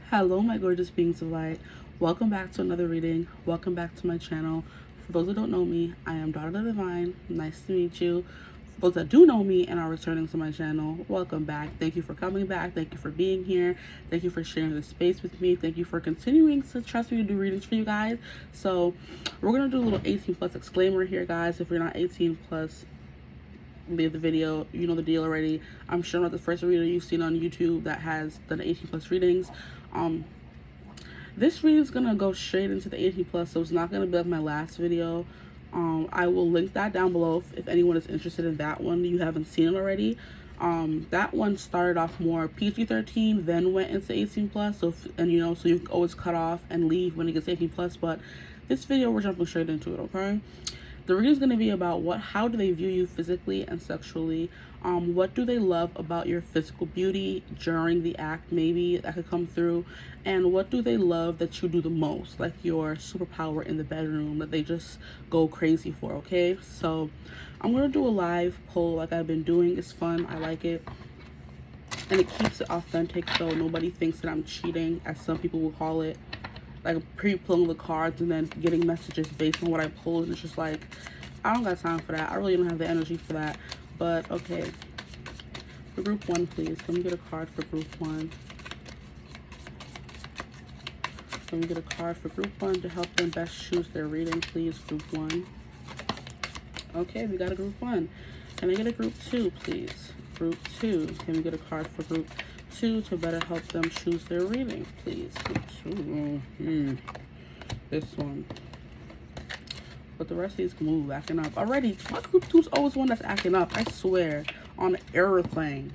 Hello my gorgeous beings of light, welcome back to another reading, welcome back to my channel. For those who don't know me, I am Daughter of the Divine. Nice to meet you. For those that do know me and are returning to my channel, welcome back. Thank you for coming back, thank you for being here, thank you for sharing this space with me, thank you for continuing to trust me to do readings for you guys. So we're going to do a little 18 plus disclaimer here, guys. If you're not 18 plus, leave the video. You know the deal already. I'm sure not the first reader you've seen on YouTube that has done 18 plus readings. This reading is gonna go straight into the 18 plus, so it's not gonna be like my last video. I will link that down below if anyone is interested in that one. You haven't seen it already. That one started off more PG-13, then went into 18 plus. So so you can always cut off and leave when it gets 18 plus. But this video, we're jumping straight into it. Okay. The reading is going to be about how do they view you physically and sexually. What do they love about your physical beauty during the act, maybe that could come through, and what do they love that you do the most, like your superpower in the bedroom that they just go crazy for. Okay, so I'm going to do a live poll like I've been doing. It's fun, I like it, and it keeps it authentic so nobody thinks that I'm cheating, as some people will call it, like pre-pulling the cards and then getting messages based on what I pulled. And it's just like, I don't got time for that. I really don't have the energy for that. But okay, for group one, please, can we get a card for group one? Can we get a card for group one to help them best choose their reading, please? Group one. Okay, we got a group one. Can I get a group two, please? Group two. Can we get a card for group two to better help them choose their reading, please? Group two. This one. But the rest of these can move acting up already. My group two is always one that's acting up. I swear on everything.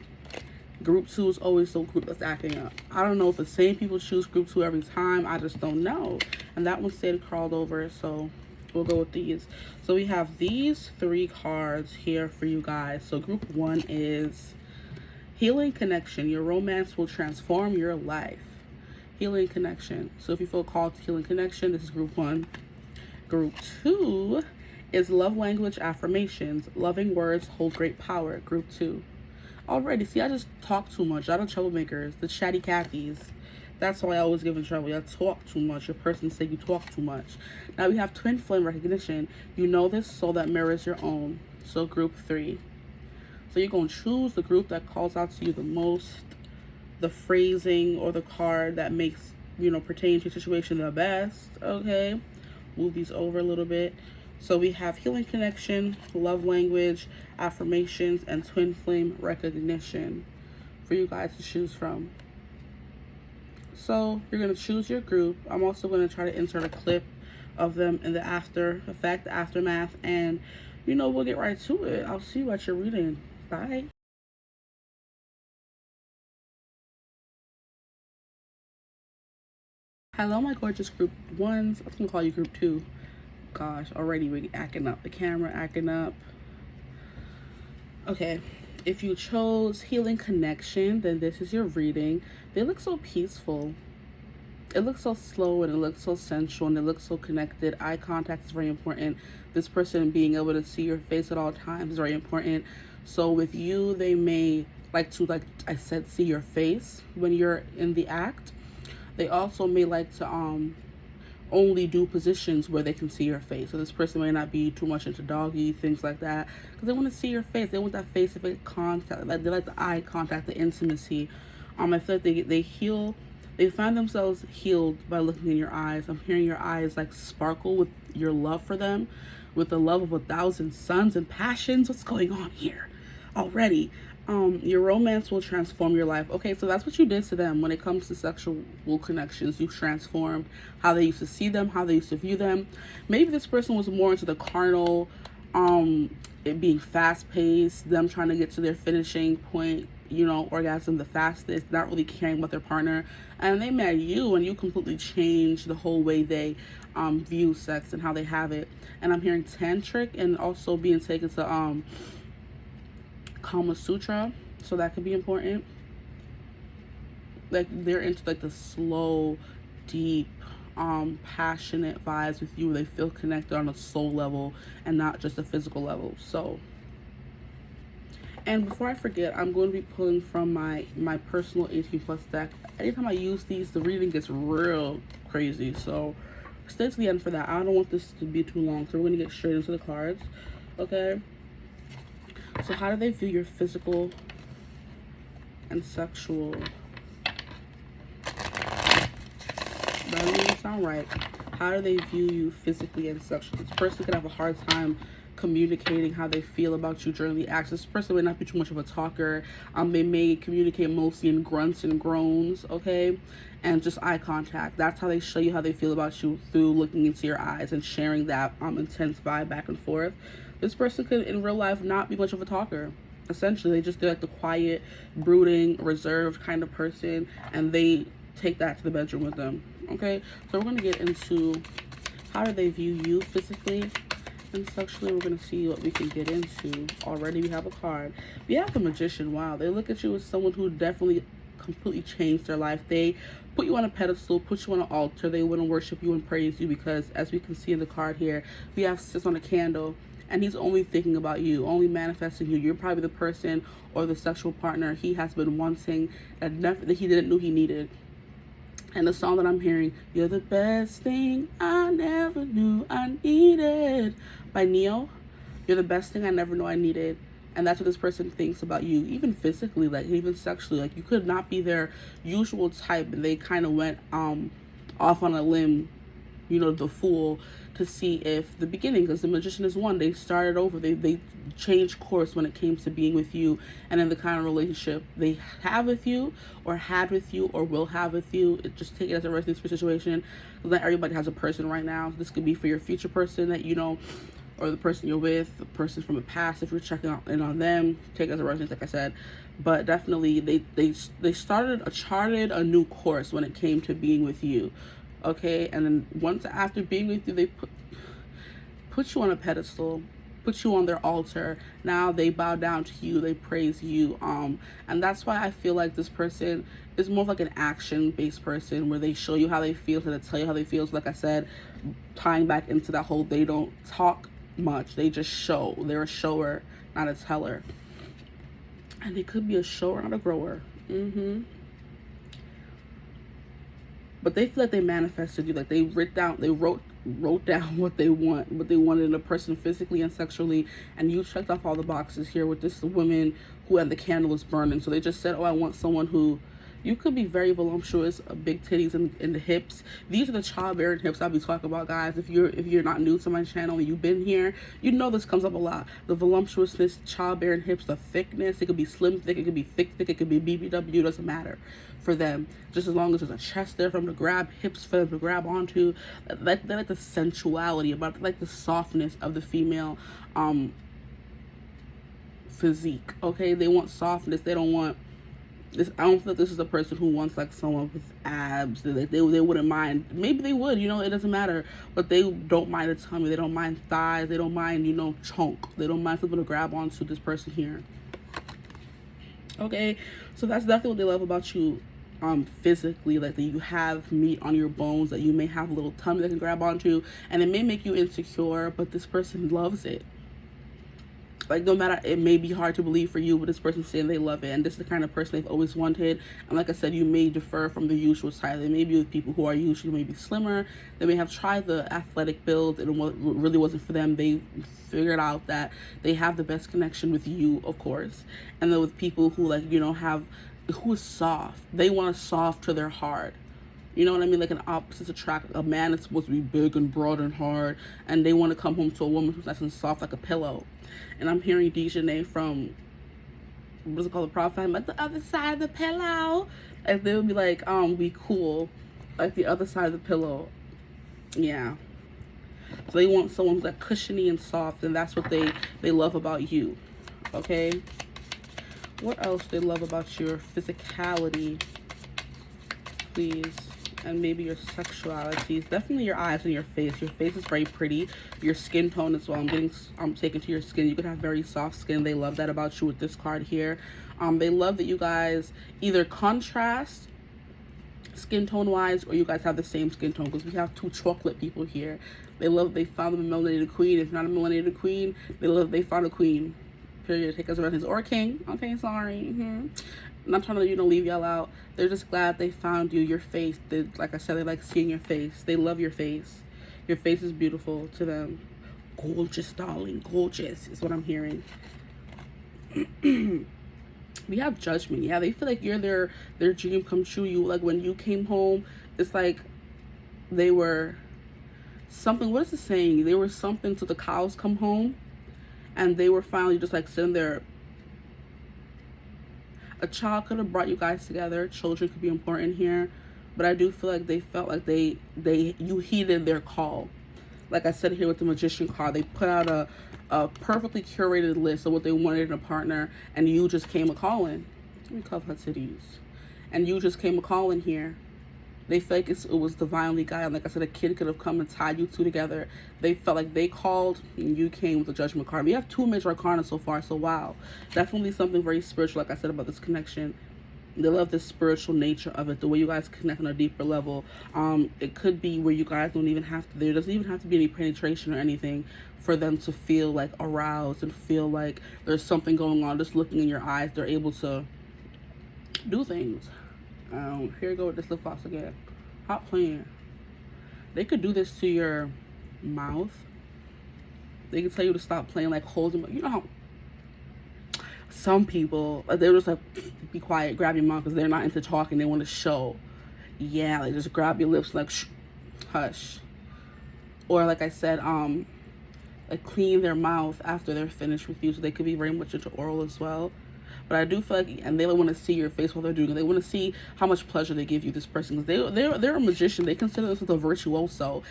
Group two is always the group that's acting up. I don't know if the same people choose group two every time. I just don't know. And that one stayed crawled over, so we'll go with these. So we have these three cards here for you guys. So group one is Healing Connection. Your romance will transform your life. Healing Connection. So if you feel called to Healing Connection, this is group one. Group two is Love Language Affirmations. Loving words hold great power. Group two. Already, see, I just talk too much. Y'all the troublemakers, the chatty Cathys. That's why I always get in trouble. Y'all talk too much. Your person say you talk too much. Now we have Twin Flame Recognition. You know this soul that mirrors your own. So group three. So you're going to choose the group that calls out to you the most, the phrasing or the card that makes, pertain to your situation the best. Okay. Move these over a little bit. So we have Healing Connection, Love Language, Affirmations, and Twin Flame Recognition for you guys to choose from. So you're going to choose your group. I'm also going to try to insert a clip of them in the after effect, the aftermath, and we'll get right to it. I'll see you at your reading. Bye. Hello my gorgeous group ones. I'm gonna call you group two. Gosh, already we're acting up. The camera acting up. Okay, if you chose Healing Connection, then this is your reading. They look so peaceful. It looks so slow and it looks so sensual and it looks so connected. Eye contact is very important. This person being able to see your face at all times is very important. So with you, they may like to, like I said, see your face when you're in the act. They also may like to only do positions where they can see your face. So this person may not be too much into doggy, things like that, because they want to see your face. They want that face-to-face contact. Like they like the eye contact, the intimacy. I feel like they heal. They find themselves healed by looking in your eyes. I'm hearing your eyes like sparkle with your love for them, with the love of 1,000 suns and passions. What's going on here already? Your romance will transform your life. Okay, so that's what you did to them when it comes to sexual connections. You transformed how they used to see them, how they used to view them. Maybe this person was more into the carnal, it being fast-paced, them trying to get to their finishing point, orgasm the fastest, not really caring about their partner. And they met you and you completely changed the whole way they view sex and how they have it. And I'm hearing tantric and also being taken to Kama Sutra, so that could be important. Like they're into like the slow, deep, passionate vibes with you. They feel connected on a soul level and not just a physical level. So And before I forget, I'm going to be pulling from my personal 18 plus deck. Anytime I use these, the reading gets real crazy. So stay to the end for that. I don't want this to be too long. So we're going to get straight into the cards. Okay. So how do they view your physical and sexual? That doesn't even sound right. How do they view you physically and sexually? This person could have a hard time communicating how they feel about you during the acts. This person may not be too much of a talker. They may communicate mostly in grunts and groans, okay? And just eye contact. That's how they show you how they feel about you, through looking into your eyes and sharing that intense vibe back and forth. This person could in real life not be much of a talker. Essentially, they're like the quiet, brooding, reserved kind of person, and they take that to the bedroom with them. Okay, so we're going to get into how do they view you physically and sexually. We're going to see what we can get into. Already we have a card. We have the Magician. Wow, they look at you as someone who definitely completely changed their life. They put you on a pedestal, put you on an altar. They want to worship you and praise you because, as we can see in the card here, we have sits on a candle, and he's only thinking about you, only manifesting you. You're probably the person or the sexual partner he has been wanting, that he didn't know he needed. And the song that I'm hearing, "You're the best thing I never knew I needed," by Neo. You're the best thing I never knew I needed. And that's what this person thinks about you, even physically, like even sexually. Like you could not be their usual type, and they kind of went off on a limb, you know, the fool, to see if the beginning, because the Magician is one, they started over, they changed course when it came to being with you and in the kind of relationship they have with you or had with you or will have with you. Just take it as a resting situation. Not everybody has a person right now. This could be for your future person that you know, or the person you're with, the person from the past. If you're checking in on them, take it as a resonance, like I said. But definitely they charted a new course when it came to being with you. Okay, and then once after being with you, they put you on a pedestal, put you on their altar. Now they bow down to you, they praise you, and that's why I feel like this person is more like an action-based person, where they show you how they feel, so they tell you how they feel. So like I said, tying back into that whole, they don't talk much, they just show. They're a shower, not a teller. And they could be a shower, not a grower. But they feel like they manifested you. Like they wrote down what they wanted in a person physically and sexually, and you checked off all the boxes here with this woman who had the candle was burning. So they just said, oh, I want someone who, you could be very voluptuous, big titties in the hips. These are the childbearing hips I'll be talking about, guys. If you're not new to my channel and you've been here, you know this comes up a lot. The voluptuousness, childbearing hips, the thickness. It could be slim thick, it could be thick, it could be BBW, doesn't matter for them. Just as long as there's a chest there for them to grab, hips for them to grab onto. Like the sensuality about it, like the softness of the female physique. Okay, they want softness. They don't want this. I don't feel like this is a person who wants like someone with abs. They wouldn't mind. Maybe they would, you know, it doesn't matter. But they don't mind a tummy. They don't mind thighs. They don't mind, you know, chunk. They don't mind something to grab onto, this person here. Okay, so that's definitely what they love about you physically, like that you have meat on your bones, that you may have a little tummy that can grab onto, and it may make you insecure, but this person loves it. Like, no matter, it may be hard to believe for you, but this person's saying they love it, and this is the kind of person they've always wanted. And like I said, you may differ from the usual type. They may be with people who are usually maybe slimmer. They may have tried the athletic build, and it really wasn't for them. They figured out that they have the best connection with you, of course. And then with people who, like, you know, who is soft. They want a soft to their hard. You know what I mean? Like an opposites attract. A man is supposed to be big and broad and hard, and they want to come home to a woman who's nice and soft like a pillow. And I'm hearing Dejanay from, what's it called, the Prophet, I'm at the other side of the pillow. And they would be like, be cool, like the other side of the pillow. Yeah. So they want someone who's like cushiony and soft, and that's what they love about you. Okay? What else they love about your physicality, please? And maybe your sexuality. Definitely your eyes and your face. Your face is very pretty. Your skin tone as well. I'm taken to your skin. You could have very soft skin. They love that about you with this card here. They love that you guys either contrast skin tone wise, or you guys have the same skin tone, because we have two chocolate people here. They found them a melanated queen. If not a melanated queen, they found a queen. period, take as reference, or king. Okay, sorry. I'm not trying to, leave y'all out. They're just glad they found you. Your face, like I said, they like seeing your face. They love your face. Your face is beautiful to them. Gorgeous, darling, gorgeous is what I'm hearing. We have judgment. Yeah, they feel like you're their dream come true. You, like, when you came home, it's like they were something. What is it saying? They were something till the cows come home, and they were finally just like sitting there. A child could have brought you guys together. Children could be important here, but I do feel like they felt like you heeded their call. Like I said here with the Magician card, they put out a perfectly curated list of what they wanted in a partner, and you just came a-calling. Let me cuff her titties. And you just came a-calling here. They feel like it was divinely guided. Like I said, a kid could have come and tied you two together. They felt like they called, and you came with the Judgment card. We have 2 major arcana so far, so wow. Definitely something very spiritual, like I said, about this connection. They love the spiritual nature of it, the way you guys connect on a deeper level. It could be where you guys don't even have to, there doesn't even have to be any penetration or anything for them to feel like aroused and feel like there's something going on. Just looking in your eyes, they're able to do things. Here we go with this lip gloss again. Hot playing. They could do this to your mouth. They can tell you to stop playing, like holding, you know how some people, like, they're just like, be quiet, grab your mouth, because they're not into talking, they want to show. Yeah, like, just grab your lips, like, shh, hush. Or like I said, like, clean their mouth after they're finished with you, so they could be very much into oral as well. But I do feel like, and they want to see your face while they're doing it. They want to see how much pleasure they give you, this person. Because they're a magician. They consider themselves a virtuoso.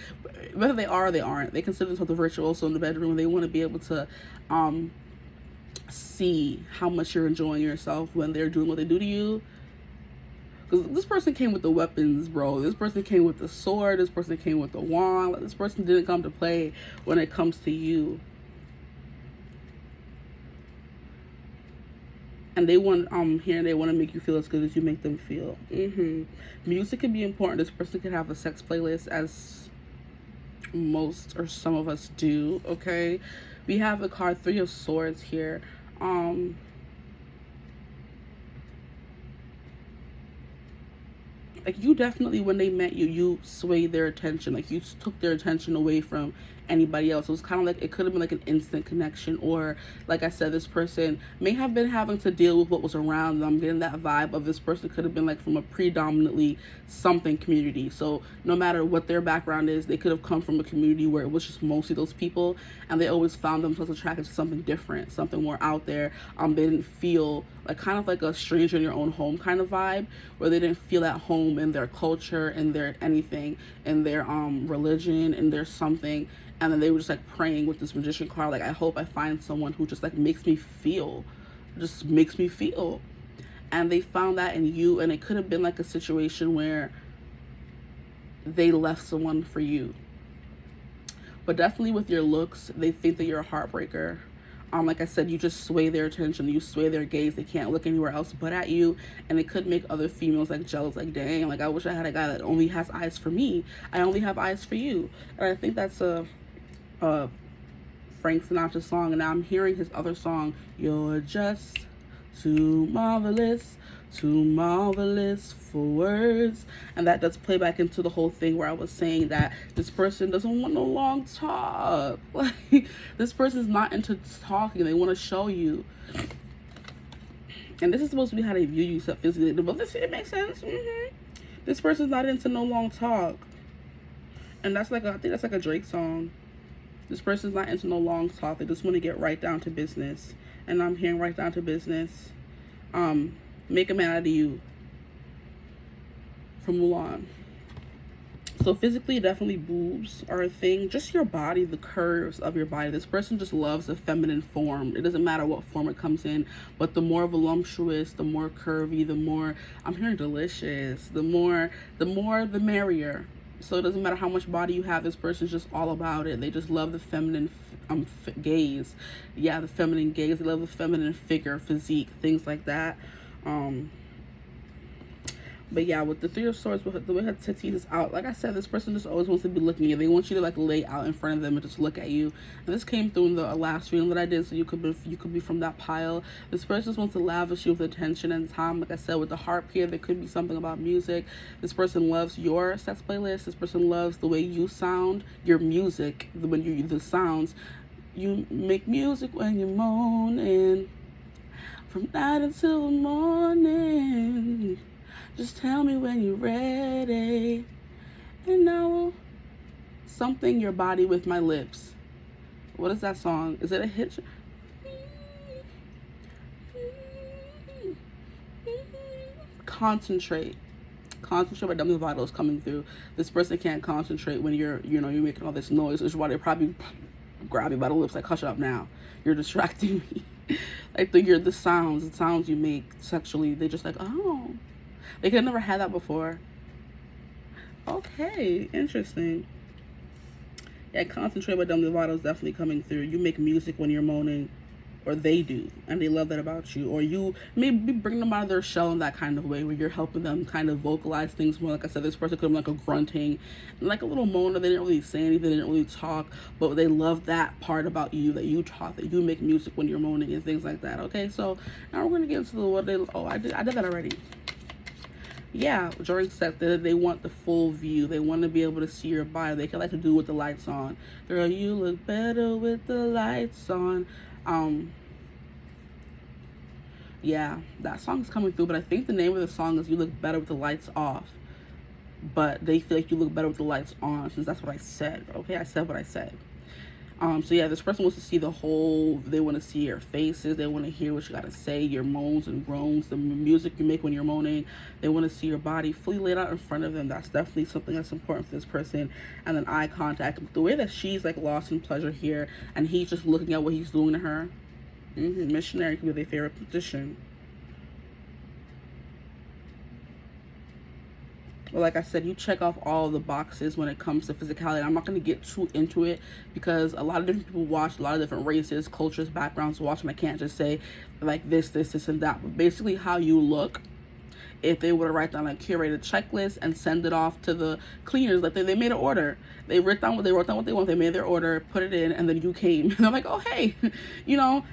Whether they are or they aren't, they consider themselves a virtuoso in the bedroom. And they want to be able to see how much you're enjoying yourself when they're doing what they do to you. Because this person came with the weapons, bro. This person came with the sword. This person came with the wand. Like, this person didn't come to play when it comes to you. And they want, here, they want to make you feel as good as you make them feel. Music can be important. This person could have a sex playlist, as most or some of us do, okay? We have the card 3 of Swords here. Like, you definitely, when they met you, you swayed their attention. Like, you took their attention away from anybody else. It was kind of like, it could have been like an instant connection. Or, like I said, this person may have been having to deal with what was around them. I'm getting that vibe of this person could have been like from a predominantly something community. So no matter what their background is, they could have come from a community where it was just mostly those people, and they always found themselves attracted to something different, something more out there. They didn't feel like, kind of like a stranger in your own home kind of vibe, where they didn't feel at home in their culture, in their anything, in their religion, in their something. And then they were just like praying with this Magician card, like, I hope I find someone who just like makes me feel, just makes me feel. And they found that in you. And it could have been like a situation where they left someone for you, but definitely with your looks, they think that you're a heartbreaker. Like I said, you just sway their attention, you sway their gaze. They can't look anywhere else but at you, and it could make other females like jealous, like, dang, like, I wish I had a guy that only has eyes for me. I only have eyes for you. And I think that's a Frank Sinatra song, and now I'm hearing his other song, You're Just Too Marvelous for words. And that does play back into the whole thing where I was saying that this person doesn't want no long talk. Like, this person's not into talking, they want to show you. And this is supposed to be how they view you physically, but this, it makes sense. This person's not into no long talk. And that's like I think that's like a Drake song. This person's not into no long talk. They just want to get right down to business. And I'm hearing right down to business. Make a man out of you. From Mulan. So physically, definitely boobs are a thing. Just your body, the curves of your body. This person just loves a feminine form. It doesn't matter what form it comes in, but the more voluptuous, the more curvy, the more, I'm hearing delicious, the more the merrier. So it doesn't matter how much body you have, this person's just all about it. They just love the feminine gaze. Yeah, the feminine gaze. They love the feminine figure, physique, things like that. But yeah, with the Three of Swords, the way her titties is out, like I said, this person just always wants to be looking at you. They want you to like lay out in front of them and just look at you. And this came through in the last reading that I did, so you could be from that pile. This person just wants to lavish you with attention and time. Like I said, with the harp here, there could be something about music. This person loves your sex playlist. This person loves the way you sound, your music, the sounds. You make music when you're moaning, from night until the morning. Just tell me when you're ready, and I will something your body with my lips. What is that song? Is it a hit? Concentrate by Demi Lovato is coming through. This person can't concentrate when you're making all this noise, which is why they probably grab you by the lips like, hush up now, you're distracting me. Like the sounds you make sexually, they just like, oh, they could have never had that before. Okay, interesting. Yeah, concentrate by Demi Lovato is definitely coming through. You make music when you're moaning, or they do, and they love that about you. Or you maybe bring them out of their shell in that kind of way, where you're helping them kind of vocalize things more. Like I said, this person could have been like a grunting, like a little moaner. They didn't really say anything, they didn't really talk, but they love that part about you, that you talk, that you make music when you're moaning and things like that. Okay, so now we're gonna get into what they. Oh, I did that already. Yeah, during sex, they want the full view. They want to be able to see your body. They can like to do with the lights on. Girl, you look better with the lights on. Yeah, that song's coming through, but I think the name of the song is You Look Better with the Lights Off. But they feel like you look better with the lights on, since that's what I said. Okay, I said what I said. So yeah, this person wants to see they want to see your faces, they want to hear what you got to say, your moans and groans, the music you make when you're moaning. They want to see your body fully laid out in front of them. That's definitely something that's important for this person. And then eye contact, the way that she's like lost in pleasure here, and he's just looking at what he's doing to her. Missionary could be their favorite position. Well, like I said, you check off all the boxes when it comes to physicality. I'm not going to get too into it because a lot of different people watch, a lot of different races, cultures, backgrounds watch, and I can't just say like this, and that. But basically how you look, if they were to write down a curated checklist and send it off to the cleaners, like they made an order. They wrote down what they want, they made their order, put it in, and then you came. And I'm like, oh, hey,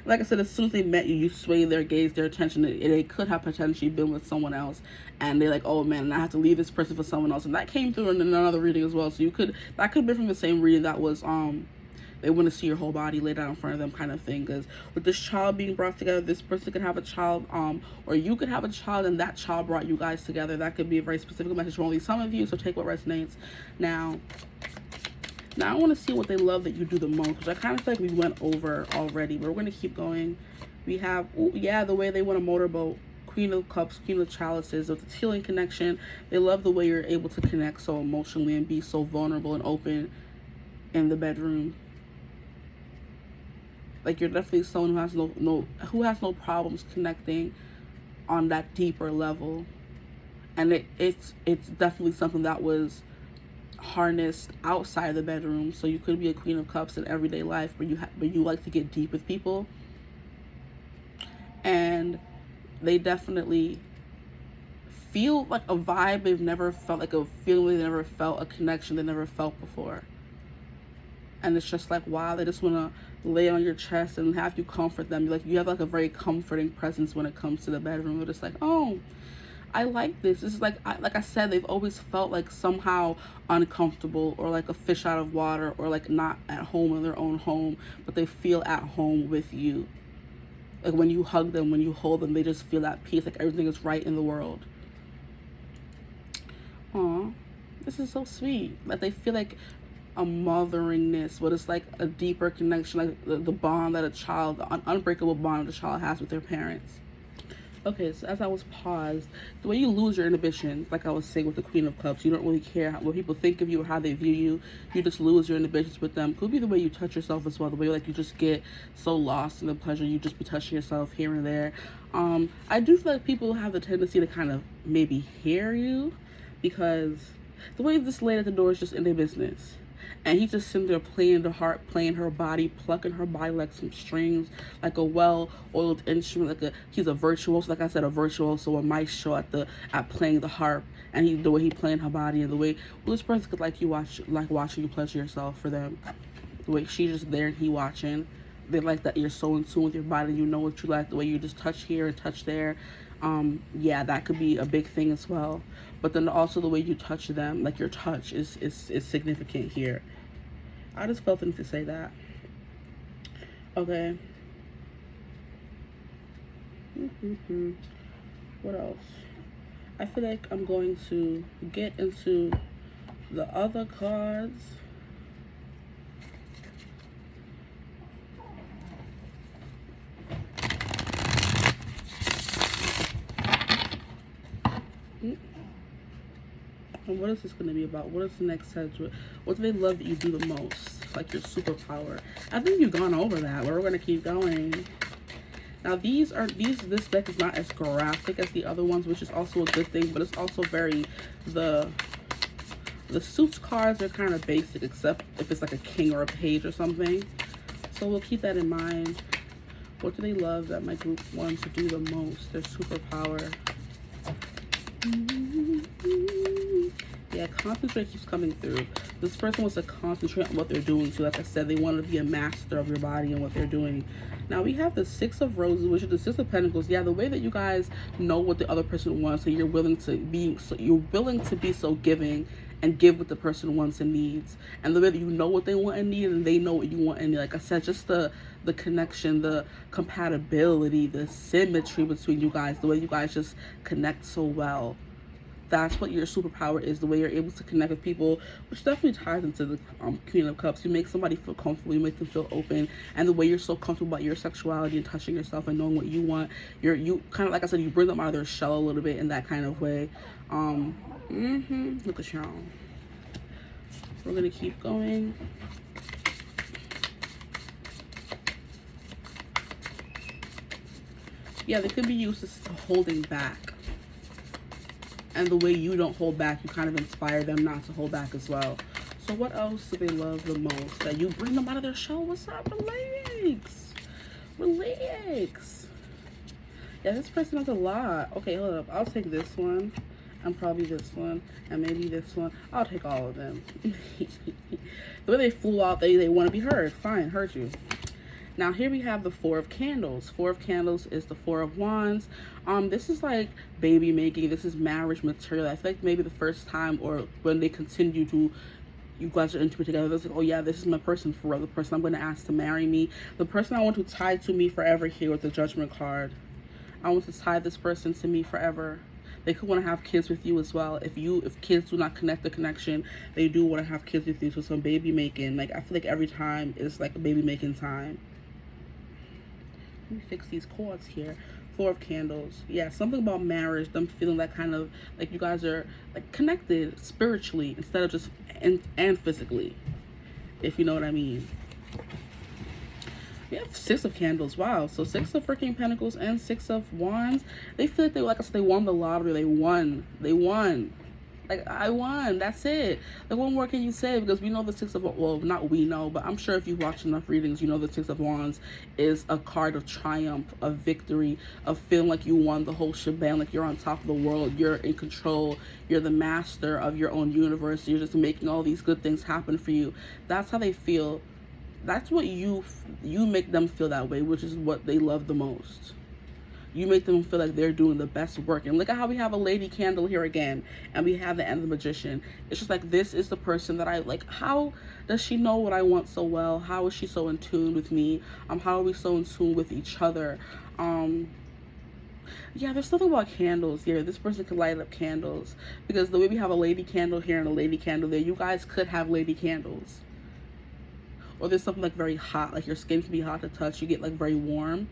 like I said, as soon as they met you, you swayed their gaze, their attention. They could have potentially been with someone else, and they're like, oh man, I have to leave this person for someone else. And that came through in another reading as well. So that could have been from the same reading. That was they want to see your whole body laid out in front of them kind of thing. Because with this child being brought together, this person could have a child, or you could have a child and that child brought you guys together. That could be a very specific message for only some of you, so take what resonates. Now I want to see what they love that you do the most, which I kind of feel like we went over already, but we're going to keep going. We have, the way they want a motorboat. Queen of Cups, Queen of Chalices, with the healing connection. They love the way you're able to connect so emotionally and be so vulnerable and open in the bedroom. Like you're definitely someone who has no problems connecting on that deeper level, and it's definitely something that was harnessed outside the bedroom. So you could be a Queen of Cups in everyday life, but you like to get deep with people, and they definitely feel like a vibe they've never felt, like a feeling they never felt, a connection they never felt before. And it's just like, wow, they just want to lay on your chest and have you comfort them. You have like a very comforting presence when it comes to the bedroom. They're just like, oh, I like this. This is like I said, they've always felt like somehow uncomfortable or like a fish out of water or like not at home in their own home, but they feel at home with you. Like when you hug them, when you hold them, they just feel at peace, like everything is right in the world. Aw, this is so sweet. Like they feel like a motheringness, but it's like a deeper connection, like the bond that the unbreakable bond that a child has with their parents. Okay, so as I was paused, the way you lose your inhibitions, like I was saying with the Queen of Cups, you don't really care what people think of you or how they view you. You just lose your inhibitions with them. Could be the way you touch yourself as well, the way like you just get so lost in the pleasure, you just be touching yourself here and there. I do feel like people have the tendency to kind of maybe hear you, because the way this lady at the door is just in their business. And he's just sitting there playing the harp, playing her body, plucking her body like some strings, like a well-oiled instrument. He's a virtuoso, like I said, a virtuoso, a maestro at playing the harp. And the way he playing her body, and the way this person could like watching you pleasure yourself for them. The way she's just there and he watching. They like that you're so in tune with your body. You know what you like. The way you just touch here and touch there. Yeah, that could be a big thing as well. But then also the way you touch them, like your touch is significant here. I just felt the need to say that. Okay. What else? I feel like I'm going to get into the other cards. And what is this going to be about? What is the next set? What do they love that you do the most? Like your superpower. I think you've gone over that, but we're going to keep going. Now this deck is not as graphic as the other ones, which is also a good thing, but it's also very, the suits cards are kind of basic, except if it's like a king or a page or something. So we'll keep that in mind. What do they love that my group wants to do the most? Their superpower. Yeah, concentrate keeps coming through. This person wants to concentrate on what they're doing too. Like I said, they want to be a master of your body and what they're doing. Now we have the Six of Roses, which is the Six of Pentacles. Yeah, the way that you guys know what the other person wants, so you're willing to be so giving and give what the person wants and needs. And the way that you know what they want and need, and they know what you want and need. Like I said, just the connection, the compatibility, the symmetry between you guys, the way you guys just connect so well. That's what your superpower is, the way you're able to connect with people, which definitely ties into the Queen of Cups. You make somebody feel comfortable, you make them feel open, and the way you're so comfortable about your sexuality and touching yourself and knowing what you want, you kind of, like I said, you bring them out of their shell a little bit in that kind of way. Look at y'all. We're gonna keep going. Yeah, they could be used as holding back. And the way you don't hold back, you kind of inspire them not to hold back as well. So what else do they love the most? That you bring them out of their shell? What's up? Relax. Relax. Yeah, this person has a lot. Okay, hold up. I'll take this one. And probably this one. And maybe this one. I'll take all of them. The way they flew out, they want to be heard. Fine, heard you. Now here we have the Four of Candles. Four of Candles is the Four of Wands. This is like baby making. This is marriage material. I feel like maybe the first time, or when they continue to, you guys are intimate together, it's like, oh yeah, this is my person forever. The person I'm going to ask to marry me. The person I want to tie to me forever here with the Judgment card. I want to tie this person to me forever. They could want to have kids with you as well. If kids do not connect the connection, they do want to have kids with you. So some baby making. Like I feel like every time is like a baby making time. Let me fix these cords here. Four of Candles. Yeah, something about marriage, them feeling that kind of like you guys are like connected spiritually instead of just and physically, if you know what I mean. We have Six of Candles. Wow. So Six of freaking Pentacles and Six of Wands. They feel like like I said, they won the lottery. They won. Like, I won. That's it. Like, what more can you say? Because we know the Six of, well, not we know, but I'm sure if you've watched enough readings, you know the Six of Wands is a card of triumph, of victory, of feeling like you won the whole shebang, like you're on top of the world, you're in control, you're the master of your own universe, you're just making all these good things happen for you. That's how they feel. That's what you make them feel that way, which is what they love the most. You make them feel like they're doing the best work. And look at how we have a lady candle here again. And we have the end of the Magician. It's just like, this is the person that I like. How does she know what I want so well? How is she so in tune with me? How are we so in tune with each other? Yeah, there's something about candles here. This person could light up candles. Because the way we have a lady candle here and a lady candle there, you guys could have lady candles. Or there's something like very hot. Like your skin can be hot to touch. You get like very warm.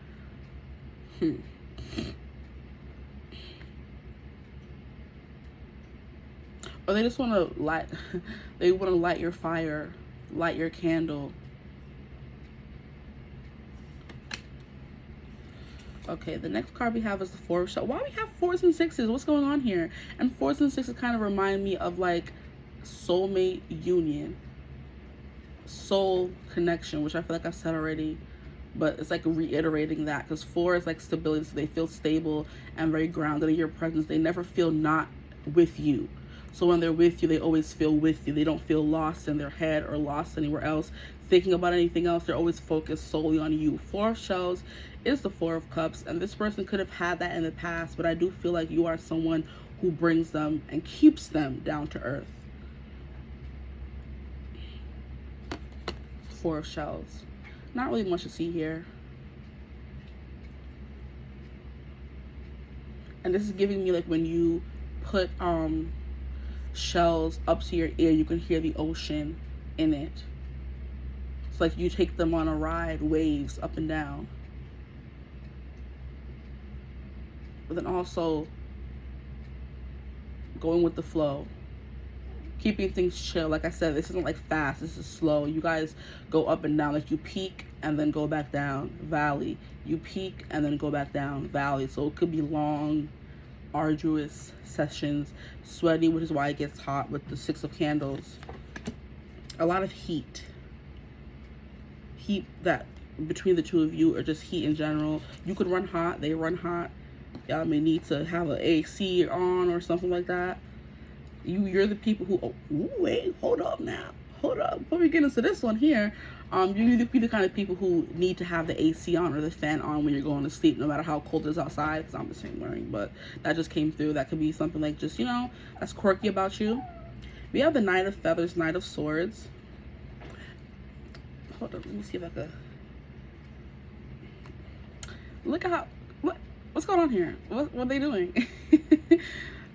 Or they just want to light, they want to light your fire, light your candle. Okay, the next card we have is the Four of Swords. Why do we have fours and sixes? What's going on here? And fours and sixes kind of remind me of like soulmate union. soul connection, which I feel like I've said already, but it's like reiterating that, because 4 is like stability, so they feel stable and very grounded in your presence. They never feel not with you. So when they're with you, they always feel with you. They don't feel lost in their head or lost anywhere else, thinking about anything else. They're always focused solely on you. 4 of Shells is the 4 of Cups, and this person could have had that in the past, but I do feel like you are someone who brings them and keeps them down to earth. 4 of Shells. Not really much to see here. And this is giving me like when you put shells up to your ear, you can hear the ocean in it. It's like you take them on a ride, waves up and down. But then also going with the flow, keeping things chill. Like I said, this isn't like fast, this is slow. You guys go up and down, like you peak and then go back down, valley. You peak and then go back down, valley. So it could be long, arduous sessions, sweaty, which is why it gets hot with the 6 of Candles. A lot of heat that between the two of you, or just heat in general. You could run hot, they run hot. Y'all may need to have an AC on or something like that. You're the people who, oh, wait, hold up now, hold up, before we get into this one here, you need to be the kind of people who need to have the AC on or the fan on when you're going to sleep, no matter how cold it is outside, because I'm the same wearing, but that just came through. That could be something like, just, you know, that's quirky about you. We have the Knight of Feathers, Knight of Swords. Hold up, let me see if I could, look at how, what's going on here? What are they doing?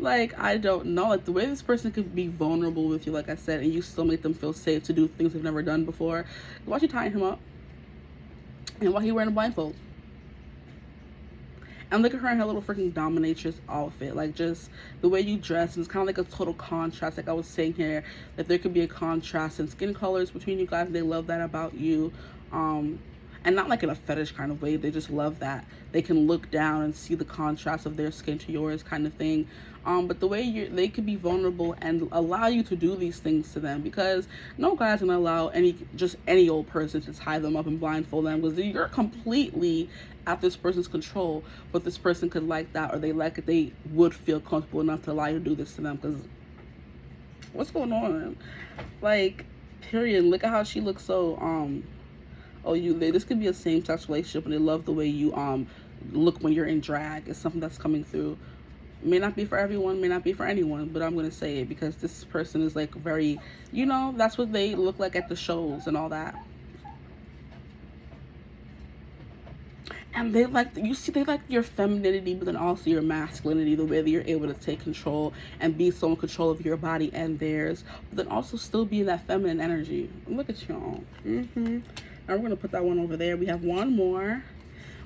Like, I don't know, like the way this person could be vulnerable with you, like I said, and you still make them feel safe to do things they've never done before. Watch you tying him up, and while he wearing a blindfold. And look at her in her little freaking dominatrix outfit, like just the way you dress, and it's kind of like a total contrast. Like I was saying here, that there could be a contrast in skin colors between you guys. They love that about you. And not like in a fetish kind of way, they just love that they can look down and see the contrast of their skin to yours, kind of thing. But the way they could be vulnerable and allow you to do these things to them, because no guy's gonna allow any old person to tie them up and blindfold them, because you're completely at this person's control. But this person could like that, or they like it, they would feel comfortable enough to allow you to do this to them. Because what's going on? Like, period. Look at how she looks so oh, this could be a same-sex relationship, and they love the way you look when you're in drag. It's something that's coming through. May not be for everyone, may not be for anyone, but I'm gonna say it because this person is like very, you know, that's what they look like at the shows and all that. And they like, you see, they like your femininity, but then also your masculinity, the way that you're able to take control and be so in control of your body and theirs, but then also still be in that feminine energy. Look at y'all. Now we're gonna put that one over there. We have one more.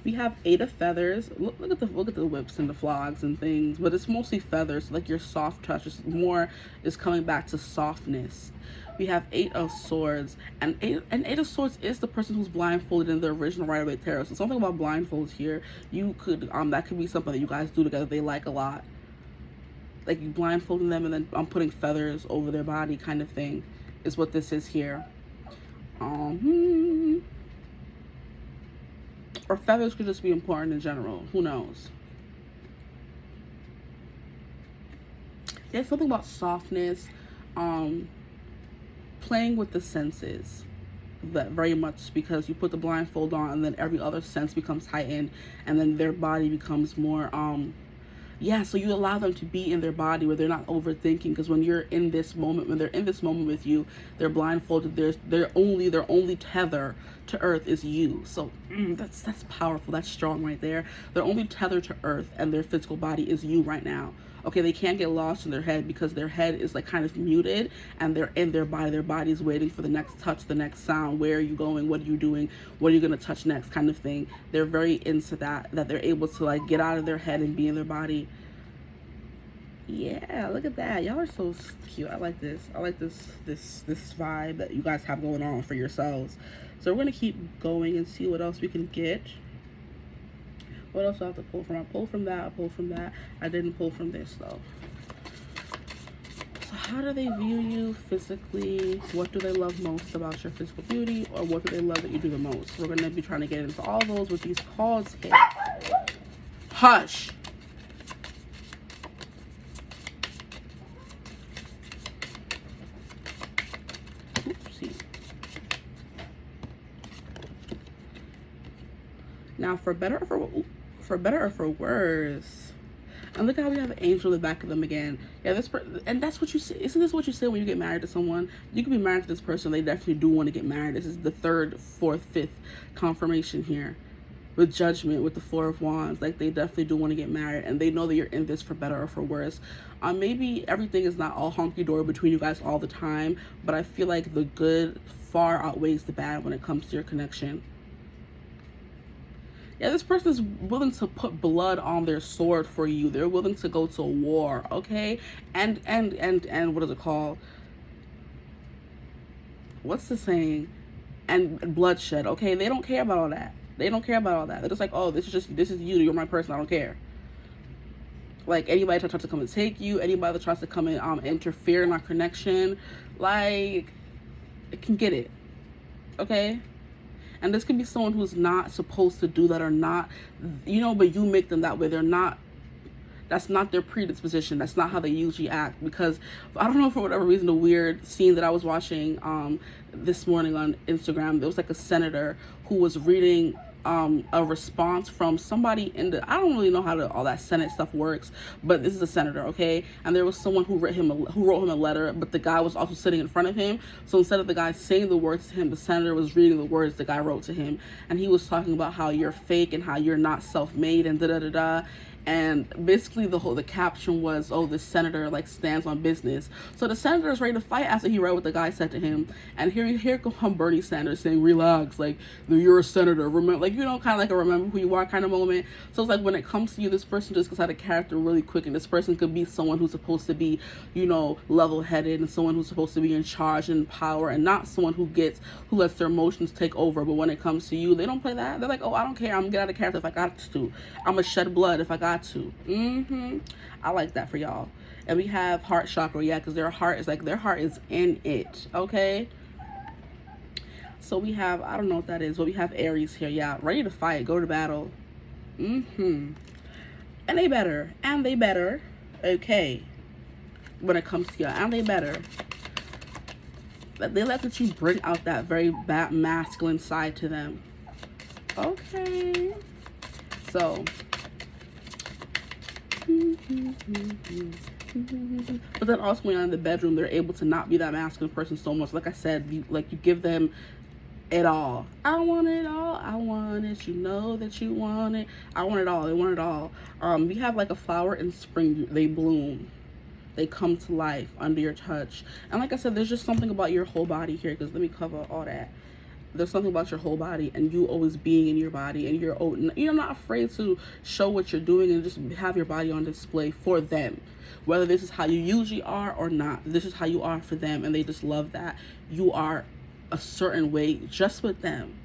We have 8 of Feathers. Look at the whips and the flogs and things, but it's mostly feathers. Like your soft touch is coming back to softness. We have 8 of Swords, and 8 of Swords is the person who's blindfolded in the original Rider-Waite Tarot. So something about blindfolds here. You could that could be something that you guys do together. They like a lot. Like you blindfolding them, and then I'm putting feathers over their body, kind of thing, is what this is here. Or feathers could just be important in general. Who knows? There's something about softness, playing with the senses, that very much, because you put the blindfold on and then every other sense becomes heightened, and then their body becomes more yeah, so you allow them to be in their body where they're not overthinking, because when you're in this moment, when they're in this moment with you, they're blindfolded, their only tether to earth is you. So that's powerful, that's strong right there. Their only tether to earth and their physical body is you right now. Okay, they can't get lost in their head, because their head is like kind of muted, and they're in their body is waiting for the next touch, the next sound. Where are you going? What are you doing? What are you gonna touch next, kind of thing. They're very into that they're able to like get out of their head and be in their body. Yeah, look at that. Y'all are so cute. I like this. I like this vibe that you guys have going on for yourselves. So we're gonna keep going and see what else we can get. What else do I have to pull from? I pulled from that, I pulled from that. I didn't pull from this though. So how do they view you physically? What do they love most about your physical beauty? Or what do they love that you do the most? We're going to be trying to get into all those with these cards here. Hush. Oopsie. Now, for better or for worse, and look how we have an angel in the back of them again. Yeah, and that's what you say. Isn't this what you say when you get married to someone? You can be married to this person. They definitely do want to get married. This is the third, fourth, fifth confirmation here. With Judgment, with the Four of Wands, like they definitely do want to get married, and they know that you're in this for better or for worse. Maybe everything is not all hunky-dory between you guys all the time, but I feel like the good far outweighs the bad when it comes to your connection. Yeah, this person is willing to put blood on their sword for you. They're willing to go to war, okay? And what is it called? What's the saying? And bloodshed, okay? They don't care about all that. They don't care about all that. They're just like, oh, this is you. You're my person. I don't care. Like, anybody that tries to come and take you, anybody that tries to come and interfere in our connection, like, it can get it, okay? And this can be someone who's not supposed to do that, or not, you know, but you make them that way. They're not, that's not their predisposition. That's not how they usually act. Because I don't know, for whatever reason, the weird scene that I was watching this morning on Instagram, there was like a senator who was reading a response from somebody in the, I don't really know how all that Senate stuff works, but this is a senator, okay? And there was someone who wrote him a letter, but the guy was also sitting in front of him. So instead of the guy saying the words to him, the senator was reading the words the guy wrote to him, and he was talking about how you're fake and how you're not self-made and da-da-da-da. And basically the caption was, oh, this senator like stands on business. So the senator is ready to fight after he read what the guy said to him. And here come Bernie Sanders saying, relax, like, you're a senator, remember, like, you know, kind of like a remember who you are kind of moment. So it's like, when it comes to you, this person just gets out of character really quick, and this person could be someone who's supposed to be, you know, level-headed, and someone who's supposed to be in charge and power, and not someone who lets their emotions take over. But when it comes to you, they don't play that. They're like, oh, I don't care, I'm gonna get out of character if I got to. I'm gonna shed blood if I got to. I like that for y'all. And we have heart chakra, yeah, because their heart is in it, okay? So we have, I don't know what that is, but we have Aries here, yeah, ready to fight, go to battle. And they better, okay, when it comes to you, and they better. They let you bring out that very bad masculine side to them, okay? So, but then also when you're in the bedroom, they're able to not be that masculine person so much. Like I said, you give them it all. I want it all. I want it. You know that you want it. I want it all. They want it all. We have like a flower in spring. They bloom. They come to life under your touch. And like I said, there's just something about your whole body here, because let me cover all that. There's something about your whole body, and you always being in your body, and you're not afraid to show what you're doing and just have your body on display for them. Whether this is how you usually are or not, this is how you are for them, and they just love that you are a certain way just with them.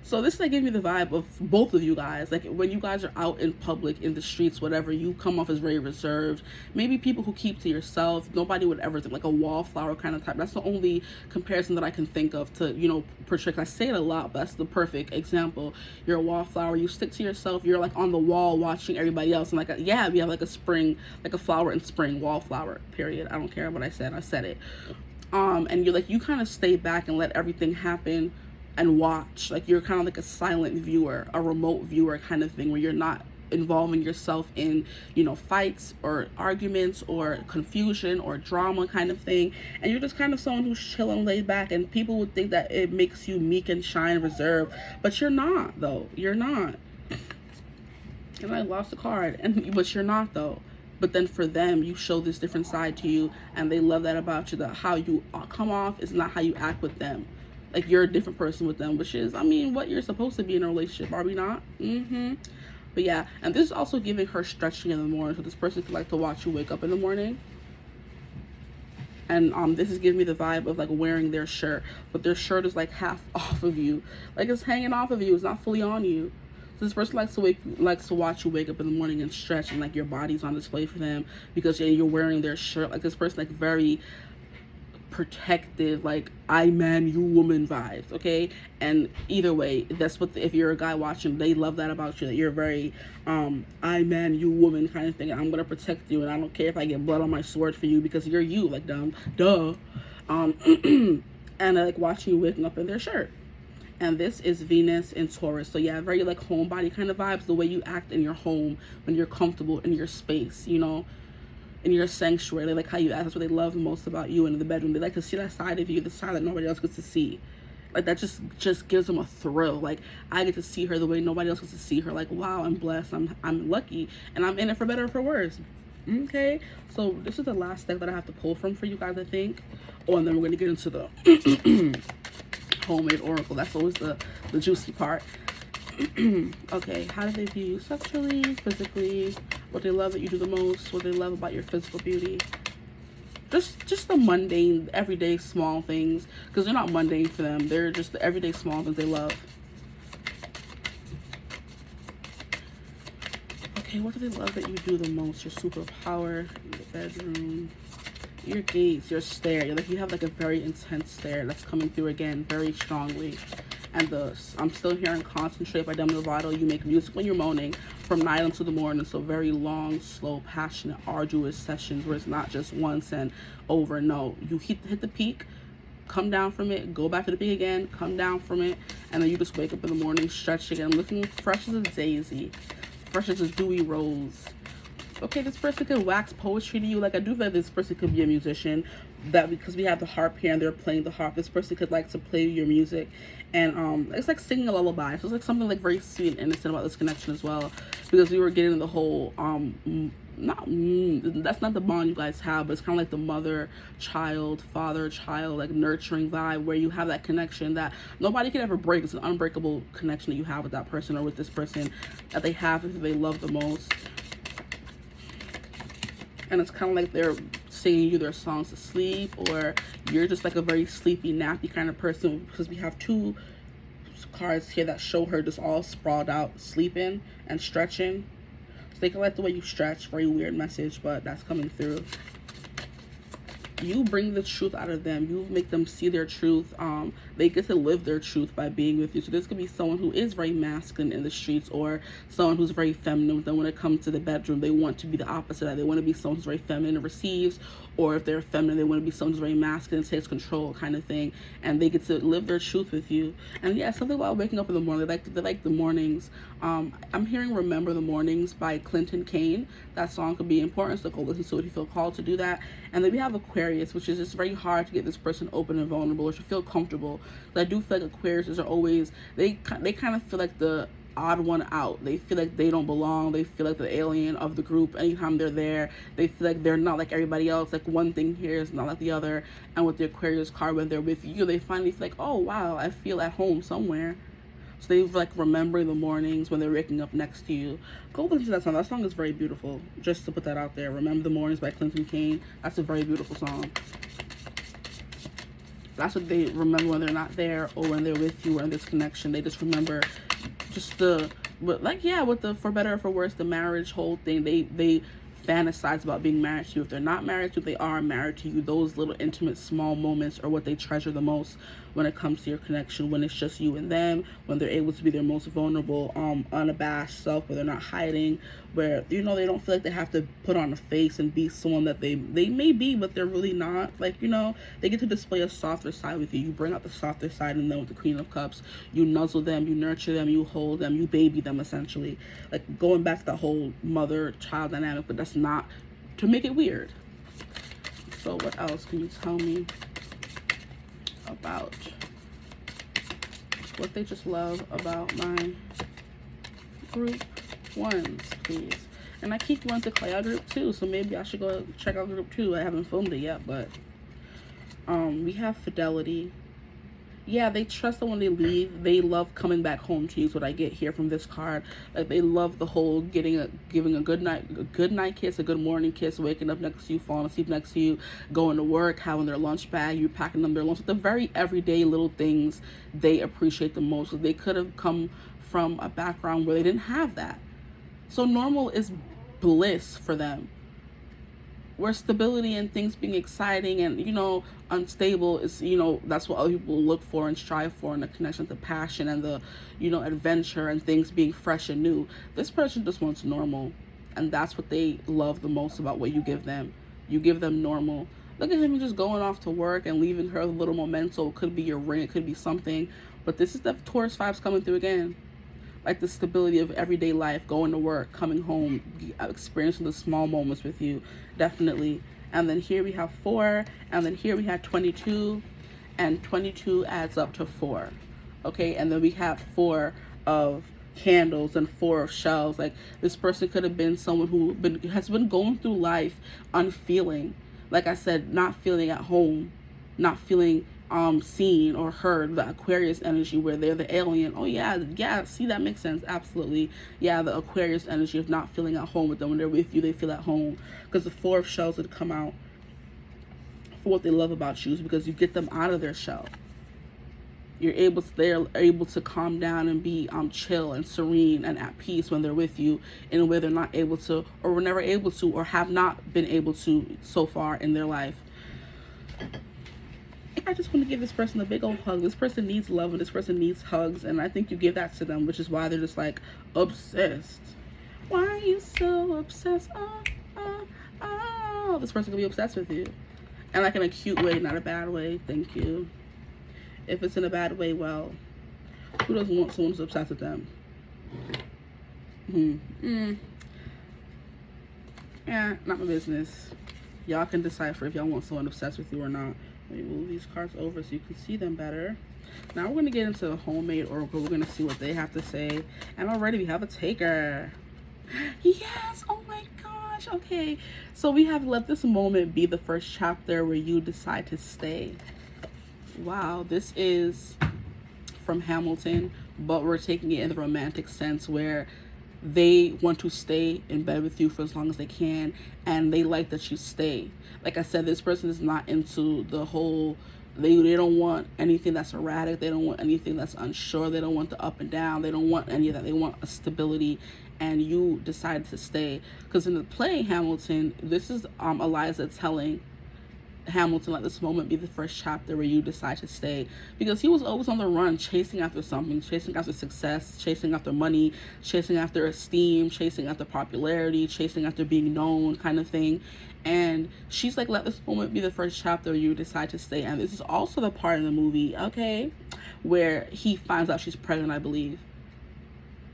So this like gave me the vibe of both of you guys. Like when you guys are out in public, in the streets, whatever, you come off as very reserved. Maybe people who keep to yourself. Nobody would ever think, like a wallflower kind of type. That's the only comparison that I can think of to, you know, portray. I say it a lot, but that's the perfect example. You're a wallflower. You stick to yourself. You're like on the wall watching everybody else. And like, yeah, we have like a spring, like a flower in spring, wallflower, period. I don't care what I said. I said it. And you're like, you kind of stay back and let everything happen and watch. Like you're kind of like a silent viewer, a remote viewer kind of thing, where you're not involving yourself in, you know, fights or arguments or confusion or drama kind of thing. And you're just kind of someone who's chilling, laid back, and people would think that it makes you meek and shy and reserved, but you're not though. You're not. And I lost a card, but you're not though. But then for them, you show this different side to you, and they love that about you, that how you come off is not how you act with them. Like you're a different person with them, which is, I mean, what you're supposed to be in a relationship, are we not? But yeah, and this is also giving her stretching in the morning, so this person could like to watch you wake up in the morning. And this is giving me the vibe of like wearing their shirt, but their shirt is like half off of you, like it's hanging off of you, it's not fully on you. So this person likes to watch you wake up in the morning and stretch, and like your body's on display for them because you're wearing their shirt. Like this person like very protective, like I man you woman vibes, okay? And either way, that's what if you're a guy watching, they love that about you, that you're very I man you woman kind of thing. I'm gonna protect you, and I don't care if I get blood on my sword for you, because you're you, like duh. And I like watching you waking up in their shirt. And this is Venus in Taurus. So yeah, very like homebody kind of vibes, the way you act in your home when you're comfortable in your space, you know, in your sanctuary. They like how you act. That's what they love the most about you. And in the bedroom, they like to see that side of you, the side that nobody else gets to see. Like that just gives them a thrill. Like I get to see her the way nobody else gets to see her. Like, wow, I'm blessed, I'm lucky, and I'm in it for better or for worse. Okay, so this is the last deck that I have to pull from for you guys, I think. Oh, and then we're gonna get into the homemade oracle. That's always the juicy part. Okay, how do they view you sexually, physically, what they love that you do the most, what they love about your physical beauty, just the mundane, everyday small things, because they're not mundane for them, they're just the everyday small things they love. Okay, what do they love that you do the most? Your superpower, your bedroom, your gaze, your stare. You're like, you have like a very intense stare that's coming through again very strongly. And I'm still hearing concentrate by Demi Lovato. You make music when you're moaning from night until the morning. So very long, slow, passionate, arduous sessions where it's not just once and over. No, you hit the peak, come down from it, go back to the peak again, come down from it, and then you just wake up in the morning, stretch again, looking fresh as a daisy, fresh as a dewy rose. Okay, this person could wax poetry to you. Like, I do feel like this person could be a musician, that because we have the harp here and they're playing the harp, this person could like to play your music, and it's like singing a lullaby. So it's like something like very sweet and innocent about this connection as well, because we were getting the whole that's not the bond you guys have, but it's kind of like the mother child, father child, like nurturing vibe, where you have that connection that nobody can ever break. It's an unbreakable connection that you have with that person, or with this person that they have, that they love the most. And it's kind of like they're singing you their songs to sleep, or you're just like a very sleepy, nappy kind of person, because we have two cards here that show her just all sprawled out, sleeping and stretching. So they can like the way you stretch. Very weird message, but that's coming through. You bring the truth out of them. You make them see their truth. They get to live their truth by being with you. So this could be someone who is very masculine in the streets, or someone who's very feminine. Then when it comes to the bedroom, they want to be the opposite of that. They want to be someone who's very feminine and receives, or if they're feminine, they want to be someone who's very masculine and takes control kind of thing. And they get to live their truth with you. And yeah, something about waking up in the morning. They like the mornings. I'm hearing Remember the Mornings by Clinton Kane. That song could be important, so go listen to it if you feel called to do that. And then we have Aquarius, which is just very hard to get this person open and vulnerable, or to feel comfortable. But I do feel like Aquariuses are always, they kind of feel like the odd one out. They feel like they don't belong. They feel like the alien of the group. Anytime they're there, they feel like they're not like everybody else. Like one thing here is not like the other. And with the Aquarius card, when they're with you, they finally feel like, oh wow, I feel at home somewhere. So they like remembering the mornings when they're waking up next to you. Go listen to that song. That song is very beautiful. Just to put that out there. Remember the Mornings by Clinton Kane. That's a very beautiful song. That's what they remember when they're not there, or when they're with you, or in this connection. They just remember just like, yeah, with the for better or for worse, the marriage whole thing. They fantasize about being married to you. If they're not married to you, they are married to you. Those little intimate small moments are what they treasure the most when it comes to your connection, when it's just you and them, when they're able to be their most vulnerable, unabashed self, where they're not hiding, where, you know, they don't feel like they have to put on a face and be someone that they may be, but they're really not. Like, you know, they get to display a softer side with you. You bring out the softer side in them with the Queen of Cups. You nuzzle them, you nurture them, you hold them, you baby them, essentially. Like, going back to the whole mother-child dynamic, but that's not to make it weird. So what else can you tell me about what they just love about my group ones, please? And I keep wanting to play out group 2, so maybe I should go check out group 2. I haven't filmed it yet, but we have fidelity. Yeah, they trust that when they leave, they love coming back home to you, is what I get here from this card. Like, they love the whole giving a good night kiss, a good morning kiss, waking up next to you, falling asleep next to you, going to work, having their lunch bag, you packing them their lunch. The very everyday little things they appreciate the most. So they could have come from a background where they didn't have that. So normal is bliss for them. where stability and things being exciting and, you know, unstable is, you know, that's what other people look for and strive for, and the connection to passion and the, you know, adventure and things being fresh and new. This person just wants normal, and that's what they love the most about what you give them. You give them normal. Look at him just going off to work and leaving her a little memento. It could be your ring, it could be something, but this is the Taurus vibes coming through again. Like the stability of everyday life, going to work, coming home, experiencing the small moments with you, definitely. And then here we have 4, and then here we have 22, and 22 adds up to 4. Okay, and then we have 4 of candles and 4 of shells. Like this person could have been someone who has been going through life unfeeling. Like I said, not feeling at home, not feeling seen or heard. The Aquarius energy where they're the alien. Oh yeah, see, that makes sense. Absolutely. Yeah, the Aquarius energy of not feeling at home with them. When they're with you, they feel at home, because the 4 of shells would come out for what they love about you, is because you get them out of their shell. They're able to calm down and be chill and serene and at peace when they're with you, in a way they're not able to, or were never able to, or have not been able to so far in their life. I just want to give this person a big old hug. This person needs love, and this person needs hugs, and I think you give that to them, which is why they're just like obsessed. Why are you so obsessed? Oh, this person can be obsessed with you, and like in a cute way, not a bad way. Thank you. If it's in a bad way, well, who doesn't want someone who's obsessed with them? Yeah, not my business. Y'all can decipher if y'all want someone obsessed with you or not. Let me move these cards over so you can see them better. Now we're going to get into the homemade oracle. We're going to see what they have to say. And already we have a taker. Yes! Oh my gosh! Okay. So we have let this moment be the first chapter where you decide to stay. Wow. This is from Hamilton, but we're taking it in the romantic sense where they want to stay in bed with you for as long as they can, and they like that you stay. Like I said, this person is not into the whole, they don't want anything that's erratic, they don't want anything that's unsure, they don't want the up and down, they don't want any of that, they want a stability, and you decided to stay. Because in the play Hamilton, this is Eliza telling Hamilton, let this moment be the first chapter where you decide to stay, because he was always on the run, chasing after something, chasing after success, chasing after money, chasing after esteem, chasing after popularity, chasing after being known, kind of thing. And she's like, let this moment be the first chapter where you decide to stay. And this is also the part in the movie, okay, where he finds out she's pregnant, I believe.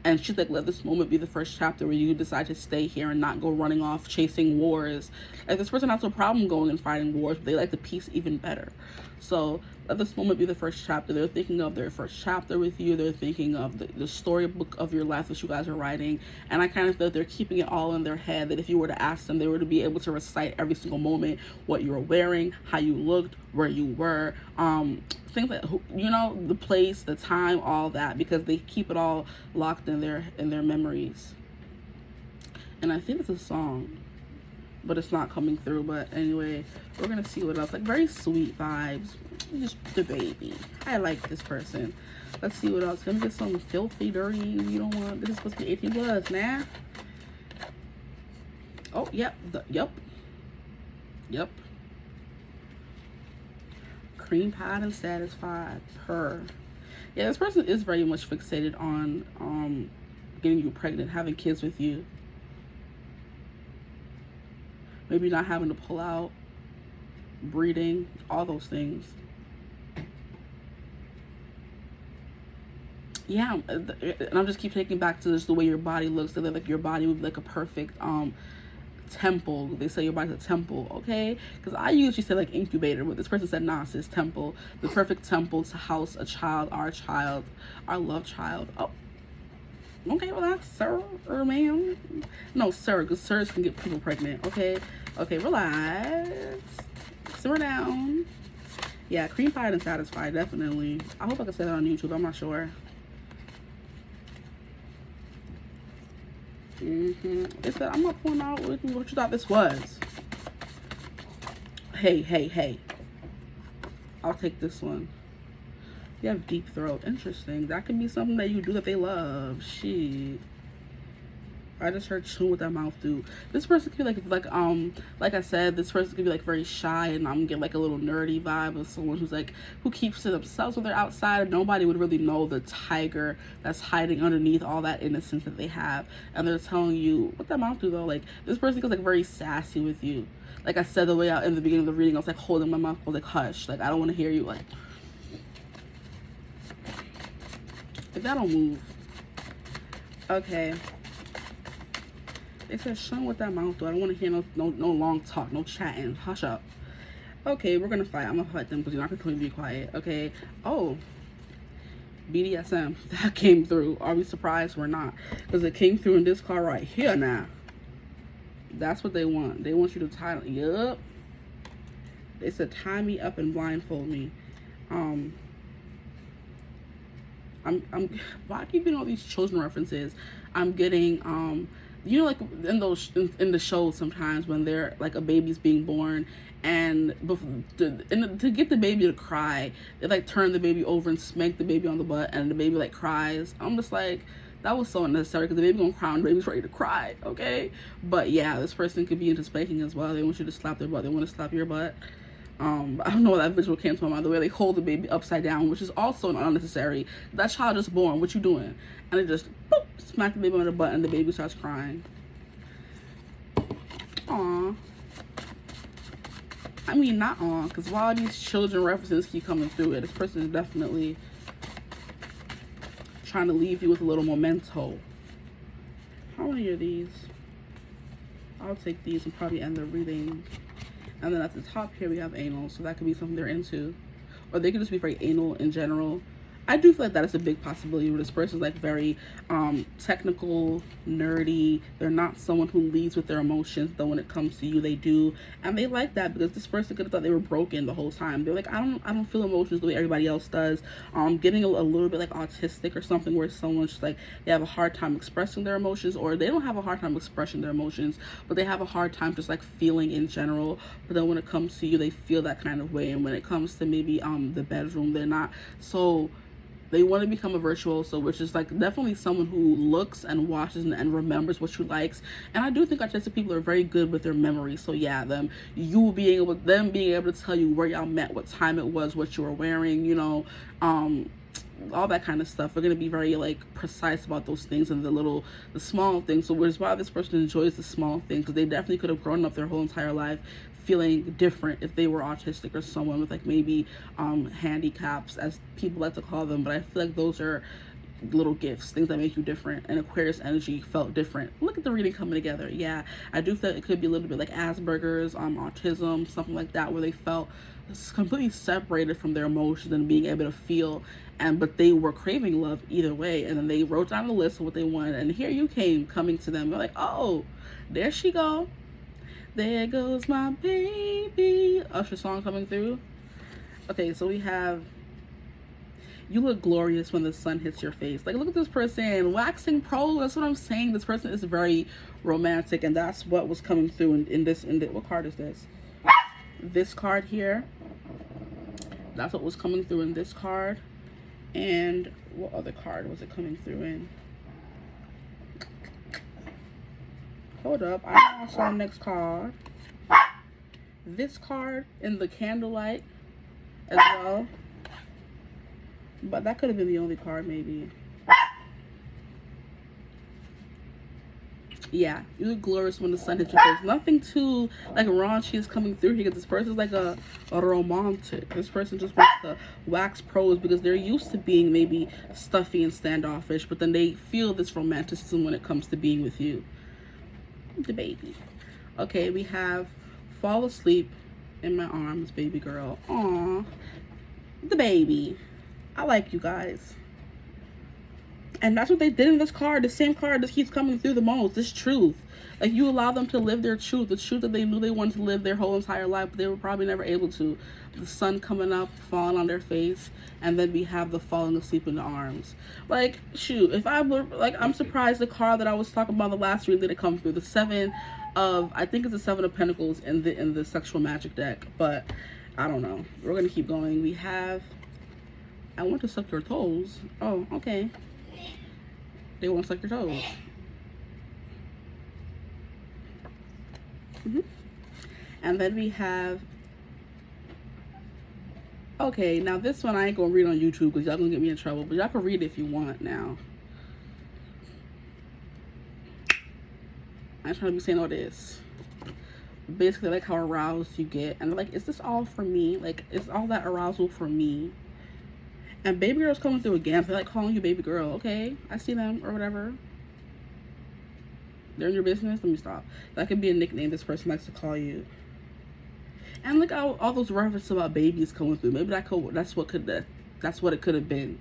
And she's like, let this moment be the first chapter where you decide to stay here and not go running off chasing wars. Like, this person has no problem going and fighting wars, but they like the peace even better. So let this moment be the first chapter. They're thinking of their first chapter with you. They're thinking of the storybook of your life that you guys are writing. And I kind of feel they're keeping it all in their head, that if you were to ask them, they were to be able to recite every single moment, what you were wearing, how you looked, where you were, things like, you know, the place, the time, all that, because they keep it all locked in their memories. And I think it's a song, but it's not coming through. But anyway, we're gonna see what else. Like, very sweet vibes. Just the baby. I like this person. Let's see what else. Let me get some filthy, dirty. You don't want. This is supposed to be 18 plus, nah. Oh, yep. Yep. Cream pie and satisfied. Purr. Yeah, this person is very much fixated on getting you pregnant, having kids with you. Maybe not having to pull out, breeding, all those things. Yeah, and I'm just keep taking back to just the way your body looks. So that like your body would be like a perfect temple. They say your body's a temple, okay? Because I usually say like incubator, but this person said nah, sis, temple. The perfect temple to house a child, our love child. Oh, okay, well that's sir or ma'am. No, sir, because sirs can get people pregnant. Okay, relax, simmer down. Yeah, cream pie and satisfied, definitely. I hope I can say that on YouTube. I'm not sure. It said, I'm not pointing out what you thought this was. Hey. I'll take this one. You have deep throat. Interesting. That could be something that you do that they love. Shit. I just heard chewing with that mouth do. This person could be like I said, this person could be like very shy, and I'm getting like a little nerdy vibe of someone who's like, who keeps to themselves when they're outside, and nobody would really know the tiger that's hiding underneath all that innocence that they have. And they're telling you what that mouth do though. Like, this person is like very sassy with you. Like I said, the way out in the beginning of the reading, I was like holding my mouth, I was like, hush, like I don't want to hear you. Like, if that don't move. Okay. It says, show what that mouth do. I don't want to hear no long talk, no chatting. Hush up. Okay, we're gonna fight. I'm gonna fight them because you're not gonna tell me to be quiet. Okay. Oh, BDSM. That came through. Are we surprised? We're not, because it came through in this card right here. Now, that's what they want. They want you to tie. Yup. They said, tie me up and blindfold me. I'm why I keep getting all these children references. I'm getting you know, like in those in the shows sometimes when they're like a baby's being born, and to get the baby to cry, they like turn the baby over and spank the baby on the butt, and the baby like cries. I'm just like, that was so unnecessary, because the baby gonna cry and the baby's ready to cry. Okay, but yeah, this person could be into spanking as well. They want you to slap their butt. They want to slap your butt. I don't know why that visual came to my mind. The way they hold the baby upside down, which is also unnecessary. That child just born. What you doing? And they just boop, smack the baby on the butt, and the baby starts crying. Aw. I mean, not aw, because while these children references keep coming through it, this person is definitely trying to leave you with a little memento. How many are these? I'll take these and probably end the reading. And then at the top here we have anal, so that could be something they're into, or they could just be very anal in general. I do feel like that is a big possibility where this person's like very technical, nerdy. They're not someone who leads with their emotions, though when it comes to you they do, and they like that, because this person could have thought they were broken the whole time. They're like, I don't feel emotions the way everybody else does. Getting a little bit like autistic or something, where someone's just like, they have a hard time expressing their emotions, or they don't have a hard time expressing their emotions, but they have a hard time just like feeling in general. But then when it comes to you, they feel that kind of way. And when it comes to maybe the bedroom, they're not so. They want to become a virtuoso, which is like definitely someone who looks and watches and remembers what you likes. And I do think autistic people are very good with their memory. So yeah, them being able to tell you where y'all met, what time it was, what you were wearing, you know, all that kind of stuff. They're going to be very like precise about those things and the small things. So which is why this person enjoys the small things, because they definitely could have grown up their whole entire life feeling different if they were autistic, or someone with like maybe handicaps, as people like to call them. But I feel like those are little gifts, things that make you different. And Aquarius energy felt different. Look at the reading coming together. Yeah, I do feel like it could be a little bit like Asperger's, autism, something like that, where they felt completely separated from their emotions and being able to feel, but they were craving love either way. And then they wrote down a list of what they wanted, and here you came coming to them. They're like, oh, there she go. There goes my baby. Usher song coming through. Okay, so we have, you look glorious when the sun hits your face. Like, look at this person, waxing pro. That's what I'm saying. This person is very romantic, and that's what was coming through in this. What card is this? This card here. That's what was coming through in this card. And what other card was it coming through in? Hold up, I saw next card. This card in the candlelight as well. But that could have been the only card, maybe. Yeah, you look glorious when the sun hits your face. Nothing too like raunchy is coming through here, because this person's like a romantic. This person just wants to wax pros because they're used to being maybe stuffy and standoffish, but then they feel this romanticism when it comes to being with you. The baby. Okay, we have fall asleep in my arms, baby girl. Aw, the baby. I like you guys. And that's what they did in this card. The same card that keeps coming through the most. This truth. Like, you allow them to live their truth. The truth that they knew they wanted to live their whole entire life, but they were probably never able to. The sun coming up, falling on their face, and then we have the falling asleep in the arms. Like, shoot, if I were, like, I'm surprised the card that I was talking about the last read didn't come through. The Seven of, I think it's the Seven of Pentacles in the Sexual Magic deck, but I don't know. We're gonna keep going. We have, I want to suck your toes. Oh, okay. They want to suck your toes. And then we have, okay, now this one I ain't gonna read on YouTube because y'all gonna get me in trouble, but y'all can read it if you want now. I ain't trying to be saying all this. Basically, like how aroused you get, and like, is this all for me? Like, is all that arousal for me? And baby girl's coming through again. They're like calling you baby girl. Okay, I see them or whatever. They're in your business. Let me stop. That could be a nickname this person likes to call you. And look at all those references about babies coming through. Maybe that's what it could have been.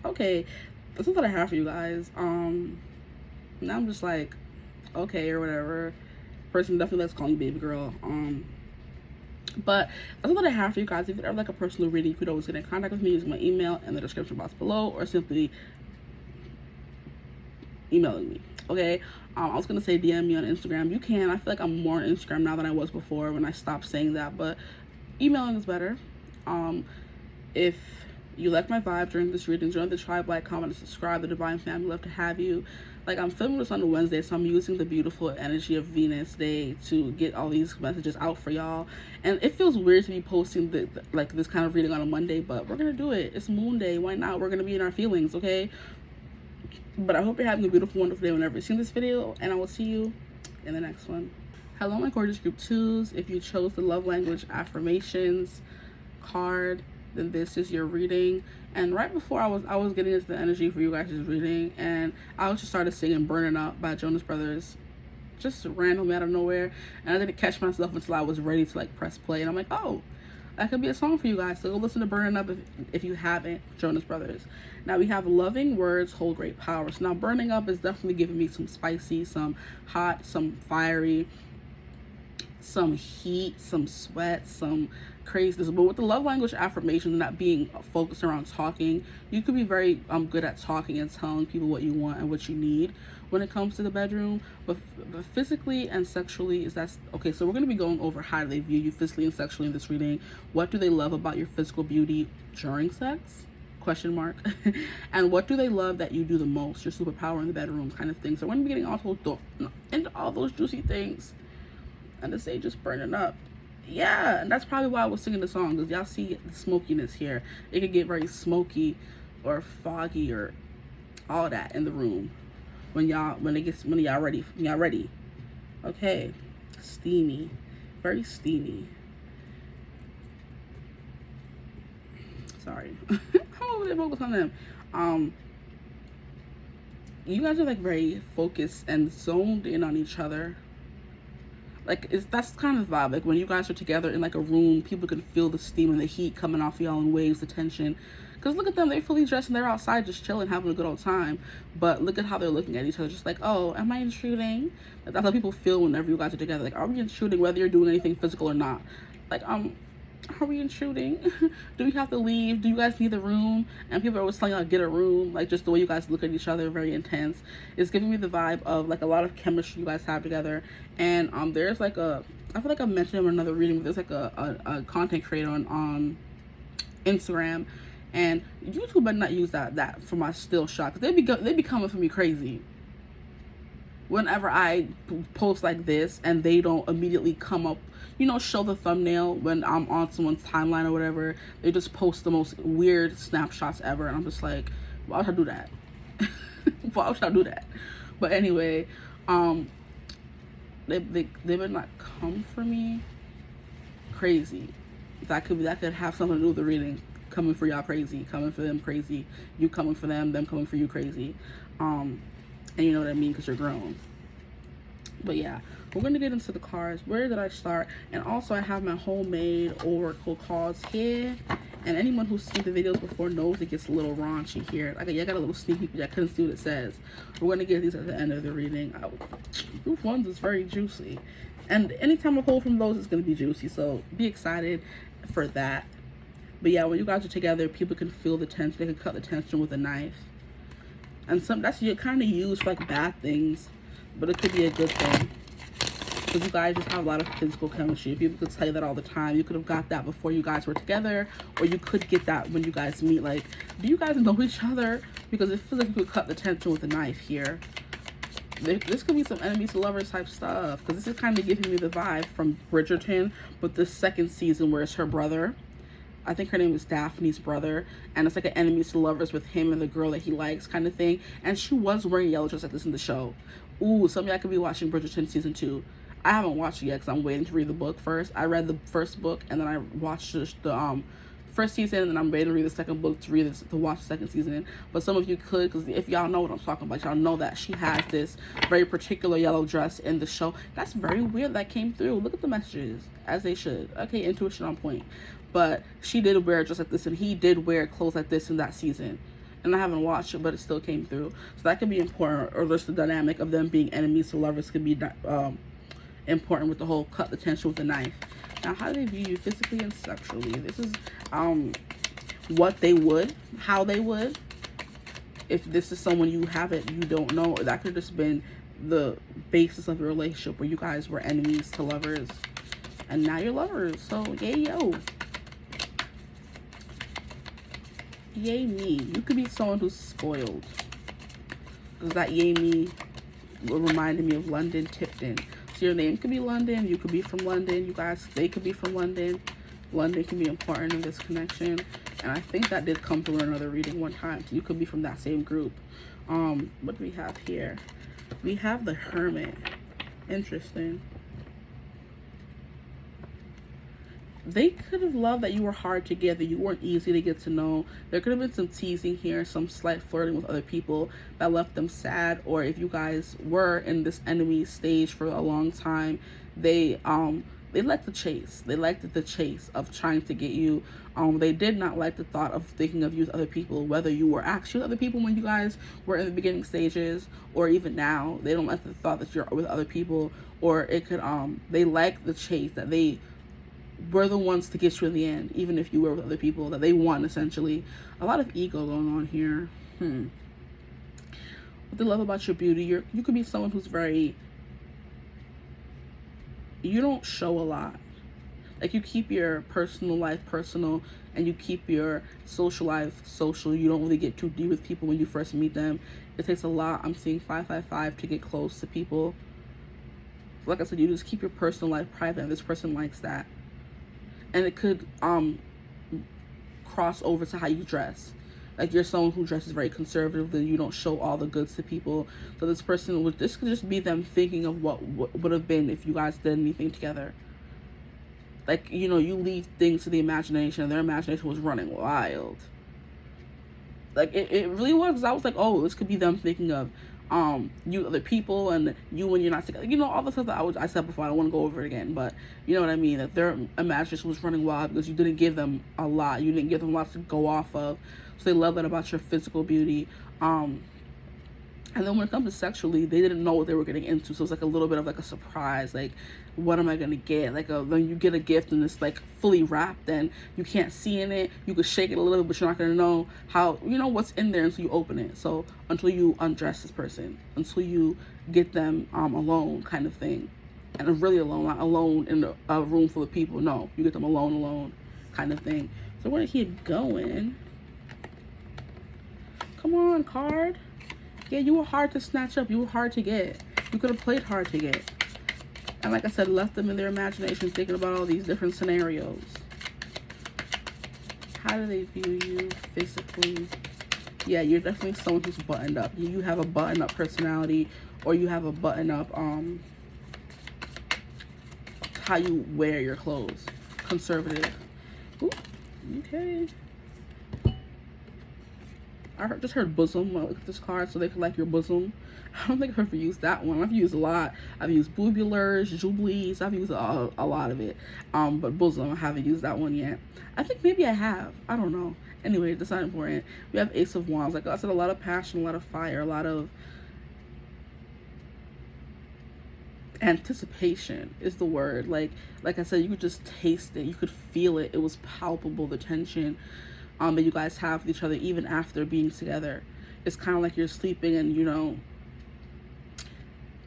Okay, that's what I have for you guys. Now I'm just like, okay, or whatever. Person definitely likes calling you baby girl. But that's what I have for you guys. If you'd ever like a personal reading, you could always get in contact with me using my email in the description box below, or simply emailing me. Okay, I was gonna say DM me on Instagram. You can. I feel like I'm more on Instagram now than I was before when I stopped saying that, but emailing is better. If you like my vibe during this reading, join the tribe, like, comment, and subscribe. The Divine family love to have you. Like, I'm filming this on a Wednesday, so I'm using the beautiful energy of Venus Day to get all these messages out for y'all. And it feels weird to be posting this kind of reading on a Monday, but we're gonna do it. It's Moon Day. Why not? We're gonna be in our feelings, okay? But I hope you're having a beautiful, wonderful day whenever you're seeing this video, and I will see you in the next one. Hello, my gorgeous group 2s. If you chose the love language affirmations card, then this is your reading. And right before I was getting into the energy for you guys' reading, and I just started singing Burning Up by Jonas Brothers, just randomly out of nowhere, and I didn't catch myself until I was ready to like press play, and I'm like, oh, that could be a song for you guys, so go listen to Burning Up if you haven't. Jonas Brothers. Now we have loving words hold great power. So now Burning Up is definitely giving me some spicy, some hot, some fiery, some heat, some sweat, some craziness. But with the love language affirmations not being focused around talking, you could be very good at talking and telling people what you want and what you need when it comes to the bedroom. But physically and sexually, okay, so we're going to be going over how they view you physically and sexually in this reading. What do they love about your physical beauty during sex? Question mark. And what do they love that you do the most? Your superpower in the bedroom kind of thing. So we're going to be getting into all those juicy things. And to say just burning up. Yeah, and that's probably why I was singing the song, because y'all see the smokiness here. It could get very smoky or foggy or all that in the room when y'all ready. Okay. Steamy. Very steamy. Sorry. I'm over there focused on them. You guys are like very focused and zoned in on each other. Like, that's kind of the vibe. Like, when you guys are together in like a room, people can feel the steam and the heat coming off y'all in waves, the tension. Because look at them, they're fully dressed and they're outside just chilling, having a good old time. But look at how they're looking at each other, just like, oh, am I intruding? Like, that's how people feel whenever you guys are together. Like, are we intruding, whether you're doing anything physical or not? Like, are we intruding? Do we have to leave? Do you guys need a room? And people are always telling y'all get a room. Like, just the way you guys look at each other, very intense. It's giving me the vibe of like a lot of chemistry you guys have together. And there's like I feel like I mentioned in another reading, but there's like a content creator on Instagram, and YouTube better not use that for my still shot, because they be coming for me crazy whenever I post like this, and they don't immediately come up, show the thumbnail when I'm on someone's timeline or whatever. They just post the most weird snapshots ever, and I'm just like, why would I do that? Why would I do that? But anyway, they better not come for me crazy. That could have something to do with the reading. Coming for y'all crazy, coming for them crazy, you coming for them coming for you crazy. And you know what I mean, because you're grown. But yeah, we're going to get into the cards. Where did I start? And also I have my homemade oracle cards here. And anyone who's seen the videos before knows it gets a little raunchy here. Like, I got a little sneak peek, I couldn't see what it says. We're going to get these at the end of the reading. Group 1 is very juicy. And anytime I pull from those, it's going to be juicy. So be excited for that. But yeah, when you guys are together, people can feel the tension. They can cut the tension with a knife. And that's kind of used for like bad things, but it could be a good thing. Because you guys just have a lot of physical chemistry. People could tell you that all the time. You could have got that before you guys were together, or you could get that when you guys meet. Like, do you guys know each other? Because it feels like you could cut the tension with a knife here. this could be some enemies to lovers type stuff, because this is kind of giving me the vibe from Bridgerton, but the second season where it's her brother. I think her name is Daphne's brother, and it's like an enemies to lovers with him and the girl that he likes kind of thing. And she was wearing a yellow dress like this in the show. Ooh, some of y'all could be watching Bridgerton season 2. I haven't watched it yet because I'm waiting to read the book first. I read the first book and then I watched the first season, and then I'm waiting to read the second book to watch the second season. But some of you could, because if y'all know what I'm talking about, y'all know that she has this very particular yellow dress in the show. That's very weird that came through. Look at the messages, as they should. Okay, intuition on point. But she did wear just like this, and he did wear clothes like this in that season. And I haven't watched it, but it still came through. So that could be important, or just the dynamic of them being enemies to lovers could be important with the whole cut the tension with the knife. Now, how do they view you physically and sexually? This is what they would, how they would. If this is someone you don't know, or that could have just been the basis of your relationship where you guys were enemies to lovers, and now you're lovers. So yay yo. Yay me. You could be someone who's spoiled, because that yay me reminded me of London Tipton. So your name could be London, you could be from London, you guys, they could be from London. London can be important in this connection, and I think that did come through another reading one time. So you could be from that same group. What do we have here? We have the Hermit. Interesting. They could have loved that you were hard to get, that you weren't easy to get to know. There could have been some teasing here, some slight flirting with other people that left them sad. Or if you guys were in this enemy stage for a long time, they liked the chase. They liked the chase of trying to get you. They did not like the thought of thinking of you with other people, whether you were actually with other people when you guys were in the beginning stages, or even now. They don't like the thought that you're with other people, or it could, they like the chase, that they were the ones to get you in the end, even if you were with other people, that they won, essentially. A lot of ego going on here. What they love about your beauty, you could be someone who's very, you don't show a lot. Like, you keep your personal life personal, and you keep your social life social. You don't really get too deep with people when you first meet them. It takes a lot. I'm seeing 555 to get close to people. Like I said, you just keep your personal life private, and this person likes that. And it could cross over to how you dress. Like, you're someone who dresses very conservative, then you don't show all the goods to people. So this person this could just be them thinking of what would have been if you guys did anything together. Like, you know, you leave things to the imagination, and their imagination was running wild. Like, it really was, because I was like, oh, this could be them thinking of you, other people, and you when you're not together. You know, all the stuff that I said before. I don't want to go over it again, but you know what I mean, that their imagination was running wild because you didn't give them a lot. You didn't give them a lot to go off of. So they love that about your physical beauty. And then when it comes to sexually, they didn't know what they were getting into. So it's like a little bit of like a surprise. Like, what am I going to get? Like, when you get a gift and it's like fully wrapped and you can't see in it, you could shake it a little bit, but you're not going to know how, you know, what's in there until you open it. So until you undress this person, until you get them alone, kind of thing. And really alone, not alone in a room full of people. No, you get them alone kind of thing. So we're going to keep going. Come on, card. Yeah, you were hard to snatch up. You were hard to get. You could have played hard to get. And like I said, left them in their imagination thinking about all these different scenarios. How do they view you physically? Yeah, you're definitely someone who's buttoned up. You have a button-up personality, or you have a button-up, how you wear your clothes. Conservative. Ooh, okay. I just heard bosom when I looked at this card, so they could like your bosom. I don't think I've ever used that one. I've used a lot. I've used boobulars, jubilees. I've used a lot of it. But bosom, I haven't used that one yet. I think maybe I have. I don't know. Anyway, that's not important. We have Ace of Wands. Like I said, a lot of passion, a lot of fire, a lot of anticipation is the word. Like I said, you could just taste it. You could feel it. It was palpable, the tension that you guys have with each other even after being together. It's kind of like you're sleeping and, you know,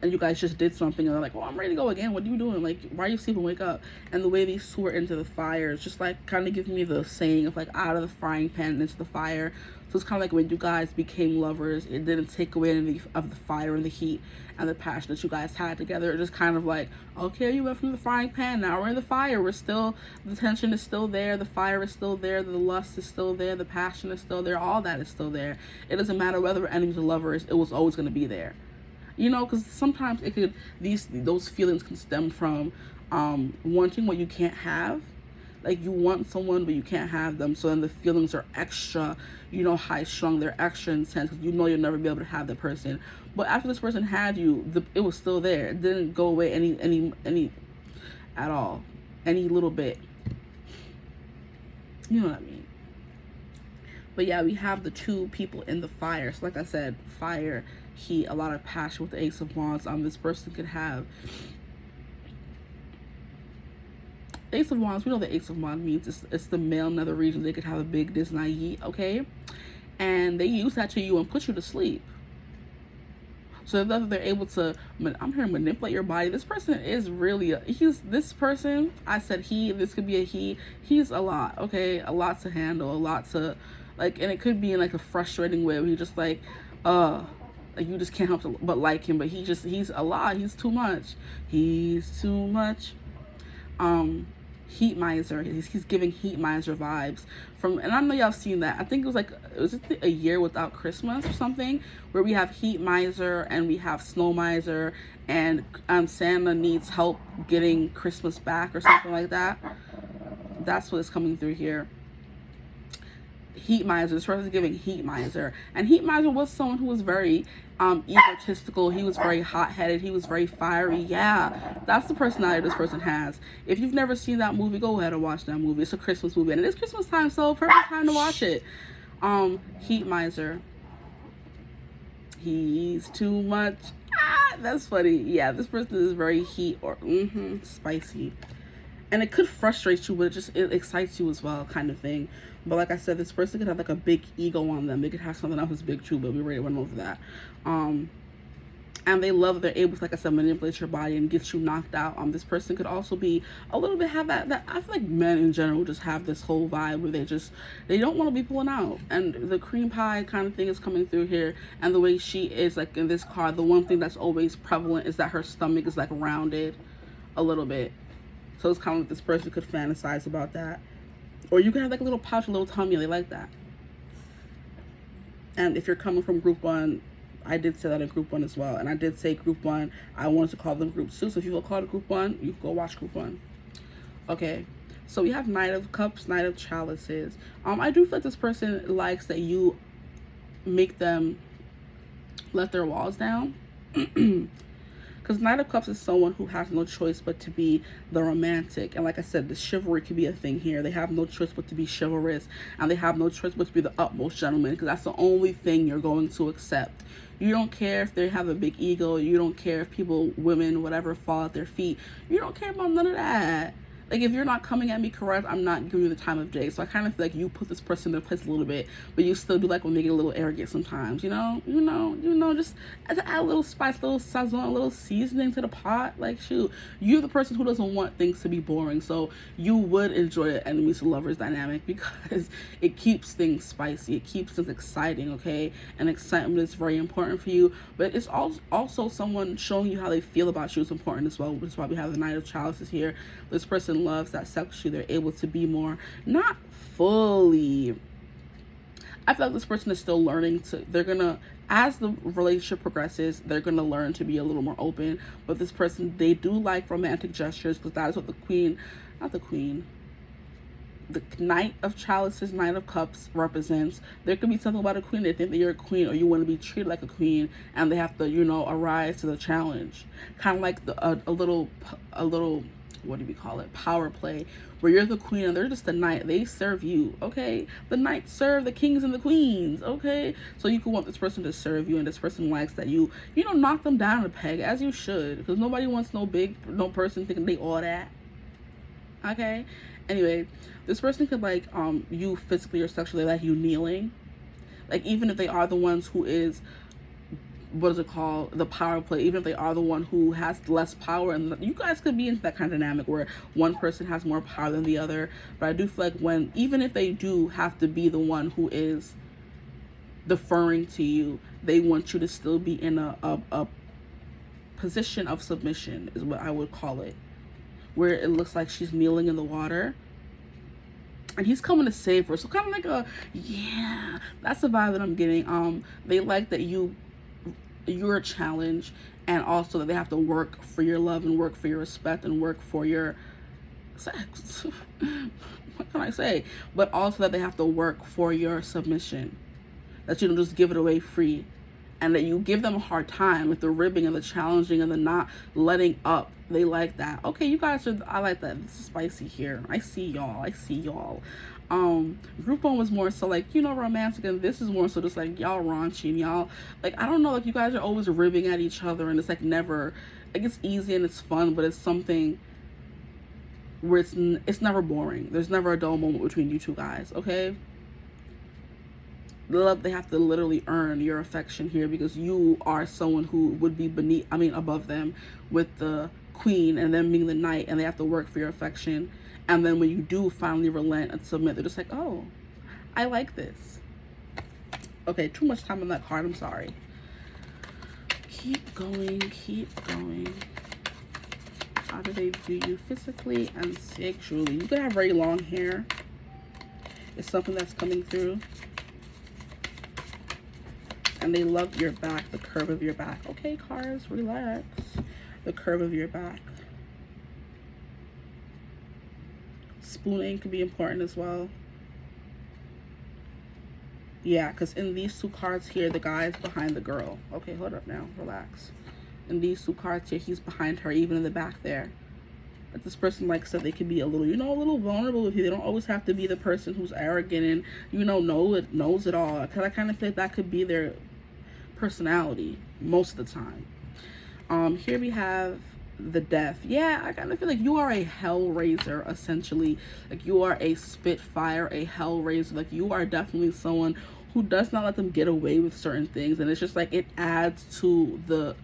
and you guys just did something and they're like, oh, I'm ready to go again. What are you doing? Like, why are you sleeping? Wake up. And the way these two are into the fire is just like kind of giving me the saying of like out of the frying pan and into the fire. So it's kind of like when you guys became lovers, it didn't take away any of the fire and the heat and the passion that you guys had together. It just kind of like, okay, you went from the frying pan, now we're in the fire. We're still, the tension is still there, the fire is still there, the lust is still there, the passion is still there, all that is still there. It doesn't matter whether we're enemies or lovers, it was always going to be there. You know, because sometimes it could, those feelings can stem from wanting what you can't have. Like, you want someone, but you can't have them. So then the feelings are extra, you know, high strung. They're extra intense because you know you'll never be able to have the person. But after this person had you, it was still there. It didn't go away any at all. Any little bit. You know what I mean? But yeah, we have the two people in the fire. So like I said, fire, heat, a lot of passion with the Ace of Wands. This person could have Ace of Wands. We know the Ace of Wands means it's the male nether region. They could have a big disney, okay? And they use that to you and put you to sleep. So that they're able to, I'm here to manipulate your body. This person is really, this person, I said he, this could be a he. He's a lot, okay? A lot to handle, a lot to, like, and it could be in like a frustrating way where he just like you just can't help but like him, but he's a lot. He's too much. He's too much. Heat miser. He's giving heat miser vibes from, and I know y'all seen that. I think it was a year without Christmas or something, where we have heat miser and we have snow miser, and Santa needs help getting Christmas back or something like that. That's what is coming through here. Heat miser. This person is giving heat miser, and heat miser was someone who was very egotistical. He was very hot-headed. He was very fiery. Yeah, that's the personality this person has. If you've never seen that movie, go ahead and watch that movie. It's a Christmas movie, and it is Christmas time, so perfect time to watch it. Heat miser. He's too much. That's funny. Yeah, this person is very heat or spicy, and it could frustrate you, but it excites you as well, kind of thing. But like I said, this person could have like a big ego on them. They could have something else that's big too, but we already went over that. And they love that they're able to, like I said, manipulate your body and get you knocked out. This person could also be a little bit have that I feel like men in general just have this whole vibe where they don't want to be pulling out. And the cream pie kind of thing is coming through here. And the way she is, like in this card, the one thing that's always prevalent is that her stomach is like rounded a little bit. So it's kind of like this person could fantasize about that. Or you can have like a little pouch, a little tummy. They like that. And if you're coming from group 1, I did say that in group 1 as well. And I did say group 1, I wanted to call them group 2. So if you feel called group 1, you can go watch group 1. Okay. So we have Knight of Cups, Knight of Chalices. I do feel like this person likes that you make them let their walls down. Because Knight of Cups is someone who has no choice but to be the romantic. And like I said, the chivalry could be a thing here. They have no choice but to be chivalrous. And they have no choice but to be the utmost gentleman. Because that's the only thing you're going to accept. You don't care if they have a big ego. You don't care if people, women, whatever, fall at their feet. You don't care about none of that. Like, if you're not coming at me correct, I'm not giving you the time of day. So I kind of feel like you put this person in their place a little bit, but you still do like when they get a little arrogant sometimes, you know, just add a little spice, a little sazon, a little seasoning to the pot. Like, shoot, you're the person who doesn't want things to be boring. So you would enjoy the enemies to lovers dynamic because it keeps things spicy. It keeps things exciting, okay? And excitement is very important for you, but it's also someone showing you how they feel about you is important as well, which is why we have the Knight of Chalices here. This person loves that sexually they're able to be more, not fully, I feel like this person is still learning they're gonna, as the relationship progresses, they're gonna learn to be a little more open. But this person, they do like romantic gestures, because that is what the Knight of Chalices, Knight of Cups represents. There could be something about a queen. They think that you're a queen or you want to be treated like a queen, and they have to, arise to the challenge. Kind of like a little what do we call it, power play, where you're the queen and they're just the knight. They serve you, okay? The knights serve the kings and the queens, okay? So you can want this person to serve you, and this person likes that you knock them down a peg, as you should, because nobody wants no person thinking they all that, okay? Anyway, this person could like you physically or sexually, like you kneeling, like even if they are the ones who is what is it called, the power play, even if they are the one who has less power. And you guys could be in that kind of dynamic where one person has more power than the other. But I do feel like when, even if they do have to be the one who is deferring to you, they want you to still be in a position of submission, is what I would call it, where it looks like she's kneeling in the water and he's coming to save her. So kind of like a, yeah, that's the vibe that I'm getting. They like that you're a challenge, and also that they have to work for your love and work for your respect and work for your sex. What can I say? But also that they have to work for your submission, that you don't just give it away free, and that you give them a hard time with the ribbing and the challenging and the not letting up. They like that. Okay, you guys are, I like that. This is spicy here. I see y'all. Group 1 was more so like, you know, romantic, and this is more so just like y'all raunchy and y'all, like, I don't know, like you guys are always ribbing at each other, and it's like never, like it's easy and it's fun, but it's something where it's never boring. There's never a dull moment between you two guys, okay? They have to literally earn your affection here, because you are someone who would be above them, with the queen and them being the knight, and they have to work for your affection. And then when you do finally relent and submit, they're just like, oh, I like this. Okay, too much time on that card, I'm sorry. Keep going. How do they view you physically and sexually? You could have very long hair. It's something that's coming through. And they love your back, the curve of your back. Okay, cards, relax. The curve of your back. Spooning could be important as well. Yeah, because in these two cards here, the guy is behind the girl. Okay, hold up now, relax. In these two cards here, he's behind her, even in the back there. But this person, like I said, they can be a little, you know, a little vulnerable with you. They don't always have to be the person who's arrogant and, you know knows it all. Because I kind of feel like that could be their personality most of the time. Here we have the Death. Yeah, I kind of feel like you are a hellraiser, essentially. Like you are a spitfire, a hellraiser. Like you are definitely someone who does not let them get away with certain things, and it's just like it adds to the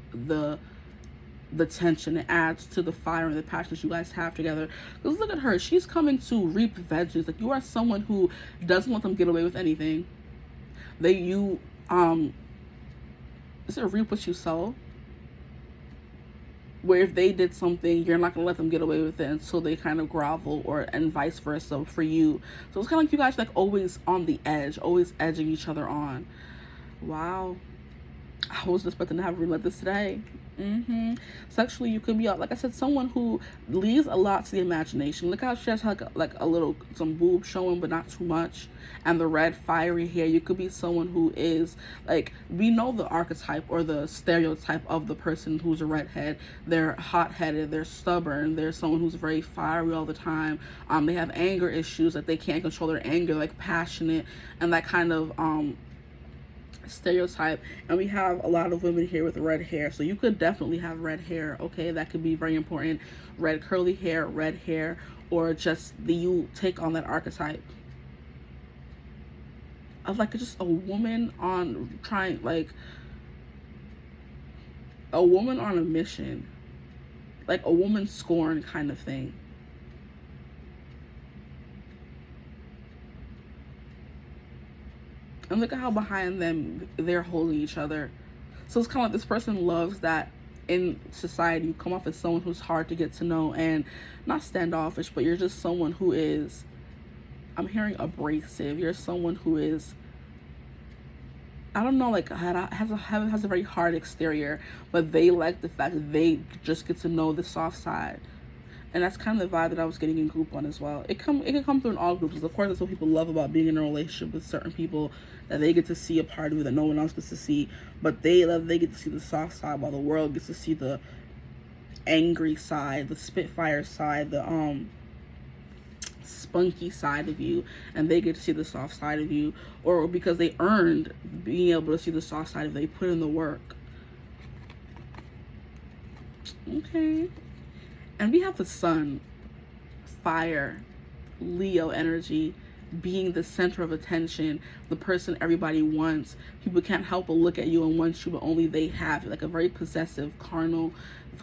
tension. It adds to the fire and the passions you guys have together. Because look at her, she's coming to reap vengeance. Like you are someone who doesn't let them get away with anything. Is it reap what you sow? Where if they did something, you're not gonna let them get away with it until they kind of grovel, and vice versa for you. So it's kind of like you guys like always on the edge, always edging each other on. Wow, I wasn't expecting to have a read like this today. Sexually, you could be, like I said, someone who leaves a lot to the imagination. Look how she has like some boob showing, but not too much. And the red fiery hair. You could be someone who is like, we know the archetype or the stereotype of the person who's a redhead. They're hot-headed, they're stubborn, they're someone who's very fiery all the time. They have anger issues, like they can't control their anger, like passionate, and that kind of stereotype. And we have a lot of women here with red hair, so you could definitely have red hair. Okay, that could be very important. Red curly hair, red hair, or just you take on that archetype of like just a woman on a woman on a mission, like a woman scorned kind of thing. And look at how behind them they're holding each other. So it's kind of like this person loves that in society you come off as someone who's hard to get to know, and not standoffish, but you're just someone who is, I'm hearing abrasive. You're someone who is, I don't know, like has a very hard exterior, but they like the fact that they just get to know the soft side. And that's kind of the vibe that I was getting in group 1 as well. It can come through in all groups. Of course, that's what people love about being in a relationship with certain people, that they get to see a part of you that no one else gets to see. But they get to see the soft side, while the world gets to see the angry side, the spitfire side, the spunky side of you, and they get to see the soft side of you, or because they earned being able to see the soft side if they put in the work. Okay. And we have the Sun, fire, Leo energy, being the center of attention, the person everybody wants. People can't help but look at you and want you, but only they have it. Like a very possessive, carnal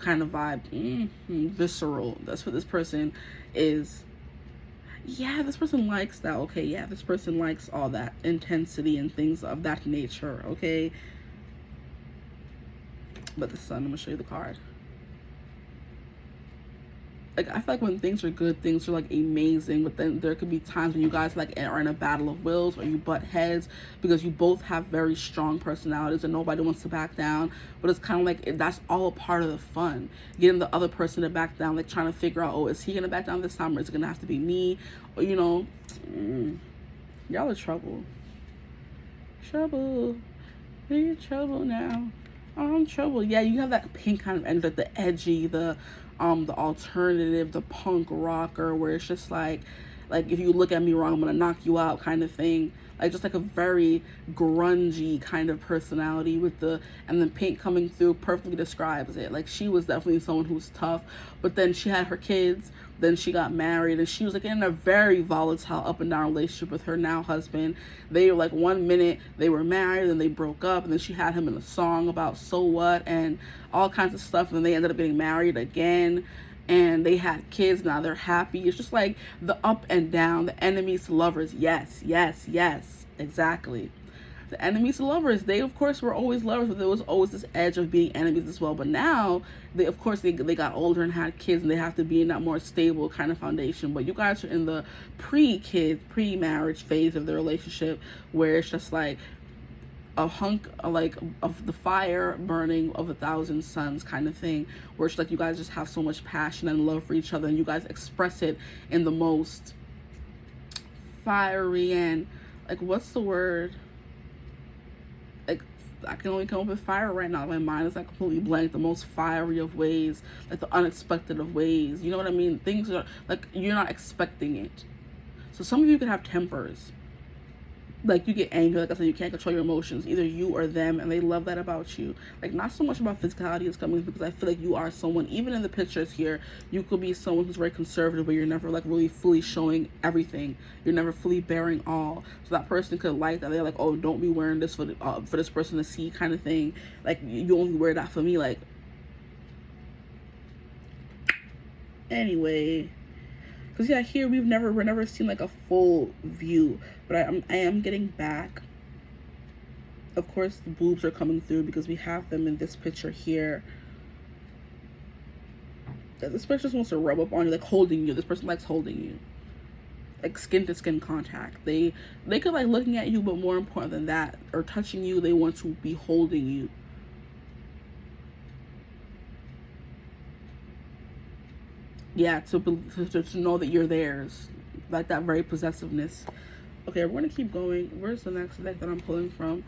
kind of vibe. Visceral. That's what this person is. Yeah, this person likes that. Okay, yeah, this person likes all that intensity and things of that nature. Okay. But the Sun, I'm gonna show you the card. Like, I feel like when things are good, things are like amazing, but then there could be times when you guys like are in a battle of wills, or you butt heads, because you both have very strong personalities and nobody wants to back down. But it's kind of like, that's all a part of the fun, getting the other person to back down, like trying to figure out, oh, is he gonna back down this time, or is it gonna have to be me? Or, you know, y'all are trouble. Trouble. You're trouble now. I'm trouble. Yeah, you have that pink kind of energy, like the edgy, the alternative, the punk rocker, where it's just like if you look at me wrong, I'm gonna knock you out kind of thing. Like, just like a very grungy kind of personality with and then pink coming through perfectly describes it. Like, she was definitely someone who was tough, but then she had her kids, then she got married, and she was like in a very volatile up and down relationship with her now husband. They were like, one minute they were married, then they broke up, and then she had him in a song about so what and all kinds of stuff, and then they ended up getting married again, and they had kids. Now they're happy. It's just like the up and down, the enemies to lovers. Yes, exactly. The enemies to lovers, they of course were always lovers, but there was always this edge of being enemies as well. But now they got older and had kids, and they have to be in that more stable kind of foundation. But you guys are in the pre-marriage phase of the relationship, where it's just like a hunk of the fire burning of 1,000 suns kind of thing, where it's like you guys just have so much passion and love for each other, and you guys express it in the most fiery and, like, what's the word? Like, I can only come up with fire right now. My mind is like completely blank. The most fiery of ways, like the unexpected of ways. You know what I mean? Things are like, you're not expecting it. So some of you could have tempers. Like, you get angry, like I said, you can't control your emotions, either you or them, and they love that about you. Like, not so much about physicality is coming, because I feel like you are someone, even in the pictures here, you could be someone who's very conservative, but you're never like really fully showing everything. You're never fully bearing all. So that person could like that. They're like, oh, don't be wearing this for this person to see kind of thing. Like, you only wear that for me. Like, anyway. Because, yeah, here we're never seen like a full view, but I am getting back. Of course, the boobs are coming through because we have them in this picture here. This person just wants to rub up on you, like holding you. This person likes holding you, like skin to skin contact. They could like looking at you, but more important than that, or touching you, they want to be holding you. Yeah, to know that you're theirs, like that very possessiveness. Okay, we're gonna keep going. Where's the next deck that I'm pulling from?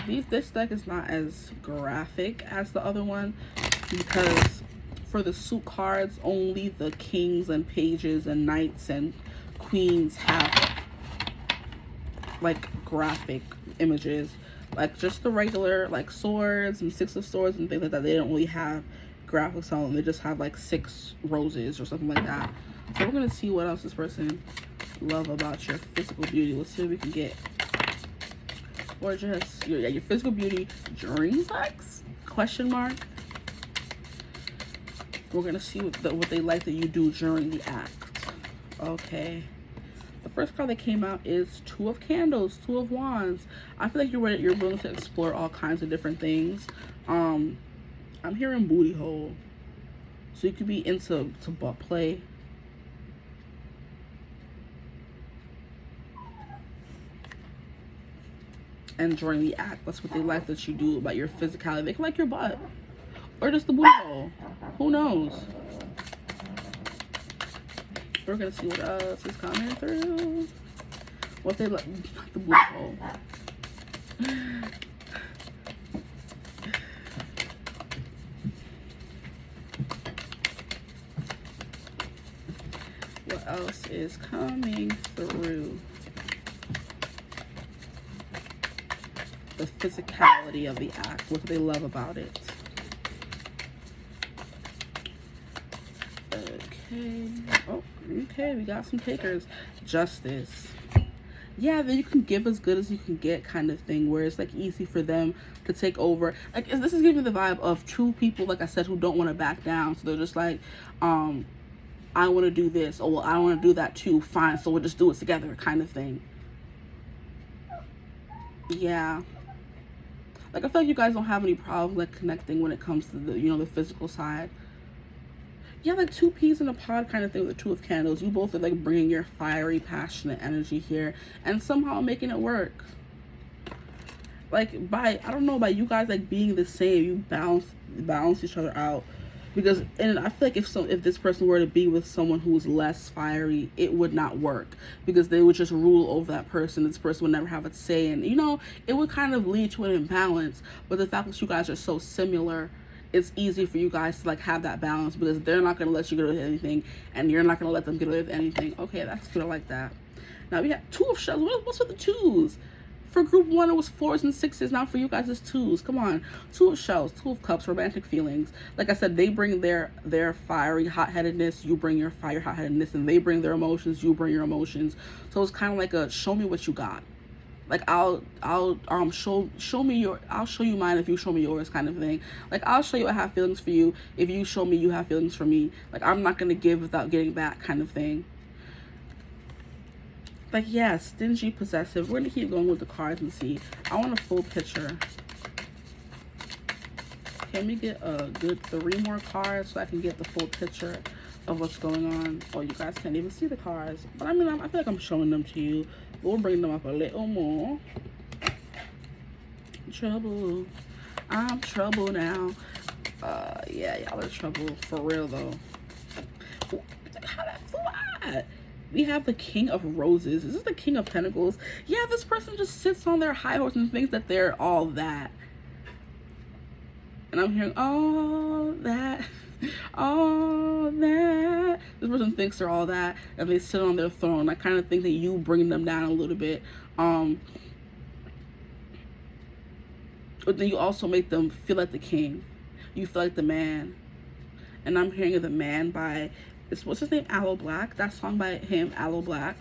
This deck is not as graphic as the other one, because for the suit cards, only the kings and pages and knights and queens have like graphic images. Like, just the regular like swords and six of swords and things like that, they don't really have graphics on them. They just have like 6 roses or something like that. So we're gonna see what else this person love about your physical beauty. Let's see what we can get. Or just your physical beauty during sex? Question mark. We're gonna see what they like that you do during the act. Okay. The first card that came out is 2 of Candles, 2 of Wands. I feel like you're willing to explore all kinds of different things. I'm hearing booty hole, so you could be into butt play. And during the act, that's what they like that you do about your physicality. They can like your butt, or just the booty hole. Who knows? We're gonna see what else is coming through. What they like, the booty hole. What else is coming through? The physicality of the act. What do they love about it? Okay. Oh, okay. We got some takers. Justice. yeah, then you can give as good as you can get kind of thing, where it's like easy for them to take over. Like, this is giving me the vibe of two people, like I said, who don't want to back down. So they're just like, I want to do this, or well, I want to do that too, fine, so we'll just do it together kind of thing. Yeah, like I feel like you guys don't have any problem like connecting when it comes to the, you know, the physical side. Yeah, like two peas in a pod kind of thing with the Two of Candles. You both are like bringing your fiery, passionate energy here and somehow making it work. Like by, I don't know, by you guys like being the same, you balance each other out. Because, and I feel like if this person were to be with someone who's less fiery, it would not work, because they would just rule over that person. This person would never have a say, and you know, it would kind of lead to an imbalance. But the fact that you guys are so similar, it's easy for you guys to like have that balance, because they're not going to let you get away with anything and you're not going to let them get away with anything. Okay, that's good. I like that. Now we have Two of Shells. What's with the twos? For group one, it was 4s and 6s. Now for you guys, it's 2s. Come on. Two of Shells, Two of Cups, romantic feelings. Like I said, they bring their fiery hot-headedness. You bring your fire hot-headedness, and they bring their emotions. You bring your emotions. So it's kind of like a show me what you got. Like I'll show you mine if you show me yours kind of thing. Like I'll show you I have feelings for you if you show me you have feelings for me. Like I'm not gonna give without getting back kind of thing. Like, yeah, stingy, possessive. We're gonna keep going with the cards and see. I want a full picture. Can we get a good 3 more cards so I can get the full picture of what's going on? Oh, you guys can't even see the cards, but I mean, I feel like I'm showing them to you. We'll bring them up a little more. Trouble. I'm trouble now. Yeah, y'all are trouble for real though. How that fly? We have the King of Roses. Is this the King of Pentacles? Yeah, this person just sits on their high horse and thinks that they're all that. And I'm hearing, all that, all that. This person thinks they're all that, and they sit on their throne. I kind of think that you bring them down a little bit. But then you also make them feel like the king. You feel like the man. And I'm hearing the man by... what's his name? Aloe Black. That song by him, Aloe Black.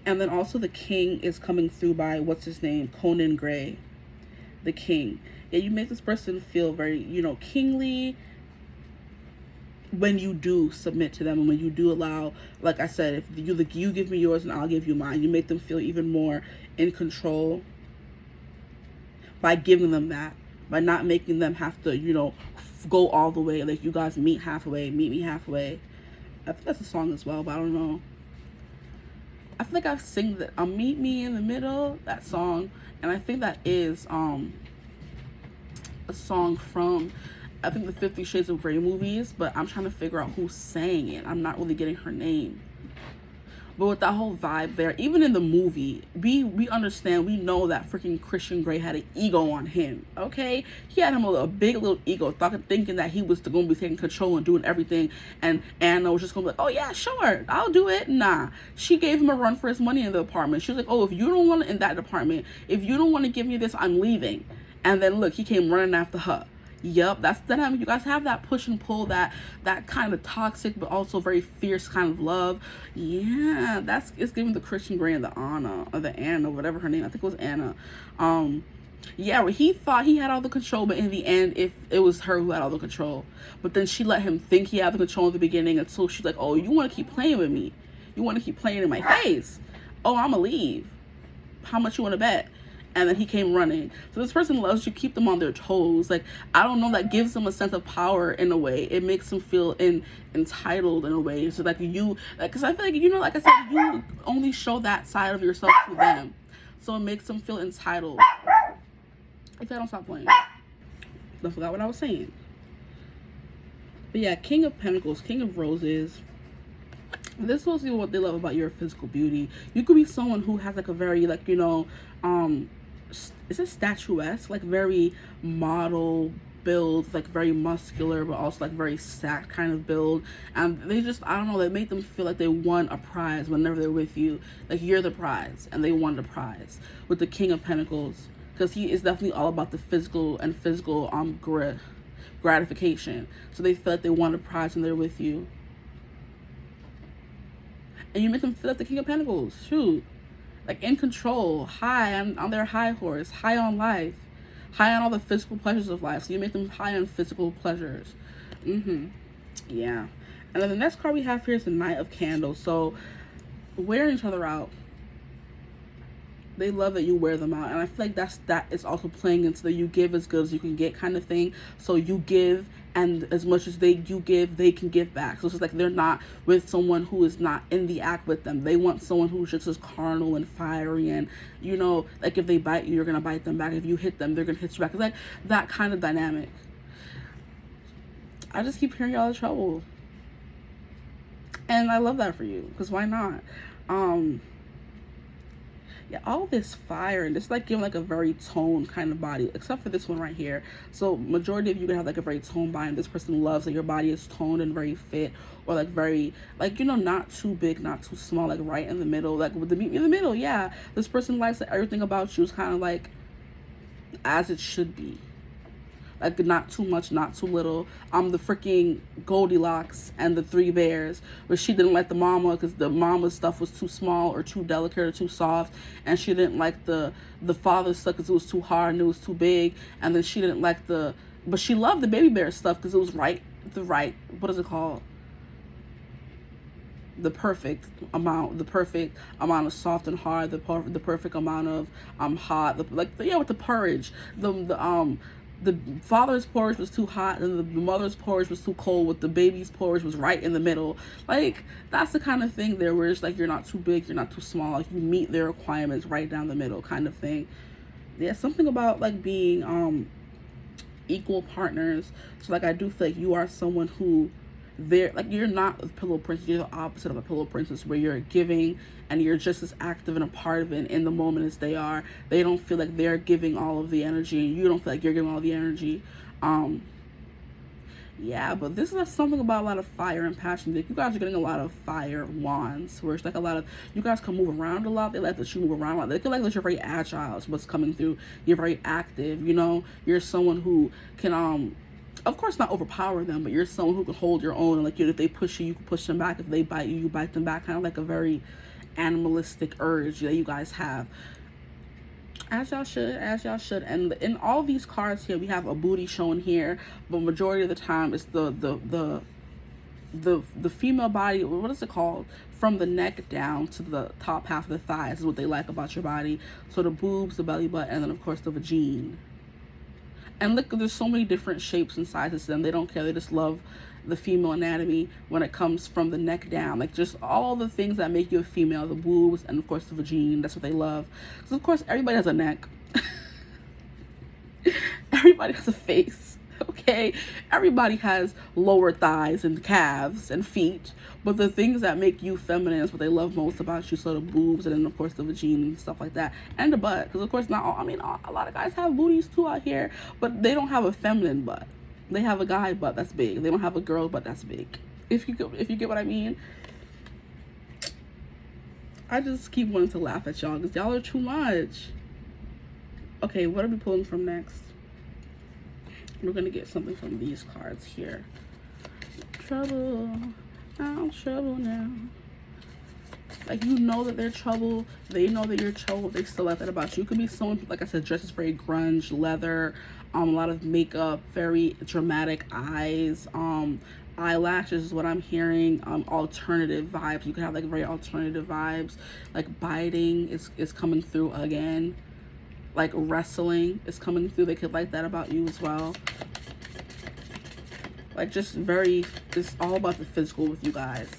And then also the king is coming through by, what's his name? Conan Gray. The king. Yeah, you make this person feel very, you know, kingly when you do submit to them, and when you do allow, like I said, if you give me yours and I'll give you mine, you make them feel even more in control by giving them that, by not making them have to, you know, go all the way. Like, you guys meet halfway, meet me halfway. I think that's a song as well, but I don't know. I feel like I've sing that Meet Me in the Middle, that song, and I think that is a song from, I think, the 50 Shades of Grey movies, but I'm trying to figure out who sang it. I'm not really getting her name. But with that whole vibe there, even in the movie, we understand, we know that freaking Christian Grey had an ego on him, okay? He had him a big little ego, thinking that he was going to be taking control and doing everything, and Anna was just going to be like, oh yeah, sure, I'll do it. Nah, she gave him a run for his money in the apartment. She was like, oh, if you don't want it in that department, if you don't want to give me this, I'm leaving. And then look, he came running after her. Yep, that's the dynamic. You guys have that push and pull, that kind of toxic but also very fierce kind of love. Yeah, it's giving the Christian Grey and the Anna, or the Anna, whatever her name. I think it was Anna. Yeah, where he thought he had all the control, but in the end, if it was her who had all the control. But then she let him think he had the control in the beginning, until she's like, oh, you want to keep playing with me? You want to keep playing in my face? Oh, I'ma leave. How much you want to bet? And then he came running. So this person loves you, keep them on their toes. Like, I don't know, that gives them a sense of power in a way. It makes them feel entitled in a way. So like because I feel like, you know, like I said, you only show that side of yourself to them. So it makes them feel entitled. If I don't stop playing. I forgot what I was saying. But yeah, King of Pentacles, King of Roses. This was what they love about your physical beauty. You could be someone who has like a very, like, you know, is it statuesque, like very model build, like very muscular, but also like very stacked kind of build. And they just, I don't know, they make them feel like they won a prize whenever they're with you. Like, you're the prize and they won the prize with the King of Pentacles, because he is definitely all about the physical gratification. So they feel like they won a prize when they're with you. And you make them feel like the King of Pentacles. Shoot. Like in control, high on their high horse, high on life, high on all the physical pleasures of life. So you make them high on physical pleasures. Yeah. And then the next card we have here is the Knight of Candles. So wearing each other out. They love that you wear them out. And I feel like that is also playing into the you give as good as you can get kind of thing. So you give, and as much as you give, they can give back. So it's just like they're not with someone who is not in the act with them. They want someone who's just as carnal and fiery, and you know, like if they bite you, you're gonna bite them back. If you hit them, they're gonna hit you back. It's like that kind of dynamic. I just keep hearing y'all in trouble, and I love that for you, because why not? Yeah, all this fire, and it's like giving like a very toned kind of body, except for this one right here. So majority of you can have like a very toned body, and this person loves that your body is toned and very fit, or like very, like, you know, not too big, not too small, like right in the middle, like with the meat in the middle. Yeah, this person likes that everything about you is kind of like as it should be. Like not too much, not too little. The freaking Goldilocks and the Three Bears, where she didn't like the mama because the mama's stuff was too small or too delicate or too soft, and she didn't like the father's stuff because it was too hard and it was too big, and then she didn't like but she loved the baby bear stuff because it was the right, what is it called? The perfect amount of soft and hard, the perfect amount of hot, with the porridge, the father's porridge was too hot and the mother's porridge was too cold, with the baby's porridge was right in the middle. Like that's the kind of thing there where it's like you're not too big, you're not too small, like you meet their requirements right down the middle kind of thing. Yeah, something about like being equal partners. So like I do feel like you are someone who you're not a pillow princess, you're the opposite of a pillow princess, where you're giving and you're just as active and a part of it in the moment as they are. They don't feel like they're giving all of the energy, and you don't feel like you're giving all the energy. Yeah, but this is something about a lot of fire and passion. Like you guys are getting a lot of fire wands, where it's like a lot of, you guys can move around a lot. They like that you move around a lot. They feel like that you're very agile is what's coming through. You're very active, you know. You're someone who can of course not overpower them, but you're someone who can hold your own. And like, if they push you, you can push them back. If they bite you, you bite them back. Kind of like a very animalistic urge that you guys have. As y'all should. And in all these cards here, we have a booty shown here, but majority of the time it's the female body, what is it called? From the neck down to the top half of the thighs is what they like about your body. So the boobs, the belly button, and then of course the vagina. And look, there's so many different shapes and sizes to them. They don't care. They just love the female anatomy when it comes from the neck down. Like just all the things that make you a female, the boobs, and of course the vagina. That's what they love. So of course everybody has a neck. Everybody has a face. Okay, everybody has lower thighs and calves and feet, but the things that make you feminine is what they love most about you. So the boobs, and then of course the vagina and stuff like that, and the butt, because of course not all, a lot of guys have booties too out here, but they don't have a feminine butt. They have a guy butt that's big. They don't have a girl butt that's big. If you get what I mean. I just keep wanting to laugh at y'all because y'all are too much. Okay, what are we pulling from next? We're gonna get something from these cards here. Trouble, I'm trouble now. Like, you know that they're trouble. They know that you're trouble. They still like that about you. You could be someone, like I said, dresses very grunge, leather, a lot of makeup, very dramatic eyes, eyelashes is what I'm hearing. Alternative vibes. You can have like very alternative vibes. Like biting is coming through again. Like wrestling is coming through. They could like that about you as well. Like just it's all about the physical with you guys.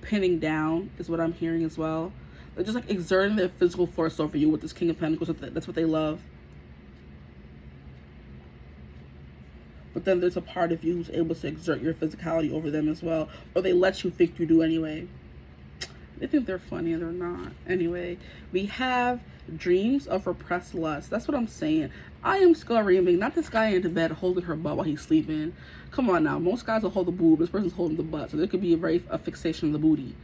Pinning down is what I'm hearing as well. They're just like exerting their physical force over you with this King of Pentacles. That's what they love. But then there's a part of you who's able to exert your physicality over them as well. Or they let you think you do anyway. They think they're funny and they're not. Anyway, we have dreams of repressed lust. That's what I'm saying. I am screaming. Not this guy in the bed holding her butt while he's sleeping. Come on now. Most guys will hold the boob. This person's holding the butt. So there could be a fixation of the booty.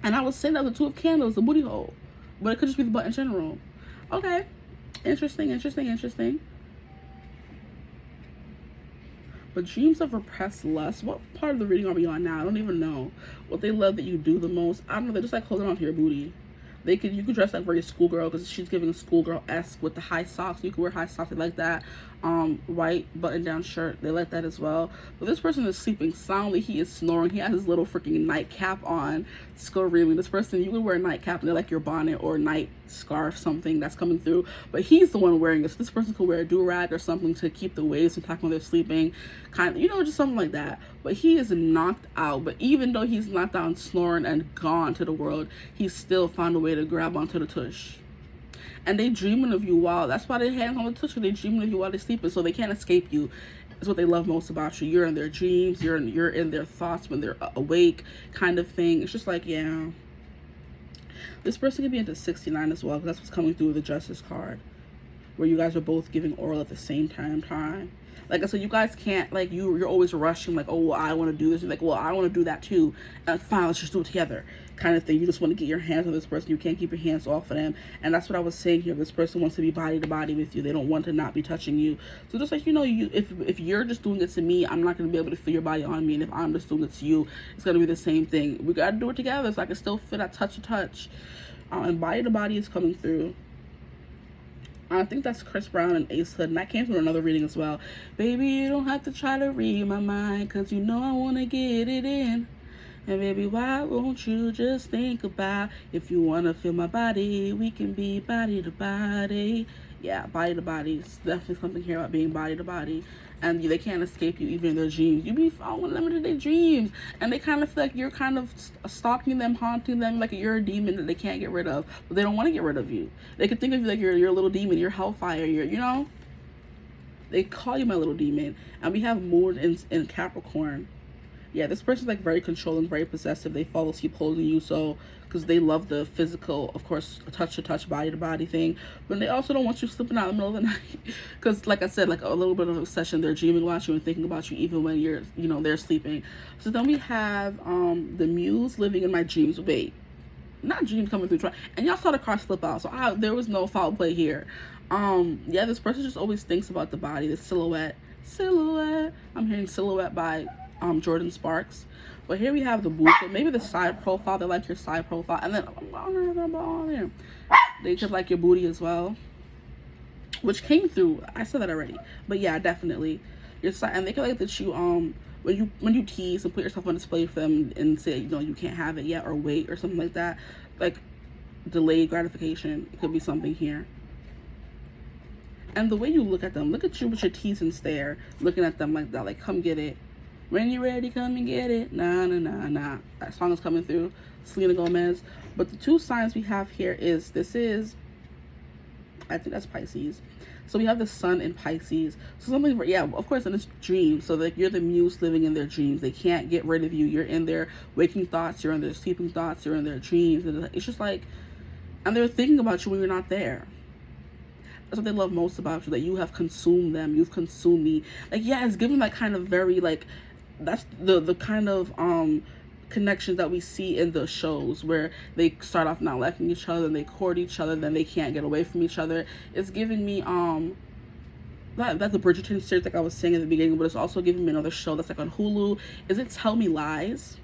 And I was saying that the Two of Candles, the booty hole. But it could just be the butt in general. Okay. Interesting. But dreams of repressed lust. What part of the reading are we on now? I don't even know. What they love that you do the most. I don't know. They're just like holding on to your booty. You could dress like very schoolgirl, because she's giving schoolgirl-esque with the high socks. You could wear high socks. They like that. White button-down shirt. They like that as well. But this person is sleeping soundly. He is snoring. He has his little freaking nightcap on, screaming. This person, you could wear a nightcap and they're like your bonnet or night scarf, something that's coming through. But he's the one wearing it. So this person could wear a do-rag or something to keep the waves from talking when they're sleeping. Kind of, you know, just something like that. But he is knocked out. But even though he's knocked out and snoring and gone to the world, he still found a way to grab onto the tush. And they dreaming of you while, that's why they hands on the tush, they dreaming of you while they're sleeping, so they can't escape you. It's what they love most about you. You're in their dreams, you're in their thoughts when they're awake, kind of thing. It's just like, yeah. This person could be into 69 as well, because that's what's coming through with the Justice card, where you guys are both giving oral at the same time. Like I said, you guys can't, like, you're always rushing, like, oh, well, I want to do this. You're like, well, I want to do that too. And fine, let's just do it together, kind of thing. You just want to get your hands on this person. You can't keep your hands off of them. And that's what I was saying here. This person wants to be body to body with you. They don't want to not be touching you. So just like, you know, if you're just doing it to me, I'm not going to be able to feel your body on me. And if I'm just doing it to you, it's going to be the same thing. We got to do it together so I can still feel that touch to touch. And body to body is coming through. I think that's Chris Brown and Ace Hood, and that came from another reading as well. Baby, you don't have to try to read my mind, cause you know I want to get it in. And baby, why won't you just think about, if you want to feel my body, we can be body to body. Yeah, body to body. It's definitely something here about being body to body. And they can't escape you even in their dreams. You be following them into their dreams. And they kind of feel like you're kind of stalking them, haunting them, like you're a demon that they can't get rid of. But they don't want to get rid of you. They could think of you like you're a little demon, you're hellfire, you know? They call you my little demon. And we have Moon in Capricorn. Yeah, this person's like very controlling, very possessive. They fall asleep holding you, so because they love the physical, of course, touch to touch, body to body thing. But they also don't want you slipping out in the middle of the night, because like I said, like a little bit of obsession. They're dreaming about you and thinking about you even when you're, you know, they're sleeping. So then we have the Muse living in my dreams. Wait, not dreams coming through. And y'all saw the car slip out, so there was no foul play here. Yeah, this person just always thinks about the body, the silhouette. I'm hearing Silhouette by Jordan Sparks. But here we have the bullshit, maybe the side profile. They like your side profile, and then they could like your booty as well, which came through. I said that already, but yeah, definitely your side. And they could like that you when you tease and put yourself on display for them and say, you know, you can't have it yet, or wait, or something like that, like delayed gratification. It could be something here. And the way you look at them, look at you with your tease and stare, looking at them like that, like, come get it. When you're ready, come and get it. Nah. That song is coming through. Selena Gomez. But the two signs we have here is, I think that's Pisces. So we have the sun in Pisces. So something, yeah, of course, in this dream. So like you're the Muse living in their dreams. They can't get rid of you. You're in their waking thoughts. You're in their sleeping thoughts. You're in their dreams. And it's just like, and they're thinking about you when you're not there. That's what they love most about you, that you have consumed them. You've consumed me. Like, yeah, it's given that kind of very, like, that's the kind of connections that we see in the shows where they start off not liking each other and they court each other, then they can't get away from each other. It's giving me that's the Bridgerton series, like I was saying in the beginning, but it's also giving me another show that's like on Hulu. Is it Tell Me Lies?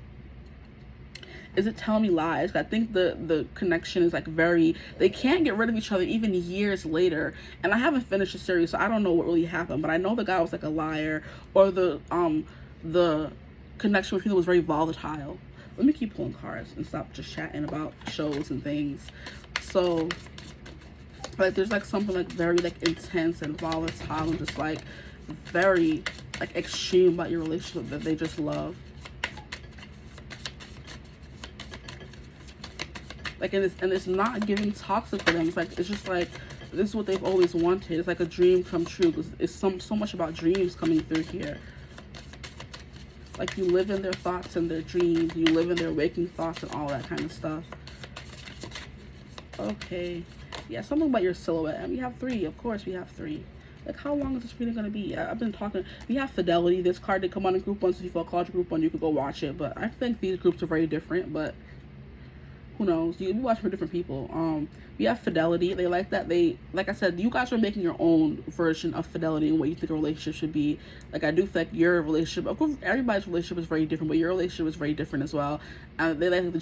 I think the connection is like they can't get rid of each other even years later. And I haven't finished the series, so I don't know what really happened, but I know the guy was like a liar, or the connection between them was very volatile. Let me keep pulling cards and stop just chatting about shows and things. So like there's like something like very like intense and volatile and just like very like extreme about your relationship that they just love. Like, and it's not giving toxic for them. It's like, it's just like, this is what they've always wanted. It's like a dream come true. It's so much about dreams coming through here. Like, you live in their thoughts and their dreams. You live in their waking thoughts and all that kind of stuff. Okay. Yeah, something about your silhouette. And we have 3. Of course, we have 3. Like, how long is this reading going to be? I've been talking. We have Fidelity. This card did come on in group 1, so if you feel called to group 1, you could go watch it. But I think these groups are very different, but who knows? You be watching for different people. We have fidelity. They like that. They, like I said, you guys are making your own version of fidelity and what you think a relationship should be. Like, I do feel like your relationship, of course, everybody's relationship is very different, but your relationship is very different as well. And they like that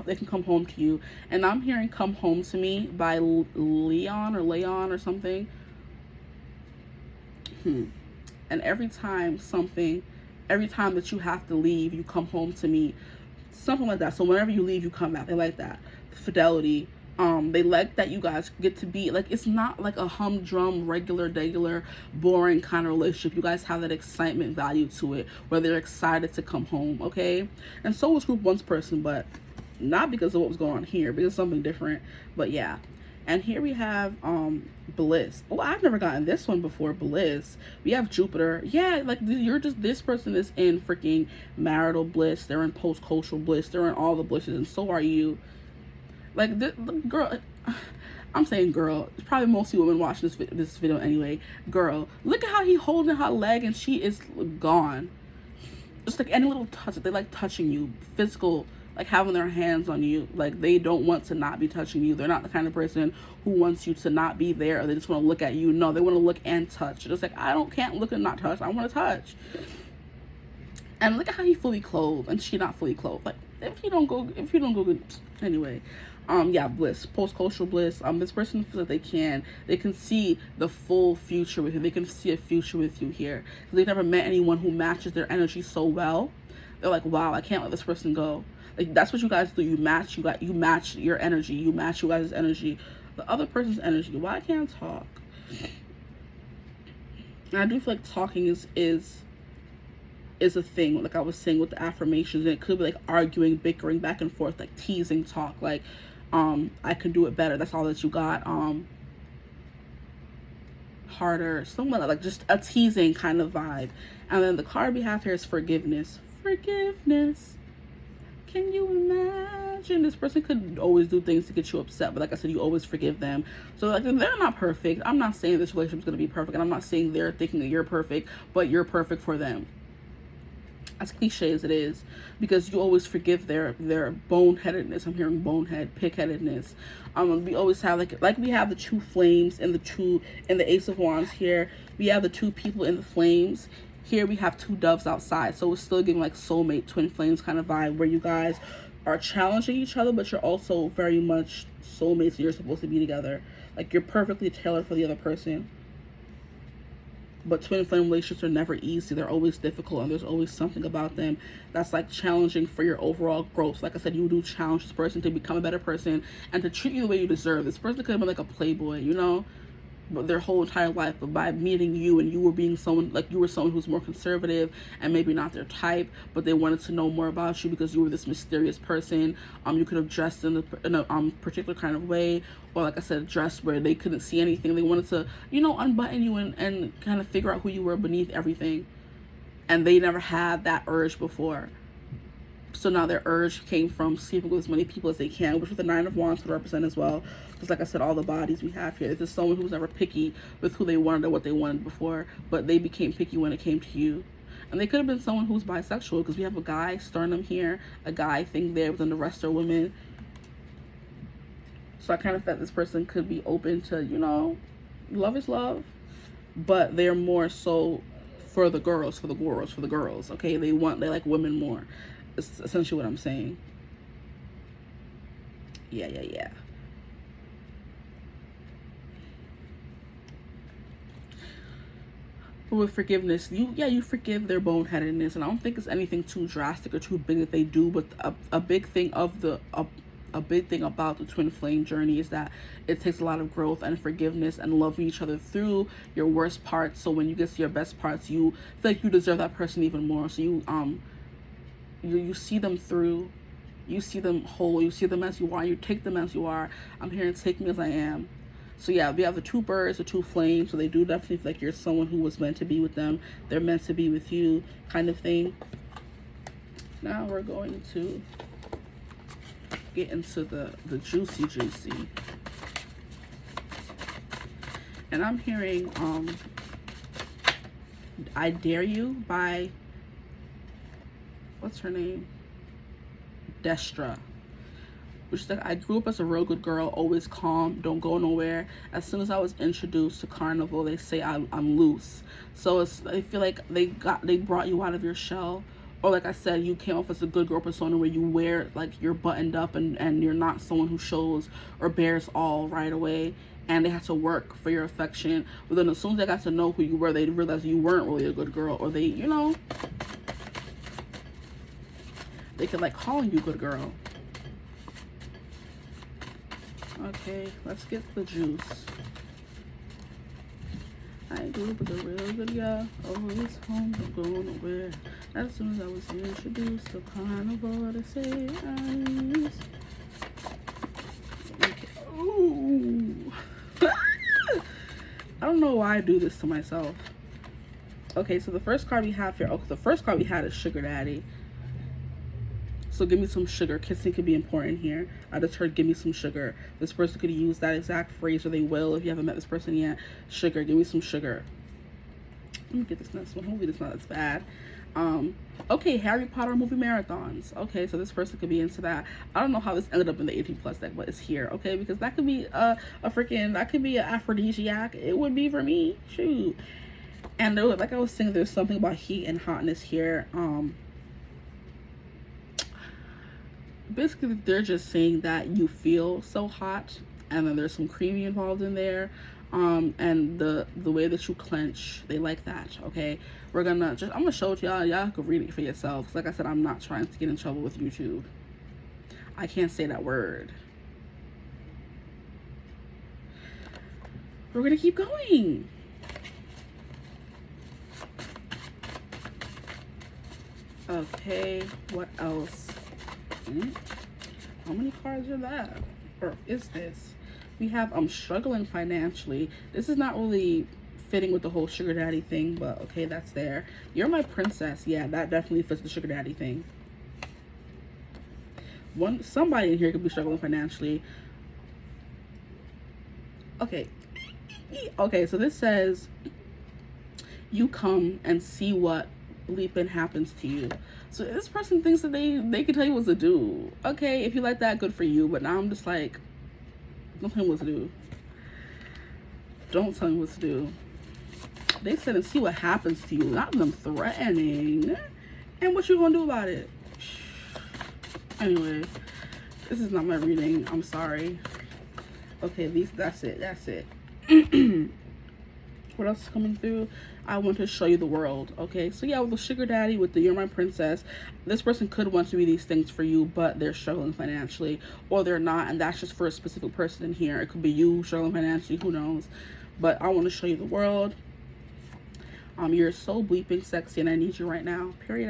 they can come home to you. And I'm hearing "Come Home to Me" by Leon or something. And every time that you have to leave, you come home to me. Something like that. So whenever you leave, you come back. They like that. Fidelity. They like that you guys get to be, like, it's not like a humdrum, regular, boring kind of relationship. You guys have that excitement value to it, where they're excited to come home, okay? And so was group one's person, but not because of what was going on here, because something different. But yeah. And here we have bliss. Oh, I've never gotten this one before. Bliss. We have Jupiter. Yeah, like, this person is in freaking marital bliss. They're in post-cultural bliss. They're in all the blisses, and so are you. Like, the girl, I'm saying girl, it's probably mostly women watching this video anyway. Girl, look at how he holding her leg and she is gone. Just like any little touch, they like touching you, physical, like having their hands on you. Like, they don't want to not be touching you. They're not the kind of person who wants you to not be there, or they just want to look at you. No, they want to look and touch. Just like, can't look and not touch. I want to touch. And look at how he fully clothed and she not fully clothed. Like, if you don't go good, anyway. Yeah, bliss, post-cultural bliss. This person feels that they can see the full future with you. They can see a future with you here. They've never met anyone who matches their energy so well. They're like, wow, I can't let this person go. Like, that's what you guys do. You match your energy. You match you guys' energy. The other person's energy. Why can't I talk? And I do feel like talking is a thing, like I was saying with the affirmations. And it could be like arguing, bickering back and forth, like teasing talk, like I can do it better, that's all that you got, harder, something like just a teasing kind of vibe. And then the card we have here is forgiveness. Can you imagine? This person could always do things to get you upset, but like I said, you always forgive them. So like, they're not perfect. I'm not saying this relationship is going to be perfect, and I'm not saying they're thinking that you're perfect, but you're perfect for them. As cliche as it is, because you always forgive their boneheadedness. I'm hearing bonehead, pig-headedness. We always have like we have the two flames and the Ace of Wands here. We have the two people in the flames. Here we have two doves outside. So it's still giving like soulmate, twin flames kind of vibe, where you guys are challenging each other, but you're also very much soulmates. You're supposed to be together. Like, you're perfectly tailored for the other person. But twin flame relationships are never easy. They're always difficult, and there's always something about them that's like challenging for your overall growth. Like I said, you do challenge this person to become a better person and to treat you the way you deserve. This person could have been like a playboy, you know, but their whole entire life. But by meeting you, and you were being someone, like, you were someone who's more conservative and maybe not their type, but they wanted to know more about you because you were this mysterious person. You could have dressed in a particular kind of way, or like I said, dressed where they couldn't see anything. They wanted to, you know, unbutton you and kind of figure out who you were beneath everything. And they never had that urge before. So now their urge came from sleeping with as many people as they can, which the Nine of Wands could represent as well. Because like I said, all the bodies we have here. This is someone who's never picky with who they wanted or what they wanted before, but they became picky when it came to you. And they could have been someone who's bisexual, because we have a guy sternum here, a guy thing there, but then the rest are women. So I kind of thought this person could be open to, you know, love is love, but they're more so for the girls, okay? They like women more. It's essentially what I'm saying. Yeah. But with forgiveness, you forgive their boneheadedness, and I don't think it's anything too drastic or too big that they do. But a big thing about the twin flame journey is that it takes a lot of growth and forgiveness and loving each other through your worst parts. So when you get to your best parts, you feel like you deserve that person even more. So you see them through, you see them whole, you see them as you are, you take them as you are. I'm hearing take me as I am. So yeah, we have the two birds, the two flames, so they do definitely feel like you're someone who was meant to be with them. They're meant to be with you, kind of thing. Now we're going to get into the juicy. And I'm hearing I Dare You by, what's her name? Destra. which is like, I grew up as a real good girl, always calm, don't go nowhere. As soon as I was introduced to carnival, they say I'm loose. So I feel like they brought you out of your shell. Or like I said, you came off as a good girl persona where you wear, like, you're buttoned up and you're not someone who shows or bears all right away. And they had to work for your affection. But then as soon as they got to know who you were, they realized you weren't really a good girl. Or they, you know, they could like calling you good girl. Okay, let's get the juice. I grew up with a real good girl, always home, don't go nowhere. As soon as I was introduced to carnival, they say Aries. Okay. Ooh. I don't know why I do this to myself. Okay, so the first card we have here, the first card we had is Sugar Daddy. So give me some sugar. Kissing could be important here. I just heard give me some sugar. This person could use that exact phrase, or they will if you haven't met this person yet. Sugar, give me some sugar. Let me get this next one. Hopefully it's not as bad. Okay, Harry Potter movie marathons. Okay, so this person could be into that. I don't know how this ended up in the 18+ deck, but it's here. Okay, because that could be that could be an aphrodisiac. It would be for me. Shoot. And there, like I was saying, there's something about heat and hotness here. Basically they're just saying that you feel so hot, and then there's some creamy involved in there, and the way that you clench, they like that. Okay, I'm gonna show it to y'all can read it for yourselves. Like I said, I'm not trying to get in trouble with YouTube. I can't say that word. We're gonna keep going. Okay, what else? How many cards are that? Or is this? We have I'm struggling financially. This is not really fitting with the whole sugar daddy thing, but okay, that's there. You're my princess. Yeah, that definitely fits the sugar daddy thing. Somebody in here could be struggling financially. Okay. Okay, so this says you come and see what leaping happens to you. So this person thinks that they can tell you what to do. Okay, if you like that, good for you. But now I'm just like, don't tell me what to do. Don't tell me what to do. They said and see what happens to you, not them threatening. And what you gonna do about it? Anyway, this is not my reading. I'm sorry. Okay, that's it. What else is coming through? I want to show you the world. Okay, so yeah, with the sugar daddy, with the you're my princess, this person could want to be these things for you, but they're struggling financially, or they're not, and that's just for a specific person in here. It could be you struggling financially, who knows. But I want to show you the world. You're so bleeping sexy, and I need you right now. Period.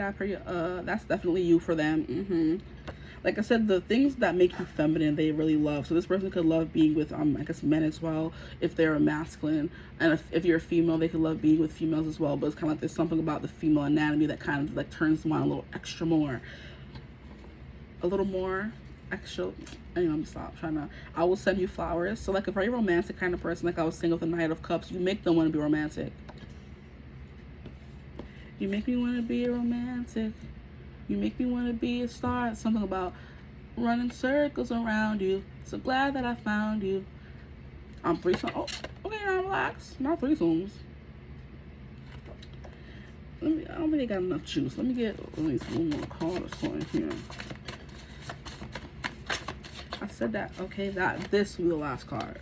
That's definitely you for them. Like I said, the things that make you feminine, they really love. So this person could love being with, I guess, men as well, if they're a masculine. And if you're a female, they could love being with females as well. But it's kind of like there's something about the female anatomy that kind of like turns them on a little extra more. A little more extra. Anyway, I'm stop trying to. I will send you flowers. So like a very romantic kind of person, like I was saying with the Knight of Cups, you make them want to be romantic. You make me want to be romantic. You make me want to be a star. Something about running circles around you. So glad that I found you. Threesome. Oh, okay, now relax. Not threesomes. I don't think I got enough juice. Let me get at least one more card or something here. I said that. Okay, this will be the last card.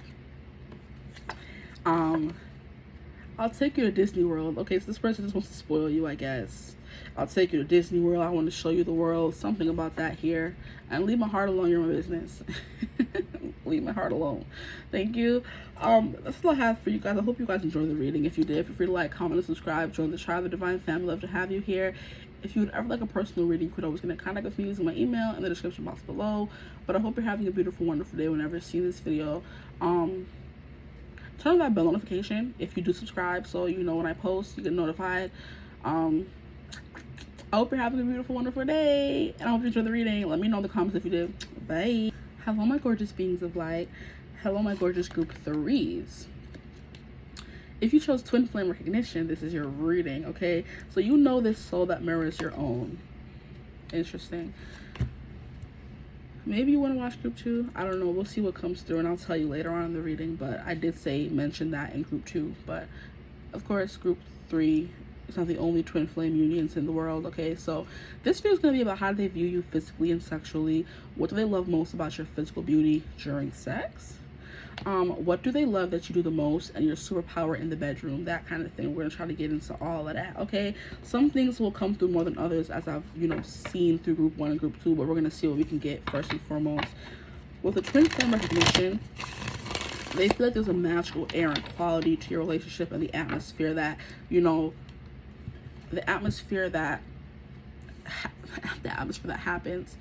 I'll take you to Disney World. Okay, so this person just wants to spoil you, I guess. I'll take you to Disney World. I want to show you the world. Something about that here. And leave my heart alone. You're my business. Leave my heart alone. Thank you. That's all I have for you guys. I hope you guys enjoyed the reading. If you did, feel free to like, comment, and subscribe. Join the tribe of the divine family. Love to have you here. If you would ever like a personal reading, you could always get in contact with me using my email in the description box below. But I hope you're having a beautiful, wonderful day whenever you see this video. Turn on that bell notification if you do subscribe, so you know when I post, you get notified. I hope you're having a beautiful, wonderful day, and I hope you enjoy the reading. Let me know in the comments if you did. Bye. Hello, my gorgeous beings of light. Hello, my gorgeous group 3s. If you chose twin flame recognition, this is your reading, okay? So you know this soul that mirrors your own. Interesting. maybe you want to watch group 2. I don't know. We'll see what comes through, and I'll tell you later on in the reading. But I did mention that in group 2. But of course, group 3 is not the only twin flame unions in the world. Okay, so this video is going to be about how do they view you physically and sexually. What do they love most about your physical beauty during sex? What do they love that you do the most, and your superpower in the bedroom, that kind of thing. We're gonna try to get into all of that. Okay, some things will come through more than others, as I've seen through group 1 and group 2, but we're gonna see what we can get first and foremost. With the twin flame recognition, they feel like there's a magical air and quality to your relationship, and the atmosphere that happens.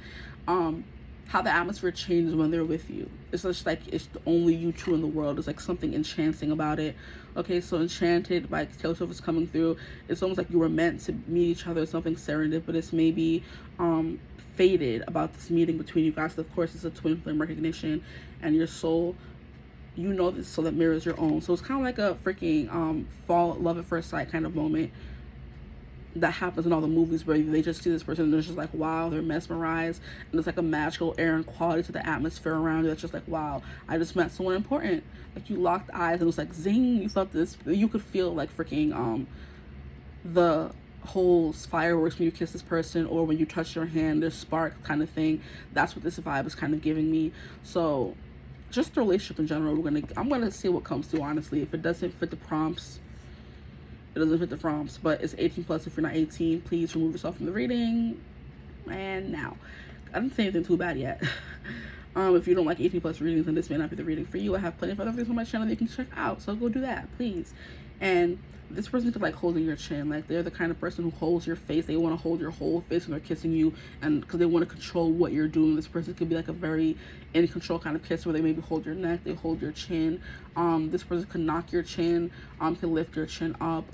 How the atmosphere changes when they're with you. It's just like it's only you two in the world. There's like something enchanting about it. Okay, so Enchanted by Taylor Swift is coming through. It's almost like you were meant to meet each other, something serendipitous, maybe fated about this meeting between you guys. So of course, it's a twin flame recognition, and your soul, this soul that mirrors your own. So it's kind of like a freaking love at first sight kind of moment that happens in all the movies, where they just see this person and they're just like, wow, they're mesmerized, and there's like a magical air and quality to the atmosphere around you that's just like, wow, I just met someone important. Like, you locked eyes and it was like zing, you felt this, you could feel like freaking the whole fireworks when you kiss this person, or when you touch your hand, there's spark kind of thing. That's what this vibe is kind of giving me. So just the relationship in general, I'm gonna see what comes through. Honestly, if it doesn't fit the prompts, it doesn't fit the prompts. But it's 18 plus. If you're not 18, please remove yourself from the reading. And now, I didn't say anything too bad yet. If you don't like 18 plus readings, then this may not be the reading for you. I have plenty of other things on my channel that you can check out, so go do that, please. And this person could like holding your chin, like they're the kind of person who holds your face. They want to hold your whole face when they're kissing you, and because they want to control what you're doing. This person could be like a very in control kind of kiss, where they maybe hold your neck, they hold your chin. This person could knock your chin, can lift your chin up.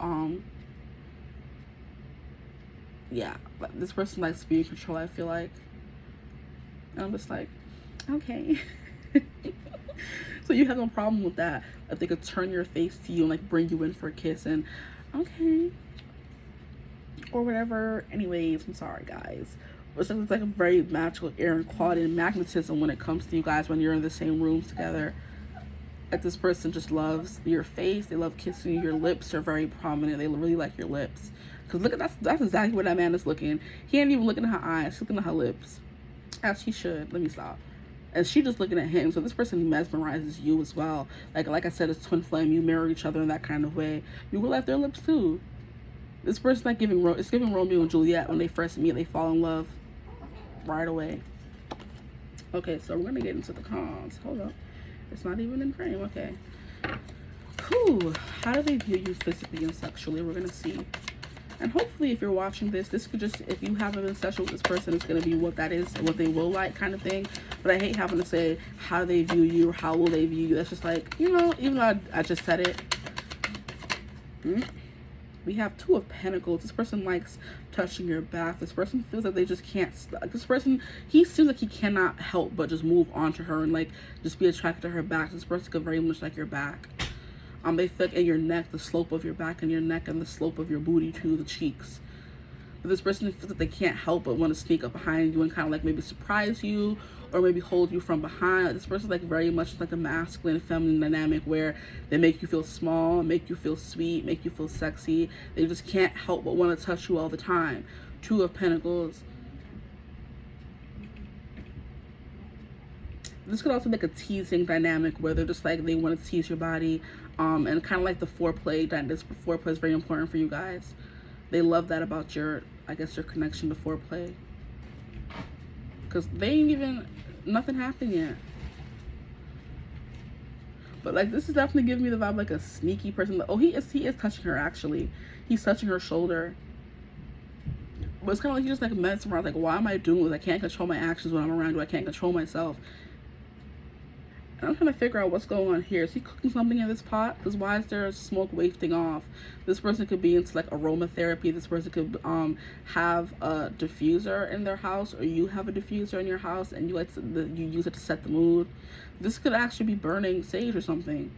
Yeah, this person likes to be in control, I feel like. And I'm just like, okay. So you have no problem with that. If they could turn your face to you and like bring you in for a kiss, and okay, or whatever. Anyways, I'm sorry guys. It's like a very magical air and quality and magnetism when it comes to you guys when you're in the same rooms together. Like, this person just loves your face. They love kissing you. Your lips are very prominent. They really like your lips. Because look at that's exactly where that man is looking. He ain't even looking at her eyes. He's looking at her lips. As he should. Let me stop. And she just looking at him. So this person mesmerizes you as well. Like I said, it's twin flame. You mirror each other in that kind of way. You will like their lips too. This person like giving Romeo and Juliet when they first meet. They fall in love right away. Okay, so we're gonna get into the cons. Hold up, it's not even in frame. Okay. Whew. How do they view you physically and sexually? We're gonna see. And hopefully, if you're watching this could just, if you haven't been sexual with this person, it's going to be what that is, what they will like kind of thing. But I hate having to say, how do they view you, or how will they view you? That's just like, even though I just said it. We have Two of Pentacles. This person likes touching your back. This person feels like they just can't, this person, he seems like he cannot help but just move on to her and like just be attracted to her back. This person could very much like your back. They feel like in your neck, the slope of your back and your neck, and the slope of your booty to the cheeks. But this person feels like they can't help but want to sneak up behind you and kind of like maybe surprise you, or maybe hold you from behind. Like, this person's like very much like a masculine feminine dynamic, where they make you feel small, make you feel sweet, make you feel sexy. They just can't help but want to touch you all the time. Two of Pentacles. This could also make a teasing dynamic, where they're just like, they want to tease your body, and kind of like the foreplay. This foreplay is very important for you guys. They love that about your connection to foreplay, because they ain't even, nothing happened yet. But like, this is definitely giving me the vibe like a sneaky person. Oh, he is touching her. Actually, he's touching her shoulder. But it's kind of like he just like messing around, like, why am I doing this? I can't control my actions when I'm around you. I can't control myself. And I'm trying to figure out what's going on here. Is he cooking something in this pot? Because why is there smoke wafting off? This person could be into like aromatherapy. This person could have a diffuser in their house, or you have a diffuser in your house and you you use it to set the mood. This could actually be burning sage or something.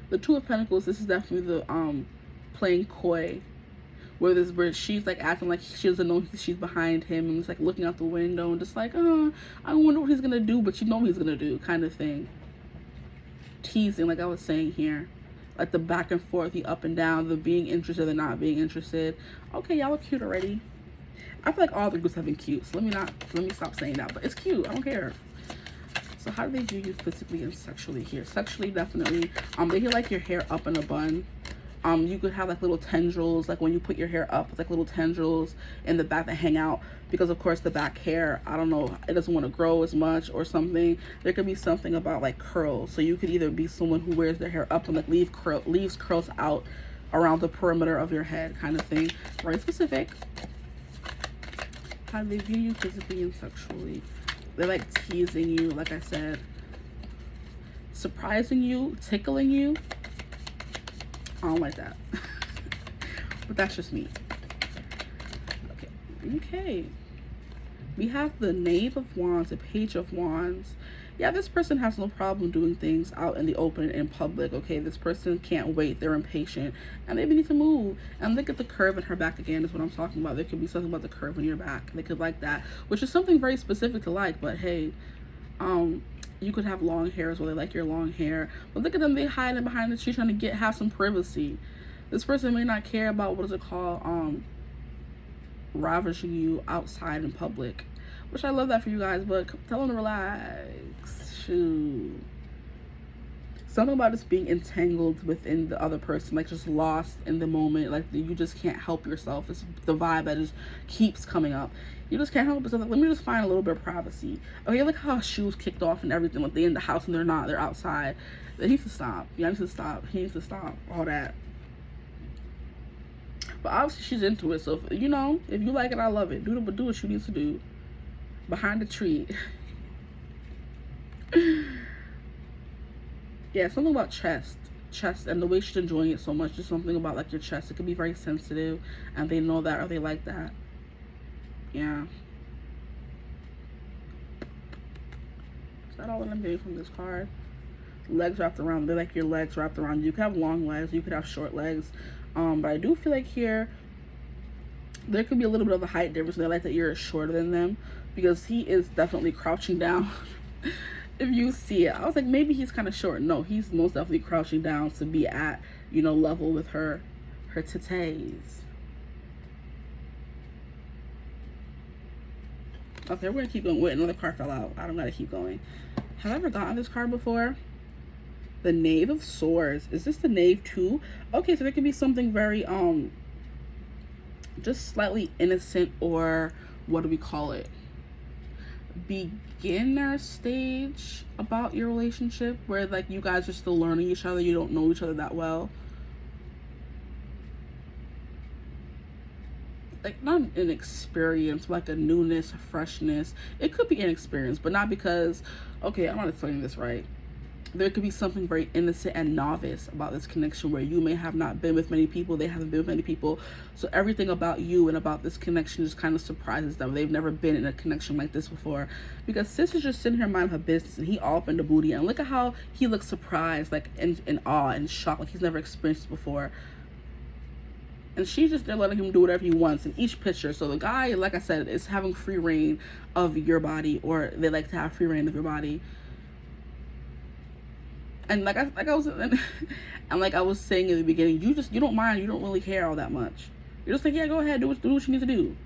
The Two of Pentacles, this is definitely playing coy, where she's like acting like she doesn't know she's behind him, and it's like looking out the window and just like, oh, I wonder what he's gonna do, but you know what he's gonna do, kind of thing. Teasing, like I was saying here, like the back and forth, the up and down, the being interested, the not being interested. Okay, y'all are cute already. I feel like all the groups have been cute, so let me stop saying that, but it's cute. I don't care. So how do they view you physically and sexually here? Sexually, definitely. They hear like your hair up in a bun. You could have like little tendrils, like when you put your hair up, it's like little tendrils in the back that hang out, because of course the back hair, I don't know, it doesn't want to grow as much or something. There could be something about like curls. So you could either be someone who wears their hair up and like leaves curls out around the perimeter of your head, kind of thing. Very specific. How do they view you physically and sexually? They're like teasing you, like I said, surprising you, tickling you. I don't like that. But that's just me. Okay. We have the Knave of Wands, the Page of Wands. Yeah, this person has no problem doing things out in the open, in public, okay? This person can't wait. They're impatient. And they need to move. And look at the curve in her back again is what I'm talking about. There could be something about the curve in your back. They could like that, which is something very specific to like. But hey, you could have long hair as well. They like your long hair. But look at them. They hiding behind the tree trying to have some privacy. This person may not care about, what is it called? Ravishing you outside in public. Which I love that for you guys, but tell them to relax. Shoot. Something about just being entangled within the other person, like just lost in the moment, like you just can't help yourself. It's the vibe that just keeps coming up. You just can't help yourself. Like, let me just find a little bit of privacy. Okay, look how shoes kicked off and everything. Like they're in the house and they're not. They're outside. They need to stop. Yeah, need to stop. He needs to stop all that. But obviously she's into it. So if, you know, if you like it, I love it. Do what you need to do. Behind the tree. Yeah, something about chest, and the way she's enjoying it so much. Just something about like your chest. It could be very sensitive, and they know that, or they like that. Yeah. Is that all that I'm getting from this card? Legs wrapped around. They like your legs wrapped around you. You could have long legs. You could have short legs. But I do feel like here there could be a little bit of a height difference. They like that you're shorter than them, because he is definitely crouching down. If you see it, I was like, maybe he's kind of short. No, he's most definitely crouching down to be at, you know, level with her titties. Okay, we're gonna keep going. Wait, another card fell out. I don't gotta keep going. Have I ever gotten this card before? The Knave of Swords. Is this the Knave too? Okay, so there could be something very just slightly innocent, or what do we call it, beginner stage about your relationship, where like you guys are still learning each other. You don't know each other that well. Like not an experience, like a newness, a freshness. It could be an experience, but not because, okay, I'm not explaining this right. There could be something very innocent and novice about this connection, where you may have not been with many people, they haven't been with many people. So everything about you and about this connection just kind of surprises them. They've never been in a connection like this before. Because sis is just sitting here minding her business, and he all up in the booty. And look at how he looks surprised, like in awe and shock, like he's never experienced this before. And she's just there letting him do whatever he wants in each picture. So the guy, like I said, is having free reign of your body, or they like to have free reign of your body. And like I was saying in the beginning, you don't mind, you don't really care all that much. You're just like, yeah, go ahead, do what you need to do.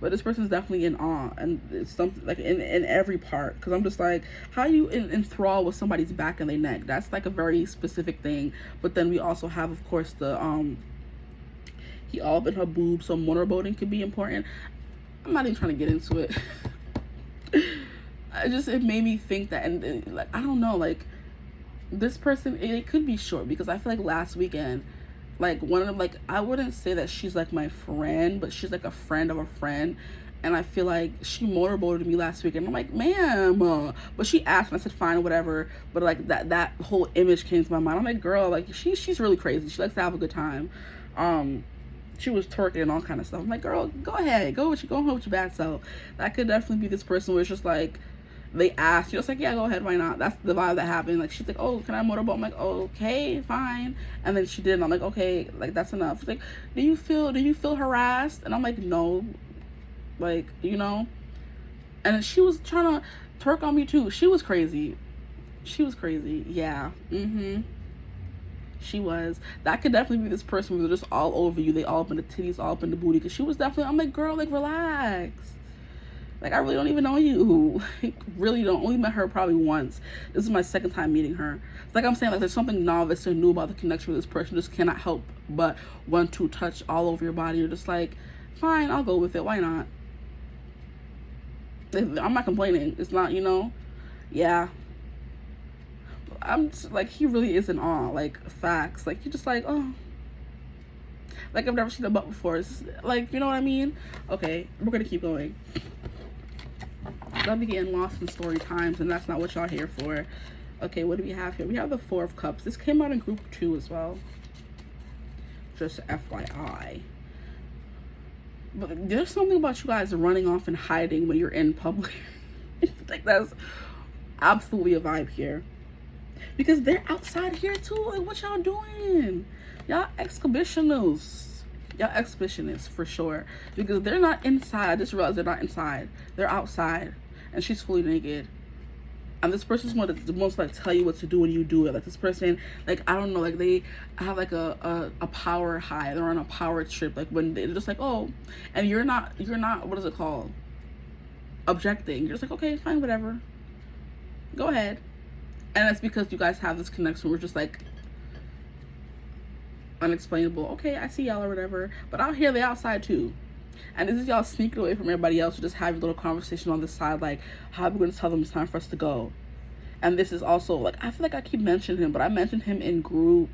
But this person's definitely in awe, and it's something like in every part. Because I'm just like, how you enthrall with somebody's back and their neck? That's like a very specific thing. But then we also have, of course, the he all up in her boobs, so motorboating could be important. I'm not even trying to get into it. It made me think that, and like I don't know, like. This person, it could be short, because I feel like last weekend, like one of them, like I wouldn't say that she's like my friend, but she's like a friend of a friend, and I feel like she motorboated me last week, and I'm like, ma'am, but she asked, and I said fine, whatever. But like that whole image came to my mind. I'm like, girl, like she's really crazy. She likes to have a good time. She was twerking and all kind of stuff. I'm like, girl, go ahead, go home with your bad self. That could definitely be this person where it's just like, they asked, you're just like, yeah, go ahead, why not? That's the vibe that happened. Like, she's like, oh, can I motorboat? I'm like, okay, fine. And then she did, and I'm like, okay, like, that's enough. She's like, do you feel harassed? And I'm like, no, like, you know. And then she was trying to twerk on me too. She was crazy. Yeah. She was. That could definitely be this person where they're just all over you. They all up in the titties, all up in the booty. Because she was definitely, I'm like, girl, like, relax. Like, I really don't even know you. Really don't. Only met her probably once. This is my second time meeting her. It's like I'm saying, like, there's something novice and new about the connection with this person. Just cannot help but want to touch all over your body. You're just like, fine, I'll go with it. Why not? I'm not complaining. It's not, you know. Yeah. I'm just, like, he really is in awe. Like, facts. Like, you're just like, oh. Like, I've never seen a butt before. It's just, like, you know what I mean? Okay, we're gonna keep going. I'll be getting lost in story times, and that's not what y'all here for. Okay, what do we have here? We have the Four of Cups. This came out in group 2 as well. Just FYI. But there's something about you guys running off and hiding when you're in public. Like, that's absolutely a vibe here. Because they're outside here too. Like, what y'all doing? Y'all exhibitionists. Y'all exhibitionists for sure. Because they're not inside. I just realized they're not inside. They're outside. And she's fully naked. And this person's one that wants to, like, tell you what to do when you do it. Like, this person, like, I don't know, like, they have like a power high. They're on a power trip. Like, when they're just like, oh, and you're not, what is it called? Objecting. You're just like, okay, fine, whatever. Go ahead. And it's because you guys have this connection. We're just like unexplainable. Okay, I see y'all or whatever. But out here, they outside too. And this is y'all sneaking away from everybody else to just have a little conversation on the side, like, how are we going to tell them it's time for us to go? And this is also, like, I feel like I keep mentioning him, but I mentioned him in group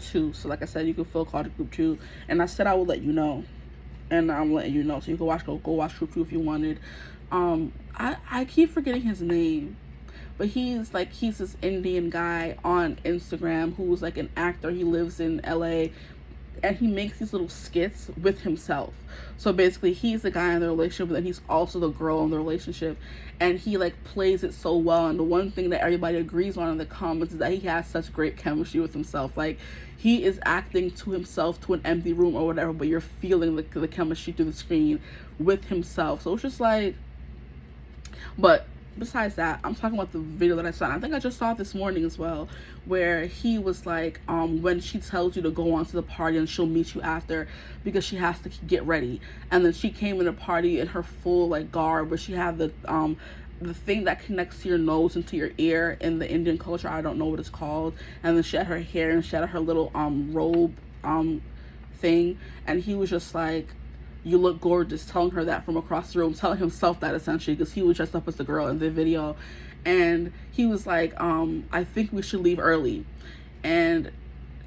2. So, like I said, you can feel called to group 2. And I said I will let you know. And I'm letting you know. So you can go watch group 2 if you wanted. I keep forgetting his name. But he's this Indian guy on Instagram who's like an actor. He lives in LA. And he makes these little skits with himself. So basically, he's the guy in the relationship, but then he's also the girl in the relationship. And he, like, plays it so well. And the one thing that everybody agrees on in the comments is that he has such great chemistry with himself. Like, he is acting to himself to an empty room or whatever, but you're feeling the chemistry through the screen with himself. So it's just like, but besides that, I'm talking about the video that I saw. I think I just saw it this morning as well, where he was like, when she tells you to go on to the party and she'll meet you after because she has to get ready. And then she came in the party in her full, like, garb, where she had the thing that connects to your nose and to your ear in the Indian culture. I don't know what it's called. And then she had her hair and she had her little robe thing. And he was just like, you look gorgeous, telling her that from across the room, telling himself that essentially, because he was dressed up as the girl in the video. And he was like, I think we should leave early. And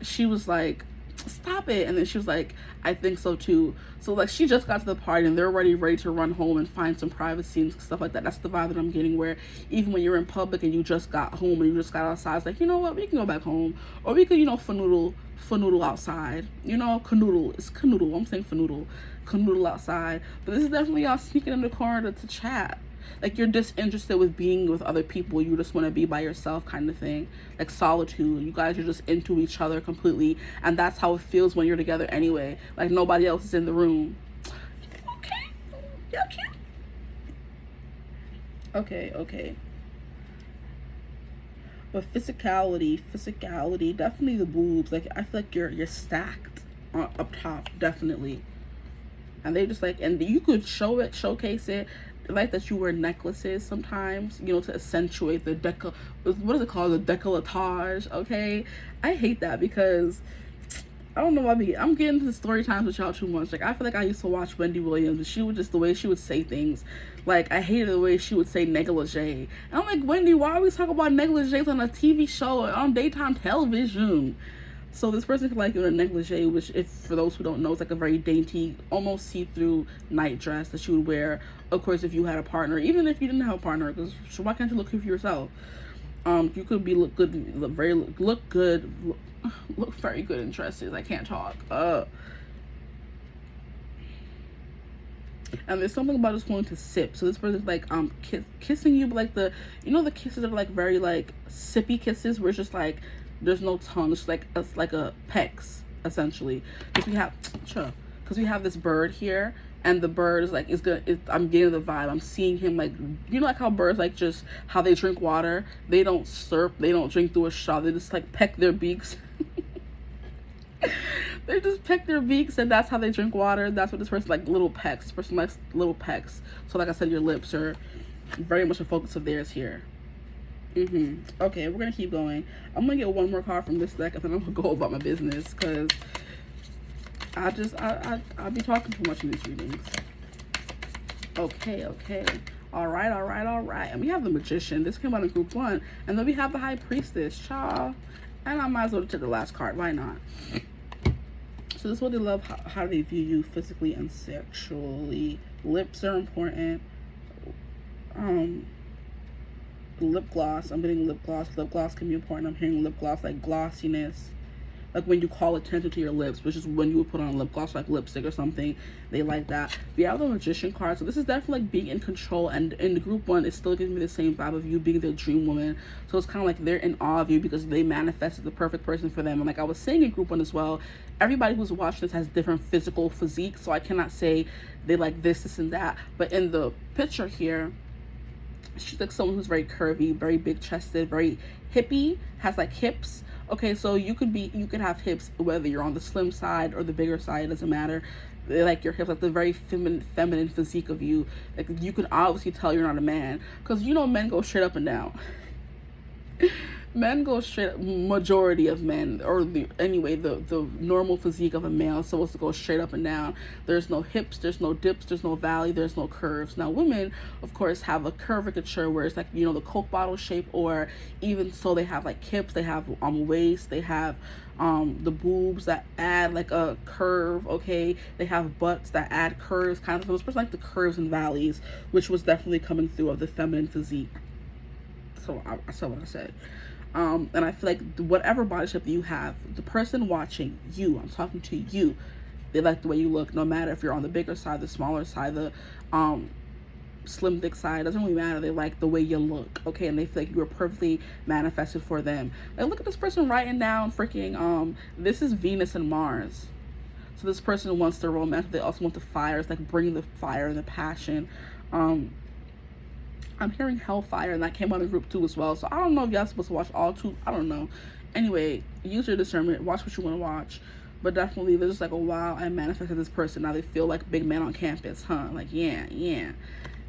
she was like, stop it. And then she was like, I think so too. So, like, she just got to the party and they're already ready to run home and find some privacy and stuff like that. That's the vibe that I'm getting, where even when you're in public and you just got home and you just got outside, it's like, you know what, we can go back home. Or we could, you know, fanoodle outside. You know, canoodle. It's canoodle. I'm saying fanoodle. Canoodle outside. But this is definitely y'all sneaking in the corner to chat. Like, you're disinterested with being with other people. You just want to be by yourself, kind of thing. Like solitude. You guys are just into each other completely. And that's how it feels when you're together anyway. Like, nobody else is in the room. Okay. Yeah, cute. Okay. But physicality, definitely the boobs. Like, I feel like you're stacked up top, definitely. And they just like, and you could showcase it, like that you wear necklaces sometimes, you know, to accentuate the what is it called, the décolletage. Okay, I hate that because I don't know why I'm getting into the story times with y'all too much. Like, I feel like I used to watch Wendy Williams, and she would just, the way she would say things, like, I hated the way she would say negligee. And I'm like, Wendy, why are we talking about negligees on a TV show on daytime television? So this person could like you in a negligee, which, if for those who don't know, is like a very dainty, almost see-through night dress that you would wear, of course, if you had a partner, even if you didn't have a partner, because why can't you look good for yourself? You could look very good in dresses. I can't talk. And there's something about just wanting to sip. So this person's like kissing you, but like the, you know, the kisses are like very like sippy kisses where it's just like there's no tongue. It's like a pecks essentially. Because we have this bird here, and the bird is like I'm getting the vibe. I'm seeing him like, you know, like how birds like just how they drink water. They don't slurp. They don't drink through a straw. They just like peck their beaks. They just peck their beaks, and that's how they drink water. That's what this person like, little pecks. This person likes little pecks. So like I said, your lips are very much a focus of theirs here. Okay, we're gonna keep going. I'm gonna get one more card from this deck, and then I'm gonna go about my business, because I'll be talking too much in these readings. Okay. All right. And we have the Magician. This came out in group 1. And then we have the High Priestess, child. And I might as well take the last card. Why not? So this is what they love. How they view you physically and sexually. Lips are important. Lip gloss. I'm getting lip gloss. Lip gloss can be important. I'm hearing lip gloss, like glossiness. Like when you call attention to your lips, which is when you would put on lip gloss, like lipstick or something. They like that. We have the Magician card. So this is definitely like being in control. And in the group 1, it still gives me the same vibe of you being their dream woman. So it's kind of like they're in awe of you because they manifested the perfect person for them. And like I was saying in group 1 as well, everybody who's watching this has different physical physique. So I cannot say they like this and that. But in the picture here, she's like someone who's very curvy, very big chested, very hippie, has like hips. Okay, so you could have hips whether you're on the slim side or the bigger side, it doesn't matter. They like your hips, like the very feminine physique of you. Like you can obviously tell you're not a man, because you know men go straight up and down. Men go straight, majority of men, or the normal physique of a male is supposed to go straight up and down. There's no hips, there's no dips, there's no valley, there's no curves. Now women, of course, have a curvature where it's like, you know, the Coke bottle shape, or even so they have like hips, they have waist, they have the boobs that add like a curve. Okay, they have butts that add curves, kind of. So this person like the curves and valleys, which was definitely coming through of the feminine physique. So I said what I said. And I feel like whatever body shape you have, the person watching you, I'm talking to you, they like the way you look, no matter if you're on the bigger side, the smaller side, the slim thick side, doesn't really matter. They like the way you look, okay? And they feel like you were perfectly manifested for them. Like look at this person writing down freaking this is Venus and Mars. So this person wants the romance, they also want the fire. It's like bringing the fire and the passion. I'm hearing Hellfire, and that came out in group 2 as well. So I don't know if y'all supposed to watch all 2. I don't know. Anyway, use your discernment. Watch what you want to watch. But definitely, they're just like, oh, wow, I manifested this person. Now they feel like big man on campus, huh? Like, yeah.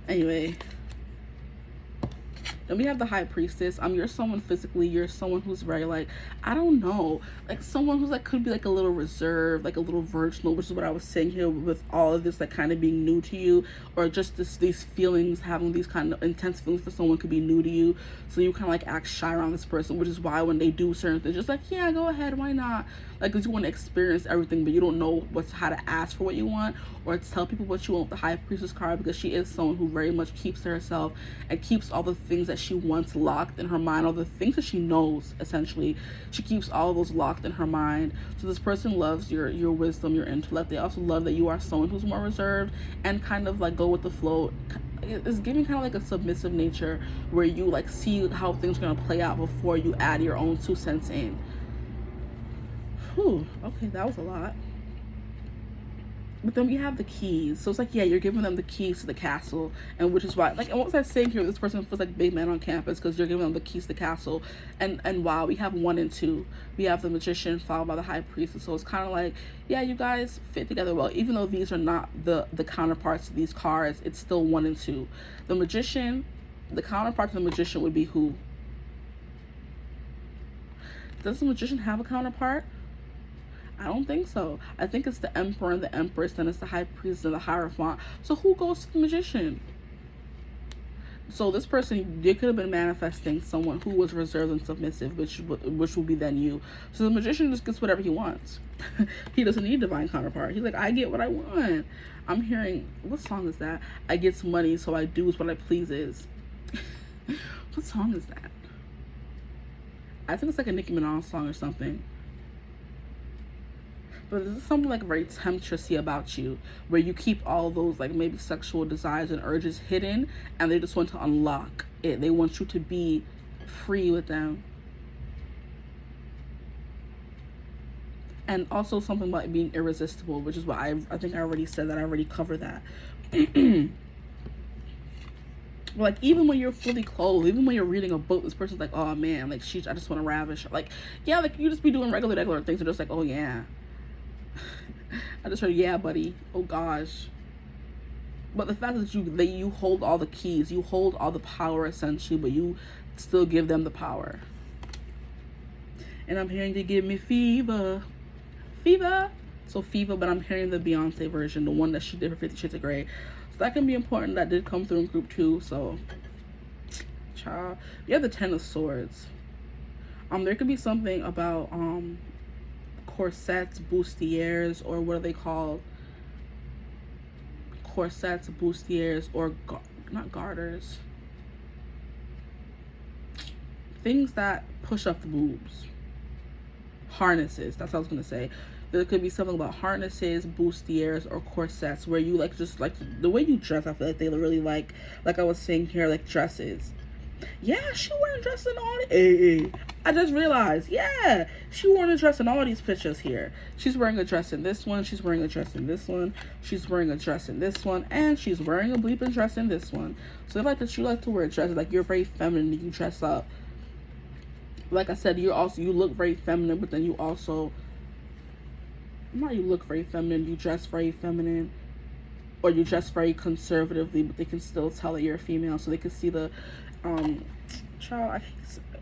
Anyway. Then we have the High Priestess. You're someone physically, you're someone who's very like, I don't know, like someone who's like could be like a little reserved, like a little virginal, which is what I was saying here with all of this like kind of being new to you, or just these feelings, having these kind of intense feelings for someone could be new to you. So you kind of like act shy around this person, which is why when they do certain things, just like, yeah, go ahead, why not? Like, because you want to experience everything, but you don't know how to ask for what you want, or to tell people what you want with the High Priestess card, because she is someone who very much keeps to herself and keeps all the things that she wants locked in her mind, all the things that she knows, essentially. She keeps all of those locked in her mind. So this person loves your wisdom, your intellect. They also love that you are someone who's more reserved and kind of like go with the flow. It's giving kind of like a submissive nature where you like see how things are going to play out before you add your own 2 cents in. Whew, okay, that was a lot. But then we have the keys. So it's like, yeah, you're giving them the keys to the castle. And which is why, like, and what was I saying here? This person feels like big man on campus because you're giving them the keys to the castle. And wow, we have 1 and 2. We have the Magician followed by the High Priestess. So it's kind of like, yeah, you guys fit together well. Even though these are not the counterparts to these cards, it's still 1 and 2. The Magician, the counterpart to the Magician would be who? Does the Magician have a counterpart? I don't think so. I think it's the Emperor and the Empress, then it's the High Priest and the Hierophant. So who goes to the Magician? So this person, they could have been manifesting someone who was reserved and submissive, which would be then you. So the Magician just gets whatever he wants. He doesn't need divine counterpart. He's like, I get what I want. I'm hearing, what song is that? I get money, so I do what I pleases. What song is that? I think it's like a Nicki Minaj song or something. But this is something like very temptressy about you, where you keep all those like maybe sexual desires and urges hidden, and they just want to unlock it. They want you to be free with them. And also something about being irresistible, which is what I think I already said that. I already covered that. Like, even when you're fully clothed, even when you're reading a book, this person's like, oh man, like, I just want to ravish her. Like, yeah, like, you just be doing regular things, and just like, oh yeah. I just heard, yeah, buddy. Oh gosh. But the fact that you hold all the keys, you hold all the power essentially, but you still give them the power. And I'm hearing they give me fever. Fever. So fever, but I'm hearing the Beyonce version, the one that she did for 50 Shades of Grey. So that can be important. That did come through in group 2. So, child, you have the 10 of Swords. There could be something about corsets, bustiers, or what are they called? Corsets, bustiers, or not garters. Things that push up the boobs. Harnesses. That's what I was gonna say. There could be something about harnesses, bustiers, or corsets where you like just like the way you dress. I feel like they really like I was saying here, like dresses. Yeah, she wearing a dress in all these. I just realized, yeah, she wearing a dress in all these pictures here. She's wearing a dress in this one. She's wearing a dress in this one. She's wearing a dress in this one, and she's wearing a bleeping dress in this one. So like that, you like to wear dresses. Like, you're very feminine. You dress up. Like I said, you look very feminine, but then you also, not you look very feminine, you dress very feminine, or you dress very conservatively, but they can still tell that you're a female, so they can see the child.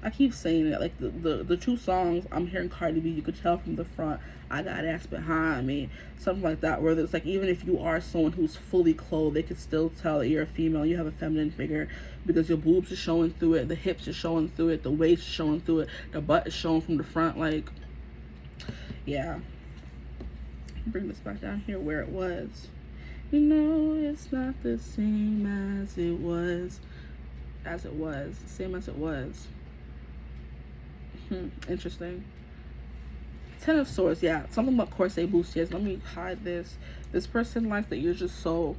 I keep saying it, like the 2 songs I'm hearing Cardi B, you could tell from the front, I got ass behind me, something like that, where it's like, even if you are someone who's fully clothed, they could still tell that you're a female, you have a feminine figure, because your boobs are showing through it, the hips are showing through it, the waist is showing through it, the butt is showing from the front. Like, yeah. Bring this back down here where it was. You know, it's not the same as it was. Same as it was. Interesting. 10 of Swords, yeah. Something about corset bustiers. Let me hide this. This person likes that you're just so,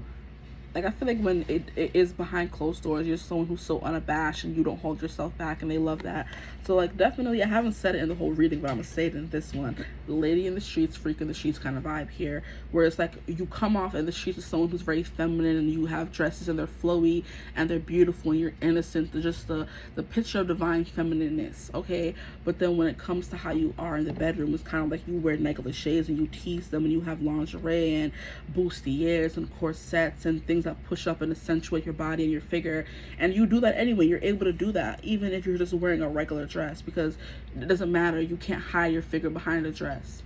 like, I feel like when it is behind closed doors, you're someone who's so unabashed and you don't hold yourself back, and they love that. So, like, definitely, I haven't said it in the whole reading, but I'm gonna say it in this one. The lady in the streets, freak in the streets kind of vibe here, where it's like you come off in the streets as someone who's very feminine, and you have dresses and they're flowy and they're beautiful and you're innocent. They're just the picture of divine feminineness, okay? But then when it comes to how you are in the bedroom, it's kind of like you wear negligees and you tease them, and you have lingerie and bustiers and corsets and things that push up and accentuate your body and your figure, and you do that anyway. You're able to do that even if you're just wearing a regular dress, because it doesn't matter. You can't hide your figure behind a dress.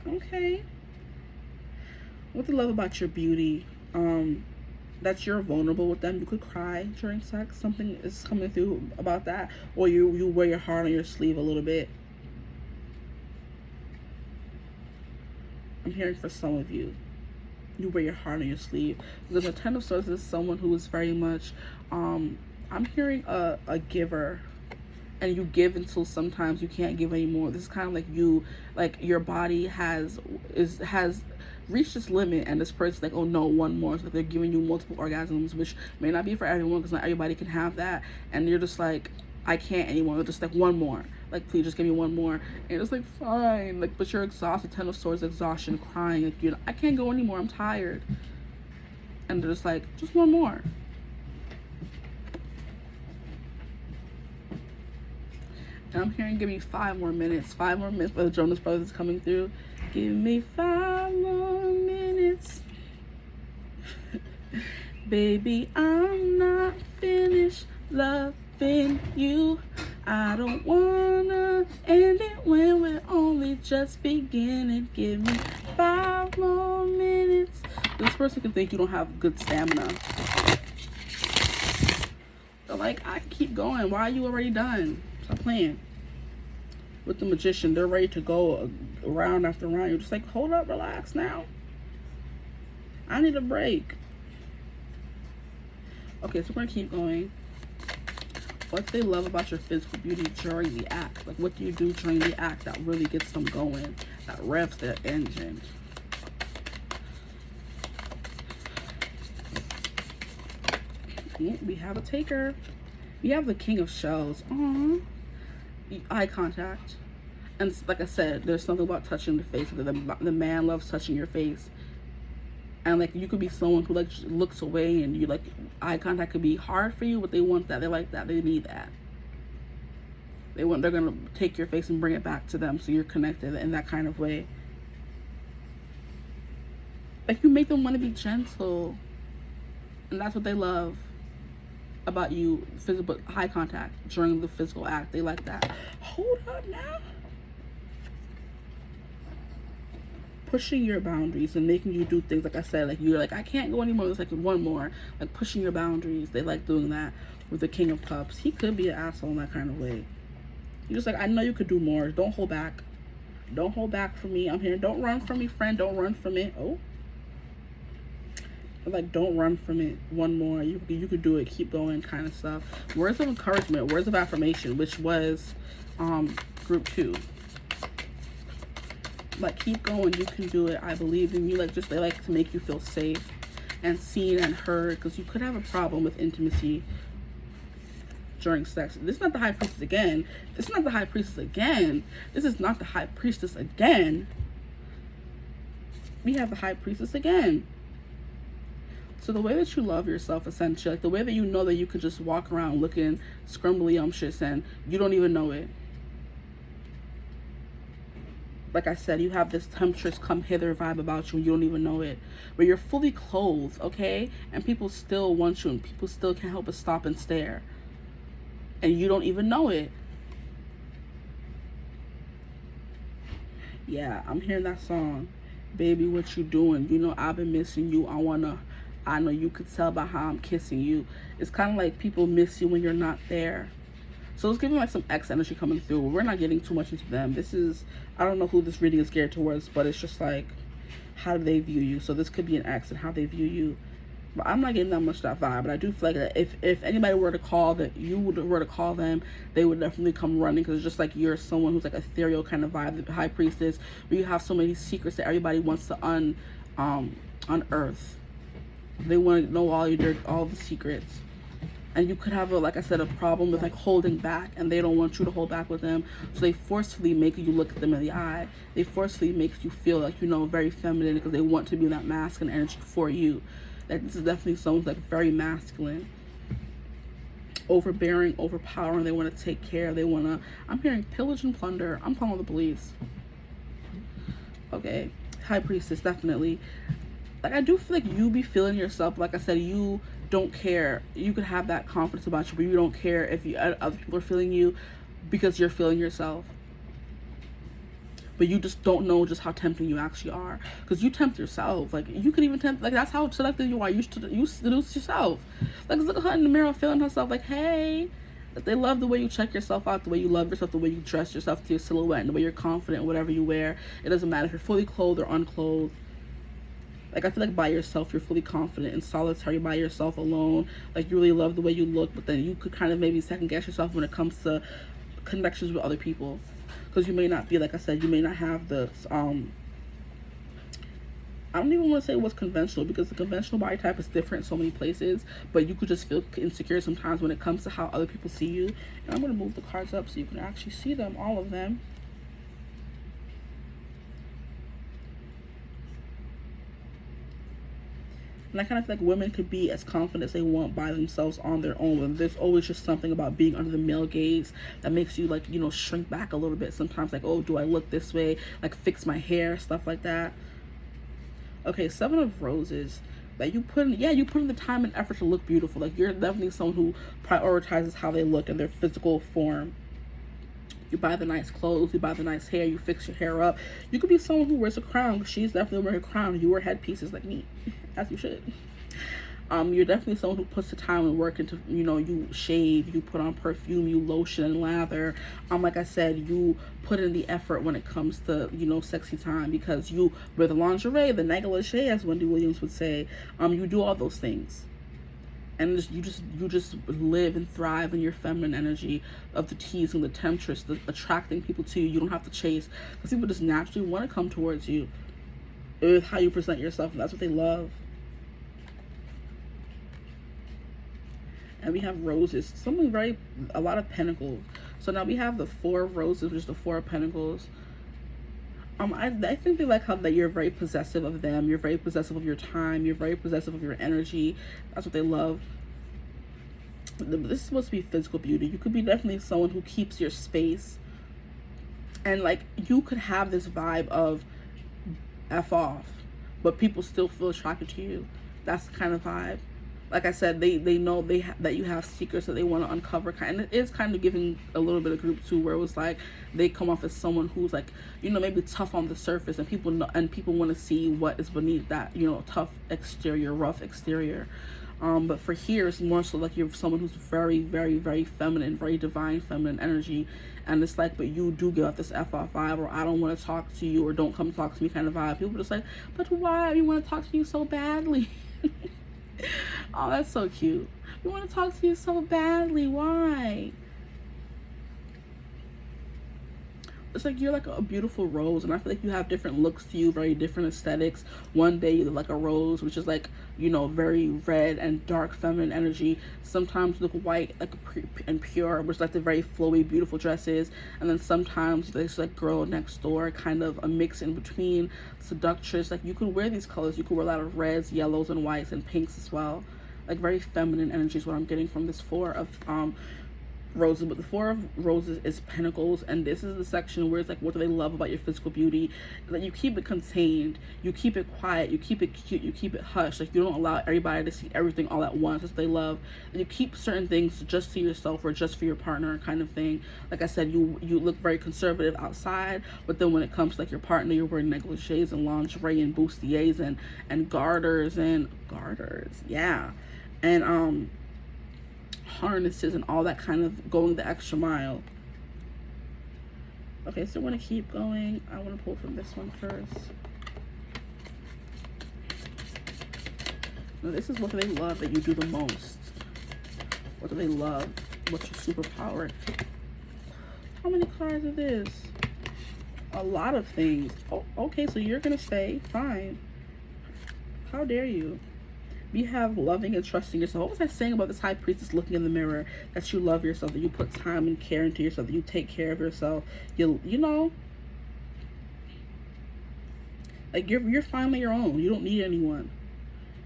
Okay. What they love about your beauty, that you're vulnerable with them. You could cry during sex. Something is coming through about that, or you wear your heart on your sleeve a little bit. I'm hearing for some of you, you wear your heart on your sleeve, because the 10 of Swords is someone who is very much I'm hearing a giver, and you give until sometimes you can't give anymore. This is kind of like you, like your body has reached its limit, and this person's like, oh no, one more. So they're giving you multiple orgasms, which may not be for everyone, because not everybody can have that, and you're just like, I can't anymore. They're just like, one more, like, please just give me one more. And it's like, fine, like, but you're exhausted. 10 of Swords, exhaustion, crying, like, you know, I can't go anymore, I'm tired. And they're just like, just one more. And I'm hearing, give me 5 more minutes. 5 more minutes, but the Jonas Brothers is coming through. Give me 5 more minutes. Baby, I'm not finished loving you. I don't wanna end it when we're only just beginning. Give me 5 more minutes. This person can think you don't have good stamina. They're like, I can keep going. Why are you already done? Stop playing. With the Magician, they're ready to go round after round. You're just like, hold up, relax now. I need a break. Okay, so we're gonna keep going. what they love about your physical beauty during the act. Like, what do you do during the act that really gets them going, that revs their engine? Yeah, we have a taker. We have the King of Shells. Aww. Eye contact. And like I said, there's something about touching the face. The man loves touching your face. And like, you could be someone who like looks away, and you like, eye contact could be hard for you, but they want that. They like that. They need that. They're gonna take your face and bring it back to them, so you're connected in that kind of way. Like, you make them want to be gentle, and that's what they love about you. Physical eye contact during the physical act. They like that. Hold up now. Pushing your boundaries and making you do things, like I said, like you're like, I can't go anymore, there's like one more. Like, pushing your boundaries. They like doing that with the King of Cups. He could be an asshole in that kind of way. You're just like, I know you could do more. Don't hold back. Don't hold back from me. I'm here. Don't run from me, friend. Don't run from it. Oh. Like, don't run from it. One more. You could do it. Keep going, kind of stuff. Words of encouragement. Words of affirmation, which was group 2. Like, keep going, you can do it, I believe in you. Like, just, they like to make you feel safe and seen and heard, because you could have a problem with intimacy during sex. This is not the High Priestess again. This is not the High Priestess again. This is not the High Priestess again. We have the High Priestess again. So the way that you love yourself, essentially, like the way that you know that you could just walk around looking scrumbly-umptious and you don't even know it. Like I said, you have this temptress come hither vibe about you and you don't even know it. But you're fully clothed, okay? And people still want you, and people still can't help but stop and stare. And you don't even know it. Yeah, I'm hearing that song. Baby, what you doing? You know, I've been missing you. I know you could tell by how I'm kissing you. It's kind of like people miss you when you're not there. So it's giving like some X energy coming through. We're not getting too much into them. This is, I don't know who this reading is geared towards, but it's just like, how do they view you? So this could be an X and how they view you. But I'm not getting that much that vibe. But I do feel like that if anybody were to call that, you were to call them, they would definitely come running, because it's just like you're someone who's like ethereal kind of vibe. The High Priestess, where you have so many secrets that everybody wants to unearth. They want to know all the secrets. And you could have, like I said, a problem with like holding back, and they don't want you to hold back with them. So they forcefully make you look at them in the eye. They forcefully make you feel like, you know, very feminine, because they want to be that masculine energy for you. Like, this is definitely someone like very masculine, overbearing, overpowering. They want to take care. They want to, I'm hearing pillage and plunder. I'm calling the police. Okay, High Priestess, definitely. Like, I do feel like you be feeling yourself. Like I said, you don't care. You could have that confidence about you, but you don't care if other people are feeling you, because you're feeling yourself. But you just don't know just how tempting you actually are, because you tempt yourself. Like, you could even tempt, like, that's how selective you are. You seduce yourself. Like, look at her in the mirror feeling herself like, hey. Like, they love the way you check yourself out, the way you love yourself, the way you dress yourself to your silhouette, and the way you're confident, whatever you wear. It doesn't matter if you're fully clothed or unclothed. Like, I feel like by yourself, you're fully confident and solitary by yourself alone. Like, you really love the way you look, but then you could kind of maybe second guess yourself when it comes to connections with other people. Because you may not be, like I said, you may not have the, I don't even want to say what's conventional, because the conventional body type is different in so many places. But you could just feel insecure sometimes when it comes to how other people see you. And I'm going to move the cards up so you can actually see them, all of them. And I kind of feel like women could be as confident as they want by themselves on their own. And there's always just something about being under the male gaze that makes you, like, you know, shrink back a little bit sometimes. Like, oh, do I look this way? Like, fix my hair, stuff like that. Okay, 7 of Roses. Like, you put in the time and effort to look beautiful. Like, you're definitely someone who prioritizes how they look and their physical form. You buy the nice clothes, you buy the nice hair, you fix your hair up. You could be someone who wears a crown. She's definitely wearing a crown. You wear headpieces like me, as you should. You're definitely someone who puts the time and work into, you know, you shave, you put on perfume, you lotion and lather. Like I said, you put in the effort when it comes to, you know, sexy time, because you wear the lingerie, the negligee, as Wendy Williams would say. You do all those things. And you just live and thrive in your feminine energy of the teasing, the temptress, the attracting people to you. You don't have to chase, because people just naturally want to come towards you with how you present yourself, and that's what they love. And we have roses, a lot of pentacles. So now we have the 4 of roses, which is the 4 of pentacles. I think they like how that you're very possessive of them. You're very possessive of your time. You're very possessive of your energy. That's what they love. This is supposed to be physical beauty. You could be definitely someone who keeps your space. And like, you could have this vibe of F off, but people still feel attracted to you. That's the kind of vibe. Like I said, they know that you have secrets that they want to uncover, and it is kind of giving a little bit of group 2, where it was like they come off as someone who's like, you know, maybe tough on the surface, and people want to see what is beneath that, you know, tough exterior, rough exterior. But for here, it's more so like you're someone who's very, very, very feminine, very divine feminine energy. And it's like, but you do give out this F off vibe, or I don't want to talk to you, or don't come talk to me kind of vibe. People just like, but why? We want to talk to you so badly. Oh, that's so cute. We want to talk to you so badly. Why? It's like you're like a beautiful rose, and I feel like you have different looks to you, very different aesthetics. One day you look like a rose, which is like, you know, very red and dark feminine energy. Sometimes you look white, like and pure, which is like the very flowy, beautiful dresses. And then sometimes there's like girl next door, kind of a mix in between, seductress. Like you can wear these colors. You can wear a lot of reds, yellows, and whites, and pinks as well. Like very feminine energy is what I'm getting from this 4 of roses. But the 4 of roses is pentacles, and this is the section where it's like, what do they love about your physical beauty? That you keep it contained, you keep it quiet, you keep it cute, you keep it hush. Like you don't allow everybody to see everything all at once. That's what they love. And you keep certain things just to yourself or just for your partner, kind of thing. Like I said, you look very conservative outside, but then when it comes to like your partner, you're wearing negligees and lingerie and bustiers and garters, yeah, and harnesses and all that, kind of going the extra mile. Okay, so I want to keep going. I want to pull from this one first. Now this is what they love that you do the most. What do they love? What's your superpower? How many cards are this? A lot of things. Oh, okay, so you're gonna stay. Fine. How dare you? You have loving and trusting yourself. What was I saying about this high priestess looking in the mirror? That you love yourself, that you put time and care into yourself, that you take care of yourself. You know, like you're finally your own. You don't need anyone.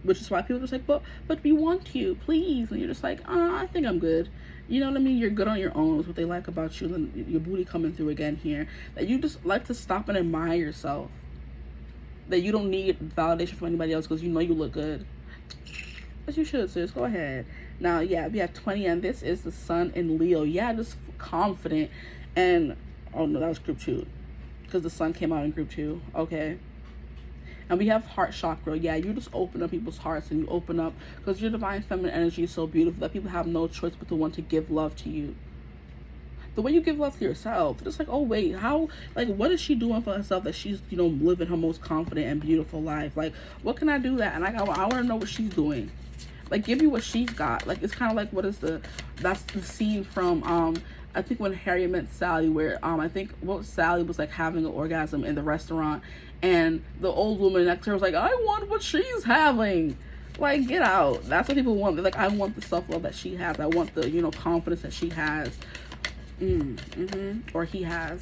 Which is why people are just like, but we want you, please. And you're just like, I think I'm good. You know what I mean? You're good on your own is what they like about you. And your booty coming through again here. That you just like to stop and admire yourself. That you don't need validation from anybody else because you know you look good. As you should, sis. Go ahead. Now, yeah, we have 20, and this is the sun in Leo. Yeah, just confident. And, oh no, that was group 2. Because the sun came out in group 2. Okay. And we have heart chakra. Yeah, you just open up people's hearts, and you open up because your divine feminine energy is so beautiful that people have no choice but to want to give love to you. The way you give love to yourself, just like, oh wait, how, like, what is she doing for herself that she's, you know, living her most confident and beautiful life? Like, what can I do that? And I want to know what she's doing. Like, give me what she's got. Like, it's kind of like, that's the scene from I think when Harry met Sally, where I think Sally was like having an orgasm in the restaurant, and the old woman next to her was like, I want what she's having. Like, get out. That's what people want. They're like, I want the self-love that she has. I want the, you know, confidence that she has. Or he has.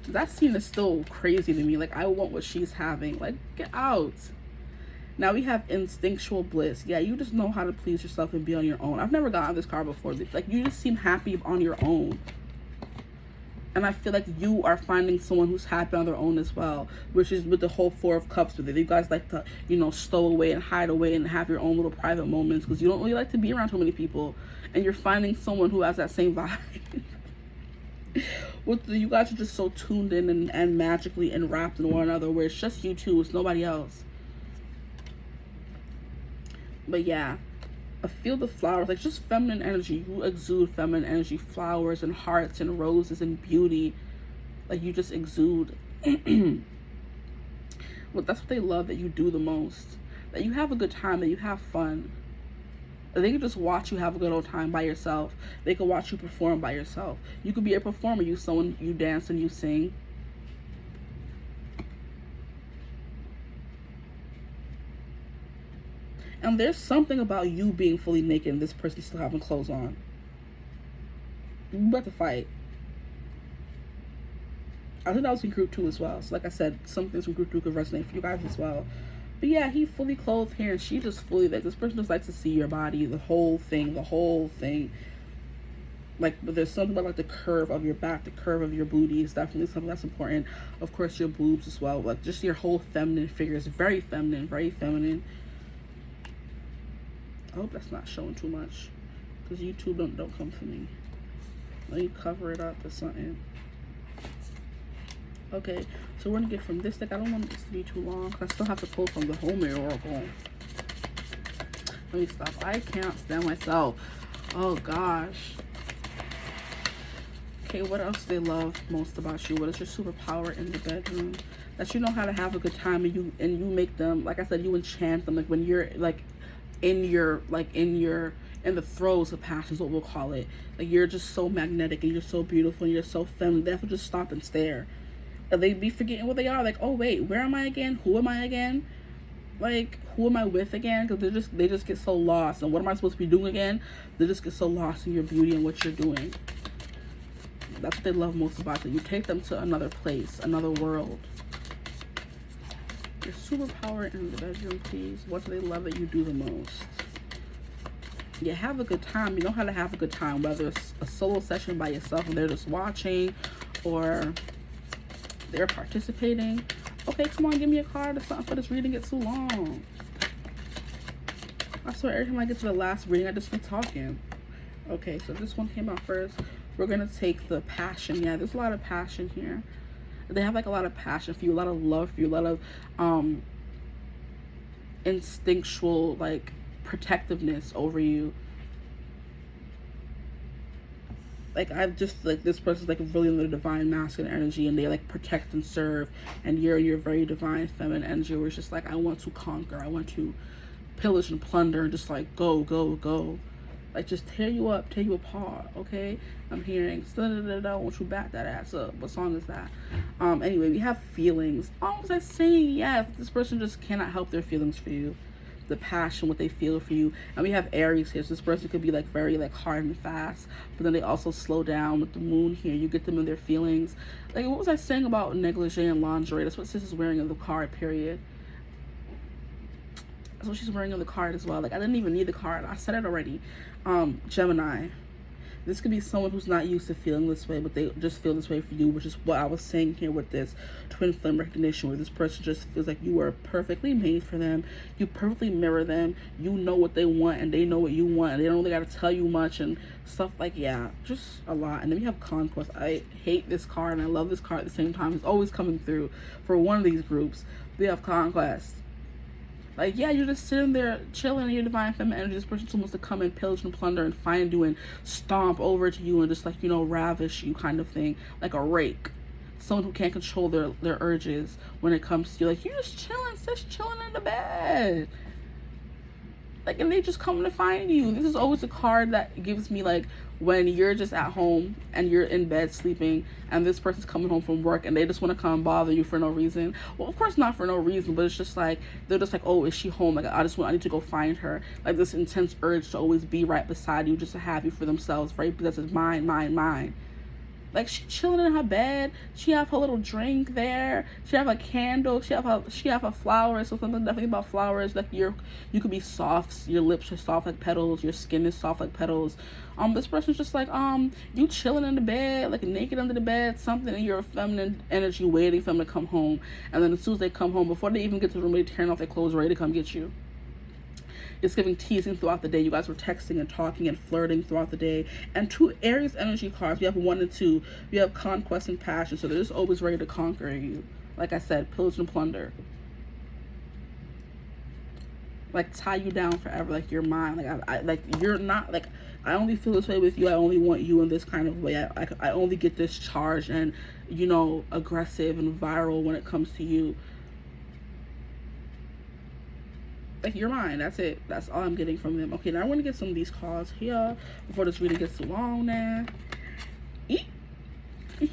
That scene is still crazy to me. Like, I want what she's having. Like, get out. Now we have instinctual bliss. Yeah, you just know how to please yourself and be on your own. I've never gotten this card before. Like, you just seem happy on your own. And I feel like you are finding someone who's happy on their own as well, which is with the whole 4 of Cups with it. You guys like to, you know, stow away and hide away and have your own little private moments because you don't really like to be around too many people. And you're finding someone who has that same vibe. You guys are just so tuned in and magically enwrapped in one another, where it's just you two, it's nobody else. But yeah, a field of flowers, like just feminine energy. You exude feminine energy, flowers and hearts and roses and beauty. Like, you just exude. Well, that's what they love that you do the most. that you have a good time, that you have fun. They could just watch you have a good old time by yourself. They could watch you perform by yourself. You could be a performer. You dance and you sing. And there's something about you being fully naked and this person still having clothes on. You about to fight. I think that was in group 2 as well. So like I said, some things from group 2 could resonate for you guys as well. But yeah, he fully clothed here, and she just fully, like, this person just likes to see your body, the whole thing. Like, but there's something about, like, the curve of your back, the curve of your booty is definitely something that's important. Of course, your boobs as well. Like, just your whole feminine figure is very feminine, very feminine. I hope that's not showing too much, because YouTube don't come for me. Let me cover it up or something. Okay, so we're gonna get from this deck. I don't want this to be too long because I still have to pull from the Homemade Oracle. Let me stop. I can't stand myself. Oh gosh. Okay, what else do they love most about you? What is your superpower in the bedroom? That you know how to have a good time, and you make them, like I said, you enchant them. Like when you're like in the throes of passion is what we'll call it. Like you're just so magnetic and you're so beautiful and you're so feminine. They have to just stop and stare. They be forgetting what they are. Like, oh wait, where am I again? Who am I again? Like, who am I with again? Because they just get so lost. And what am I supposed to be doing again? They just get so lost in your beauty and what you're doing. That's what they love most about you. You take them to another place, another world. Your superpower in the bedroom, please. What do they love that you do the most? You have a good time. You know how to have a good time, whether it's a solo session by yourself and they're just watching, or they're participating. Okay, come on, give me a card or something for this reading. It's too long. I swear, every time I get to the last reading, I just be talking. Okay, so this one came out first. We're gonna take the passion. Yeah, there's a lot of passion here. They have like a lot of passion for you, a lot of love for you, a lot of instinctual like protectiveness over you. Like, I've just, like, this person's, like, really in the divine masculine energy, and they, like, protect and serve, and you're very divine feminine energy, where it's just, like, I want to conquer, I want to pillage and plunder, and just, like, go, go, go. Like, just tear you up, tear you apart, okay? I'm hearing, da-da-da-da, won't you back that ass up? What song is that? Anyway, we have feelings. Oh, was I saying? Yeah, this person just cannot help their feelings for you. The passion, what they feel for you. And we have Aries here, so this person could be like very like hard and fast, but then they also slow down with the moon here. You get them in their feelings. Like, what was I saying about negligee and lingerie? That's what sis is wearing in the card, period. That's what she's wearing on the card as well. Like, I didn't even need the card, I said it already. Gemini, this could be someone who's not used to feeling this way, but they just feel this way for you, which is what I was saying here with this twin flame recognition, where this person just feels like you are perfectly made for them. You perfectly mirror them. You know what they want, and they know what you want, and they don't really got to tell you much and stuff. Like, yeah, just a lot. And then we have conquest. I hate this card and I love this card at the same time. It's always coming through for one of these groups. We have conquest. Like, yeah, you're just sitting there chilling in your divine feminine energy. This person wants to come and pillage and plunder and find you and stomp over to you and just, like, you know, ravish you kind of thing. Like a rake. Someone who can't control their urges when it comes to you. Like, you're just chilling, just chilling in the bed. Like, and they just come to find you. This is always a card that gives me, like, when you're just at home and you're in bed sleeping and this person's coming home from work and they just want to come bother you for no reason. Well, of course not for no reason, but it's just like, they're just like, oh, is she home? Like, I need to go find her. Like, this intense urge to always be right beside you, just to have you for themselves, right? Because it's mine. Like, she chilling in her bed. She have her little drink there. She have a candle. She have her flowers. So something definitely about flowers. Like, you could be soft. Your lips are soft like petals. Your skin is soft like petals. This person's just like, you chilling in the bed, like naked under the bed, something in your feminine energy waiting for them to come home. And then as soon as they come home, before they even get to the room, they turn off their clothes, ready to come get you. It's giving teasing throughout the day. You guys were texting and talking and flirting throughout the day. And 2 Aries energy cards. We have 1 and 2. We have conquest and passion. So they're just always ready to conquer you. Like I said, pillage and plunder. Like, tie you down forever. Like, you're mine. Like, like, you're not, like, I only feel this way with you. I only want you in this kind of way. I only get this charged and, you know, aggressive and viral when it comes to you. Like, you're mine. That's it. That's all I'm getting from them. Okay, now I want to get some of these cards here before this reading gets too long now.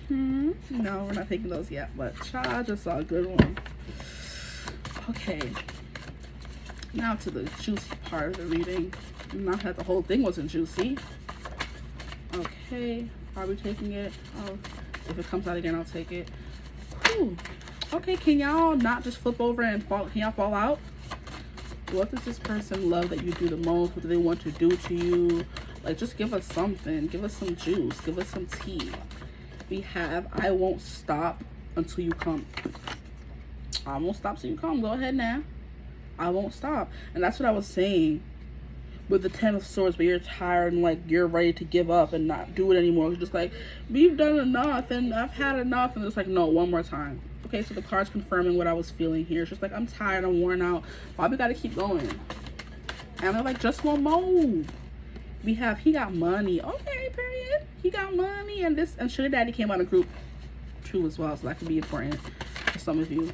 No, we're not taking those yet, but I just saw a good one. Okay, now to the juicy part of the reading. Not that the whole thing wasn't juicy. Okay, are we taking it? Oh, if it comes out again, I'll take it. Whew. Okay, can y'all not just flip over and fall? Can y'all fall out? What does this person love that you do the most? What do they want to do to you? Like, just give us something. Give us some juice. Give us some tea. We have, I won't stop until you come. I won't stop till you come. Go ahead now. I won't stop. And that's what I was saying with the Ten of Swords, but you're tired and like you're ready to give up and not do it anymore. It's just like, we've done enough and I've had enough. And it's like, no, one more time. Okay, so the card's confirming what I was feeling here. It's just like, I'm tired, I'm worn out. Why we gotta keep going? And they're like, just one more. We have, he got money. Okay, period. He got money. And this, and Sugar Daddy came out of group 2 as well, so that could be important for some of you.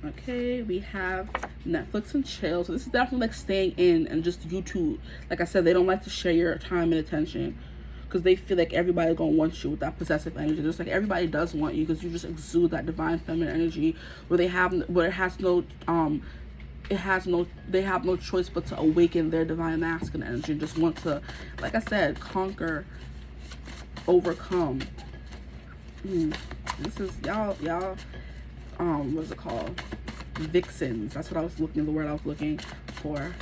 Okay, we have Netflix and chill. So this is definitely like staying in and just YouTube. Like I said, they don't like to share your time and attention because they feel like everybody's gonna want you with that possessive energy. Just like everybody does want you because you just exude that divine feminine energy where they have, where it has no they have no choice but to awaken their divine masculine energy and just want to, like I said, conquer, overcome. This is y'all what is it called? Vixens. That's what I was looking, the word I was looking for.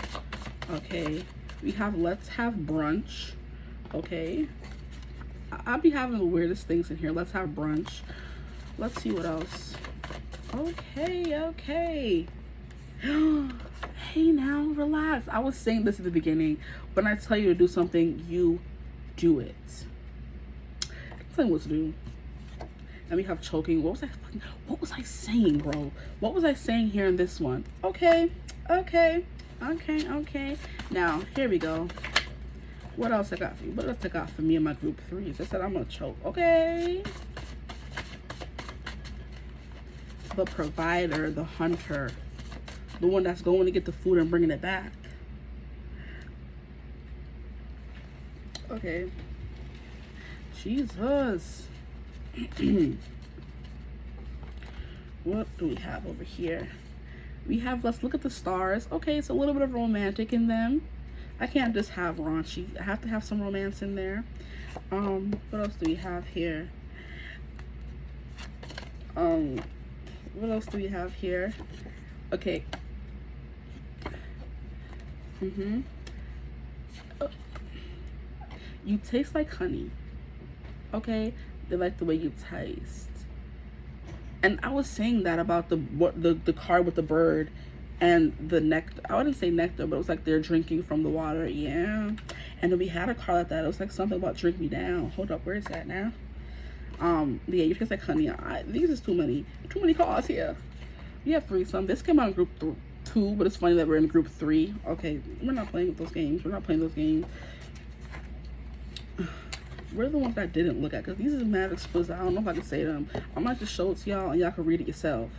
Okay, we have let's have brunch. Okay, I'll be having the weirdest things in here. Let's have brunch. Let's see what else. Okay. Hey now, relax. I was saying this at the beginning. When I tell you to do something, you do it. Tell me what to do. And we have choking. What was I saying, bro? What was I saying here in this one? Okay. Now, here we go. What else I got for you? What else I got for me and my group 3s? I said I'm gonna choke. Okay. The provider, the hunter, the one that's going to get the food and bringing it back. Okay. Jesus. What do we have over here? We have, let's look at the stars. Okay, it's a little bit of romantic in them. I can't just have raunchy. I have to have some romance in there. What else do we have here? What else do we have here? Okay. You taste like honey. Okay, they like the way you taste. And I was saying that about the card with the bird and the nectar. I wouldn't say nectar, but it was like they're drinking from the water. Yeah. And then we had a card like that. It was like something about drink me down. Hold up, where is that now? Yeah, you taste like honey. These is too many cards here. We have threesome. This came out in group 2, but it's funny that we're in group 3. Okay, we're not playing with those games. We're not playing those games. We're the ones that didn't look at, because these is mad explicit. I don't know if I can say them. I might just show it to y'all and y'all can read it yourself.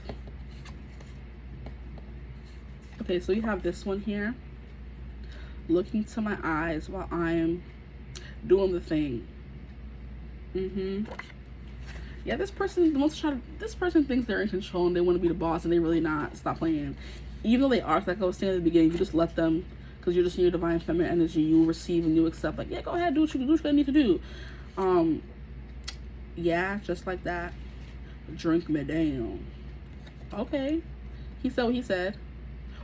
Okay, so you have this one here. Looking to my eyes while I am doing the thing. Yeah, this person thinks they're in control and they want to be the boss, and they really not. Stop playing. Even though they are, like I was saying at the beginning, you just let them, because you're just in your divine feminine energy. You receive and you accept. Like, yeah, go ahead, do what you need to do. Yeah, just like that. Drink me down. Okay. He said what he said.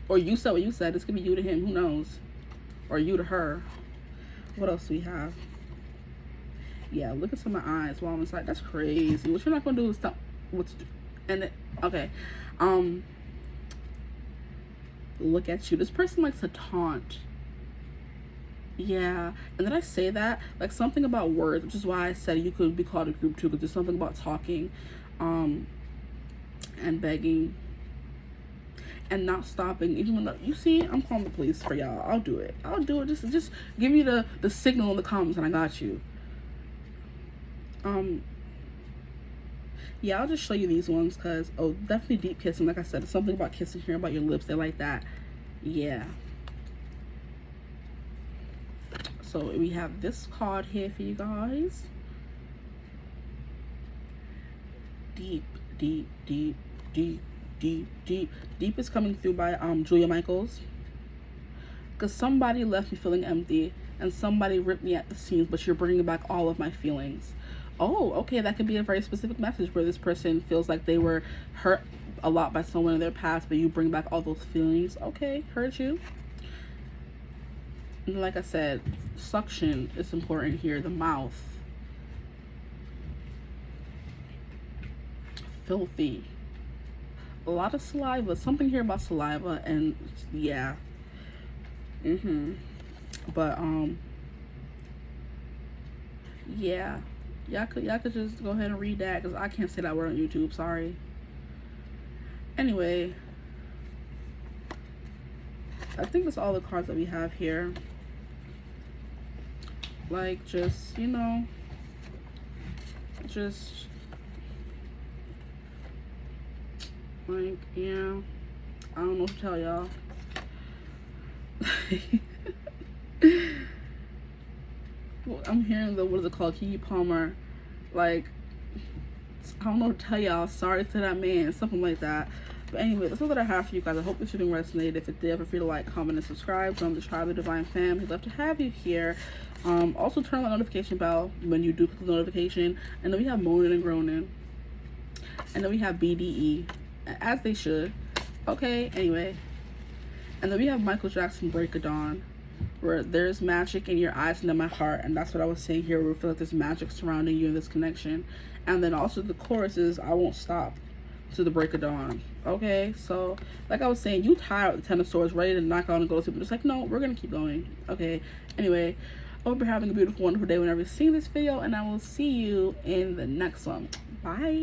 Or you said what you said. This could be you to him. Who knows? Or you to her. What else do we have? Yeah, look into my eyes while I'm inside. That's crazy. What you're not gonna do is stop. Okay. Look at you. This person likes to taunt. Yeah. And then I say that, like, something about words, which is why I said you could be called a group 2, because there's something about talking, and begging, and not stopping. Even when you see, I'm calling the police for y'all. I'll do it. Just give me the signal in the comments and I got you. Yeah, I'll just show you these ones because, oh, definitely deep kissing. Like I said, something about kissing here, about your lips. They like that. Yeah. So we have this card here for you guys. Deep, deep, deep, deep, deep, deep. Deep is coming through by Julia Michaels. Because somebody left me feeling empty and somebody ripped me at the seams, but you're bringing back all of my feelings. Oh, okay, that could be a very specific message where this person feels like they were hurt a lot by someone in their past, but you bring back all those feelings. Okay, heard you. And like I said, suction is important here. The mouth. Filthy. A lot of saliva. Something here about saliva, and yeah. But yeah. Y'all could just go ahead and read that because I can't say that word on YouTube. Sorry. Anyway, I think that's all the cards that we have here. Like, just, you know, just like, yeah, I don't know what to tell y'all. Well, I'm hearing the, what is it called, Keke Palmer, like, I don't know what to tell y'all, sorry to that man, something like that. But anyway, that's all that I have for you guys. I hope this reading resonated. If it did, feel free to like, comment, and subscribe. Join the tribe of Divine Fam. We'd love to have you here. Also turn on the notification bell when you do click the notification. And then we have moaning and groaning. And then we have BDE, as they should. Okay, anyway. And then we have Michael Jackson, Break of Dawn, where there's magic in your eyes and in my heart. And that's what I was saying here, where we feel like there's magic surrounding you in this connection. And then also the chorus is, I won't stop to the break of dawn. Okay, so like I was saying, you tired of the Ten of Swords, ready to knock out and go to sleep. But just like, no, we're gonna keep going. Okay, anyway, I hope you're having a beautiful, wonderful day whenever you see this video, and I will see you in the next one. Bye.